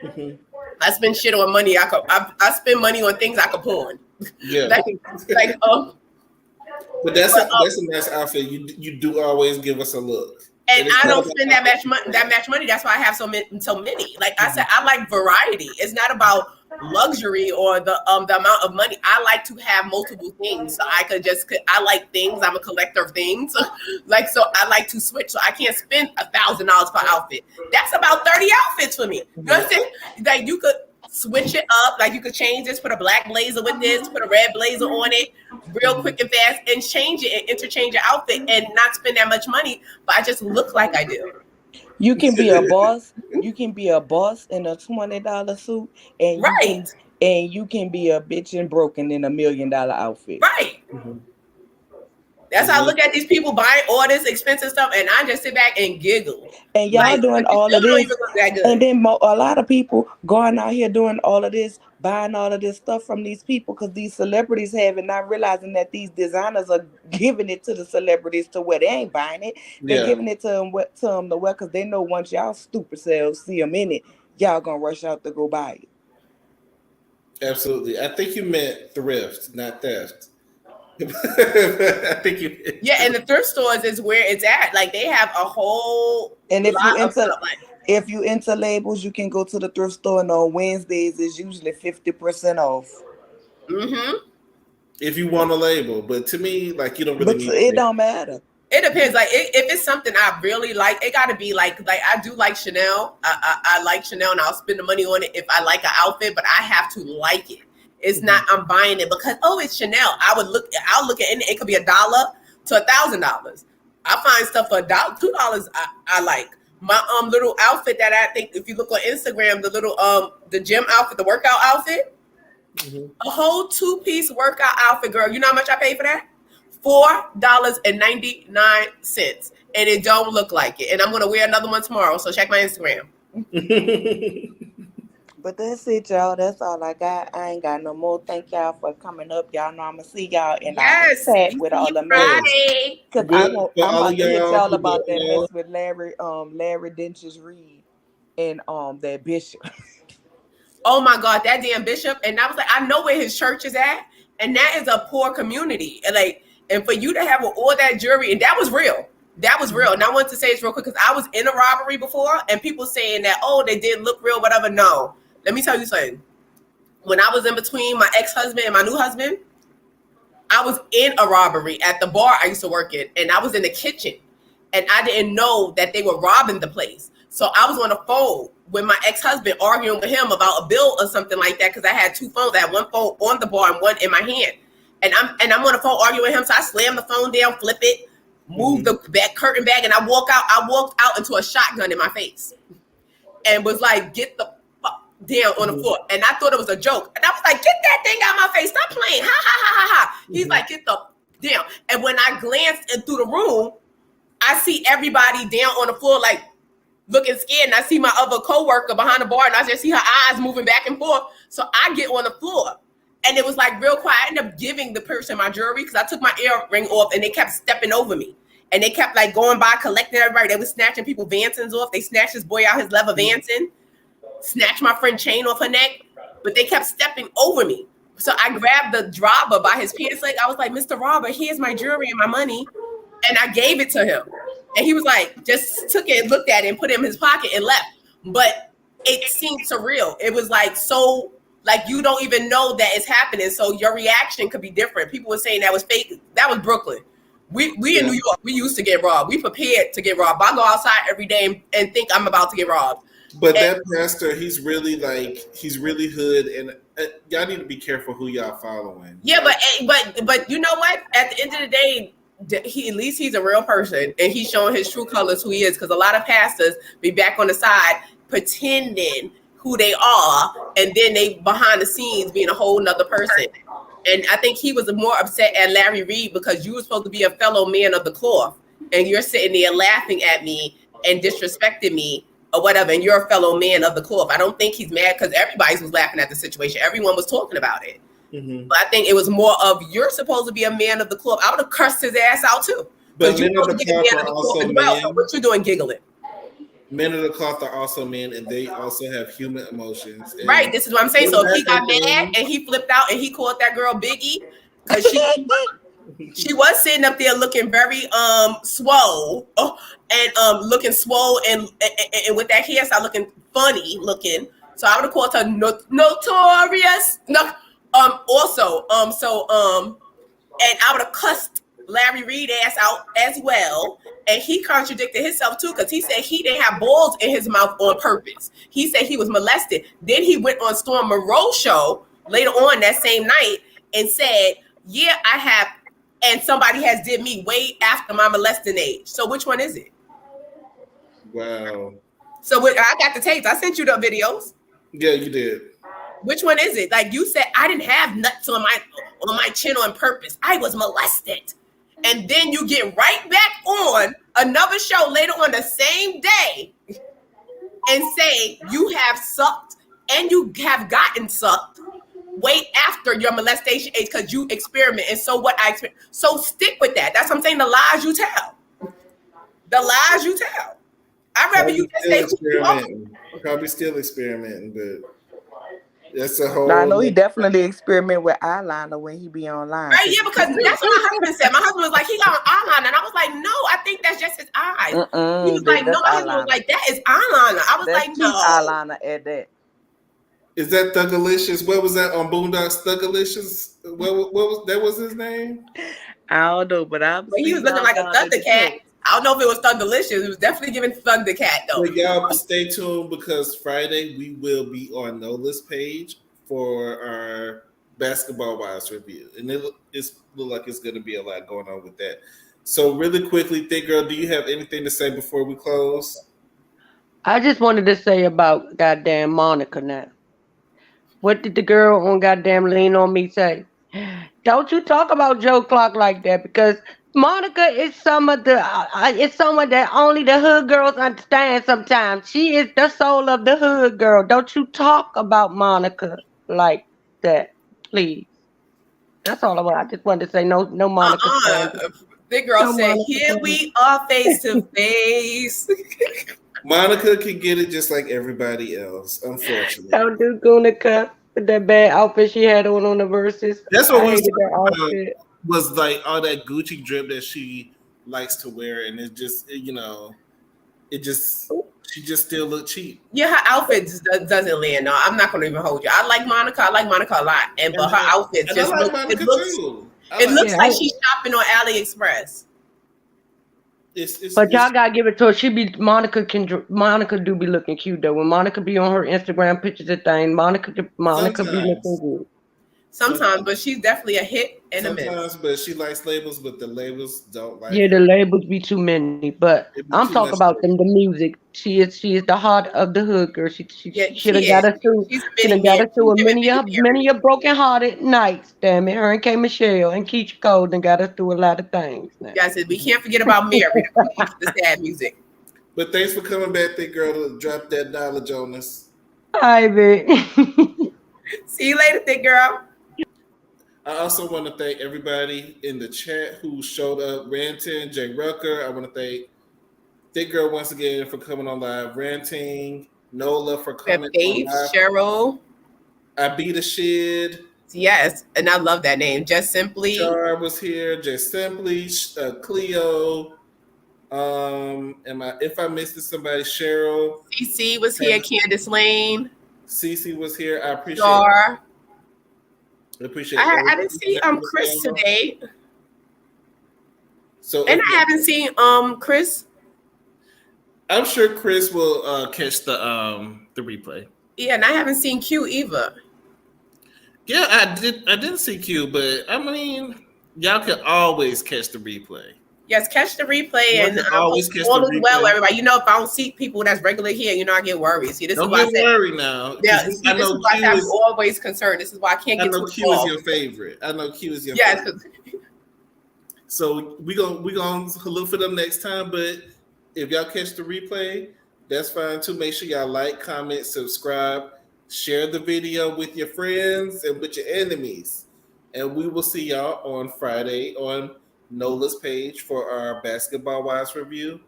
Mhm. I spend shit on money. I spend money on things I could pawn. Yeah. like But that's a nice outfit. You do always give us a look. and it's I not don't about spend that much money. That's why I have so many. Like I said, I like variety. It's not about luxury or the amount of money. I like to have multiple things, so I like things. I'm a collector of things. Like, so I like to switch. So I can't spend $1,000 per outfit. That's about 30 outfits for me. You know what I'm saying? Like, you could switch it up. Like, you could change this, put a black blazer with this, put a red blazer on it, real quick and fast, and change it and interchange your outfit and not spend that much money, but I just look like I do. You can be a boss. You can be a boss in a $20 suit, and Right. you can be a bitch and broken in $1 million outfit. Right. That's how I look at these people buying all this expensive stuff, and I just sit back and giggle. And y'all Like, doing but you all still of don't this, even look that good. and then a lot of people going out here doing all of this, buying all of this stuff from these people because these celebrities have it, not realizing that these designers are giving it to the celebrities to where they ain't buying it. They're giving it to them to wear because they know once y'all stupid selves see them in it, y'all gonna rush out to go buy it. Absolutely. I think you meant thrift, not theft. I think you. Yeah, and the thrift stores is where it's at. Like, they have a whole And if lot of stuff. Like, if you into labels, you can go to the thrift store, and on Wednesdays it's usually 50% off. If you want a label, but to me, like, you don't really But need it don't matter. it depends. Like, if it's something I really like, it got to be like I do like Chanel. I like Chanel, and I'll spend the money on it if I like an outfit. But I have to like it. It's not I'm buying it because it's Chanel. I'll look at it. It could be $1 to $1,000. I find stuff for $1, $2. I like my little outfit that I think, if you look on Instagram, the little the gym outfit, the workout outfit, a whole 2-piece workout outfit, girl. You know how much I paid for that? $4.99, and it don't look like it. And I'm gonna wear another one tomorrow. So check my Instagram. But that's it, y'all. That's all I got. I ain't got no more. Thank y'all for coming up. Y'all know I'm gonna see y'all in our chat with all the mess. Because I'm about to hit y'all about that mess with Larry Dench's Reed and that Bishop. Oh my God, that damn Bishop. And I was like, I know where his church is at, and that is a poor community. And for you to have all that jewelry, and that was real. That was real. And I want to say this real quick because I was in a robbery before, and people saying that, they didn't look real, whatever. No. Let me tell you something. When I was in between my ex-husband and my new husband, I was in a robbery at the bar I used to work in, and I was in the kitchen, and I didn't know that they were robbing the place. So I was on the phone with my ex-husband arguing with him about a bill or something like that because I had 2 phones. I had one phone on the bar and one in my hand. And I'm on the phone arguing with him, so I slammed the phone down, flip it, move the back curtain back, and I walked out into a shotgun in my face and was like, get the down on the floor. And I thought it was a joke. And I was like, get that thing out of my face. Stop playing. Ha, ha, ha, ha, ha. He's like, get the down. And when I glanced through the room, I see everybody down on the floor, like looking scared. And I see my other coworker behind the bar, and I just see her eyes moving back and forth. So I get on the floor. And it was like real quiet. I ended up giving the person my jewelry because I took my earring off, and they kept stepping over me. And they kept like going by, collecting everybody. They were snatching people Vansons off. They snatched this boy out his leather Vanson. Snatched my friend chain off her neck, but they kept stepping over me. So I grabbed the robber by his pants leg. I was like, Mr. Robber, here's my jewelry and my money. And I gave it to him. And he was like, just took it, looked at it, and put it in his pocket and left. But it seemed surreal. It was like, so like you don't even know that it's happening. So your reaction could be different. People were saying that was fake. That was Brooklyn. We in New York, we used to get robbed. We prepared to get robbed. I go outside every day and think I'm about to get robbed. But And, that pastor, he's really hood, and y'all need to be careful who y'all following. yeah, but you know what? At the end of the day, he at least he's a real person, and he's showing his true colors, who he is. Because a lot of pastors be back on the side pretending who they are, and then they behind the scenes being a whole nother person. And I think he was more upset at Larry Reed because you were supposed to be a fellow man of the cloth, and you're sitting there laughing at me and disrespecting me or whatever, and you're a fellow man of the cloth. I don't think he's mad because everybody was laughing at the situation. Everyone was talking about it. Mm-hmm. But I think it was more of you're supposed to be a man of the cloth. I would have cursed his ass out too. But You're men of supposed the to be a man cloth of are the cloth also as well. So men. what you doing giggling? Men of the cloth are also men, and they also have human emotions. And Right. This is what I'm saying. So if he got mad and he flipped out and he called that girl Biggie because she was sitting up there looking very swole and looking swole and with that hairstyle looking funny looking. So I would have called her notorious. No, also and I would have cussed Larry Reed ass out as well. And he contradicted himself too, because he said he didn't have balls in his mouth on purpose. He said he was molested. Then he went on Storm Monroe's show later on that same night and said, yeah, I have, and somebody has did me way after my molesting age. So which one is it? Wow. So I got the tapes. I sent you the videos. Yeah, you did. Which one is it? Like you said, I didn't have nuts on my chin on purpose. I was molested. And then you get right back on another show later on the same day and say you have sucked and you have gotten sucked way after your molestation age because you experiment. And so what I experiment. So stick with that. That's what I'm saying. The lies you tell. The lies you tell. I'd rather you just say who you are. Probably still experimenting, but that's a whole. I know he definitely experiment with eyeliner when he be online. Right, yeah, because that's what my husband said. My husband was like, he got an eyeliner. And I was like, no, I think that's just his eyes. He was like, no, my husband was like, that is eyeliner. I was like, no. Eyeliner at that. Is that Thugalicious? What was that on Boondocks? Thugalicious? What was his name? I don't know, but he was looking like a Thundercat. I don't know if it was Thunderlicious. It was definitely giving Thundercat though. But y'all stay tuned because Friday we will be on Nola's page for our Basketball Wives review, and it look like it's going to be a lot going on with that. So really quickly, Thick Girl, do you have anything to say before we close? I just wanted to say about goddamn Monica now. What did the girl on goddamn Lean On Me say? Don't you talk about Joe Clark like that, because Monica is someone that only the hood girls understand sometimes. She is the soul of the hood girl. Don't you talk about Monica like that, please. That's all I just wanted to say. No Monica. The girl said, here we are face to face. Monica can get it just like everybody else, unfortunately. Don't do Gunica with that bad outfit she had on the verses. That's what was like all that Gucci drip that she likes to wear, and it just she just still look cheap. Yeah, her outfit doesn't land. No, I'm not gonna even hold you. I like Monica a lot, but her outfit just looks like she's shopping on AliExpress. But y'all gotta give it to her. Monica do be looking cute though. When Monica be on her Instagram pictures and thing, Monica be looking good. Sometimes, but she's definitely a hit and a miss. Sometimes, but she likes labels, but the labels don't like. Yeah, the labels be too many. But I'm talking about the music. She is the heart of the hood girl. She should have got us through. She done got us through many of broken hearted nights. Damn it, her and K. Michelle and Keisha Cole done got us through a lot of things. Now. Yeah, I said we can't forget about Mary, the sad music. But thanks for coming back, Thick Girl, to drop that knowledge on us. Hi, babe. See you later, Thick Girl. I also want to thank everybody in the chat who showed up. Ranting, Jay Rucker. I want to thank Thick Girl once again for coming on live. Ranting, Nola for coming on live. Cheryl. Abita Shid. Yes, and I love that name. Just Simply. Char was here. Just Simply. Cleo. If I missed somebody, Cheryl. CC was here. Candace Lane. CC was here. I appreciate Char. I appreciate I didn't see Chris today. So I haven't seen Chris. I'm sure Chris will catch the replay. Yeah, and I haven't seen Q either. Yeah, I didn't see Q, but I mean, y'all can always catch the replay. Yes, catch the replay, and always catch all the is well, replay. everybody. You know, if I don't see people that's regular here, you know, I get worried. See, this Don't is why get worried now. Yeah, see, I this know is why Q I'm is always concerned. This is why I can't I get know too Q is involved. your favorite. I know Q is your Yes. favorite. So we gonna look for them next time. But if y'all catch the replay, that's fine too. Make sure y'all like, comment, subscribe, share the video with your friends and with your enemies. And we will see y'all on Friday on Nola's page for our Basketball Wives review.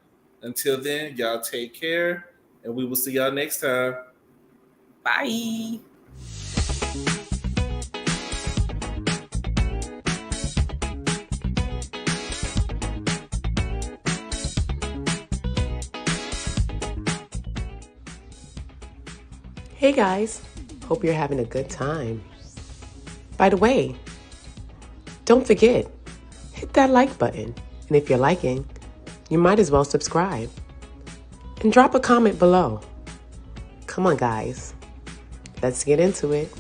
Until then, y'all take care, and we will see y'all next time. Bye. Hey guys, hope you're having a good time. By the way, don't forget, hit that like button. And if you're liking, you might as well subscribe. And drop a comment below. Come on guys, let's get into it.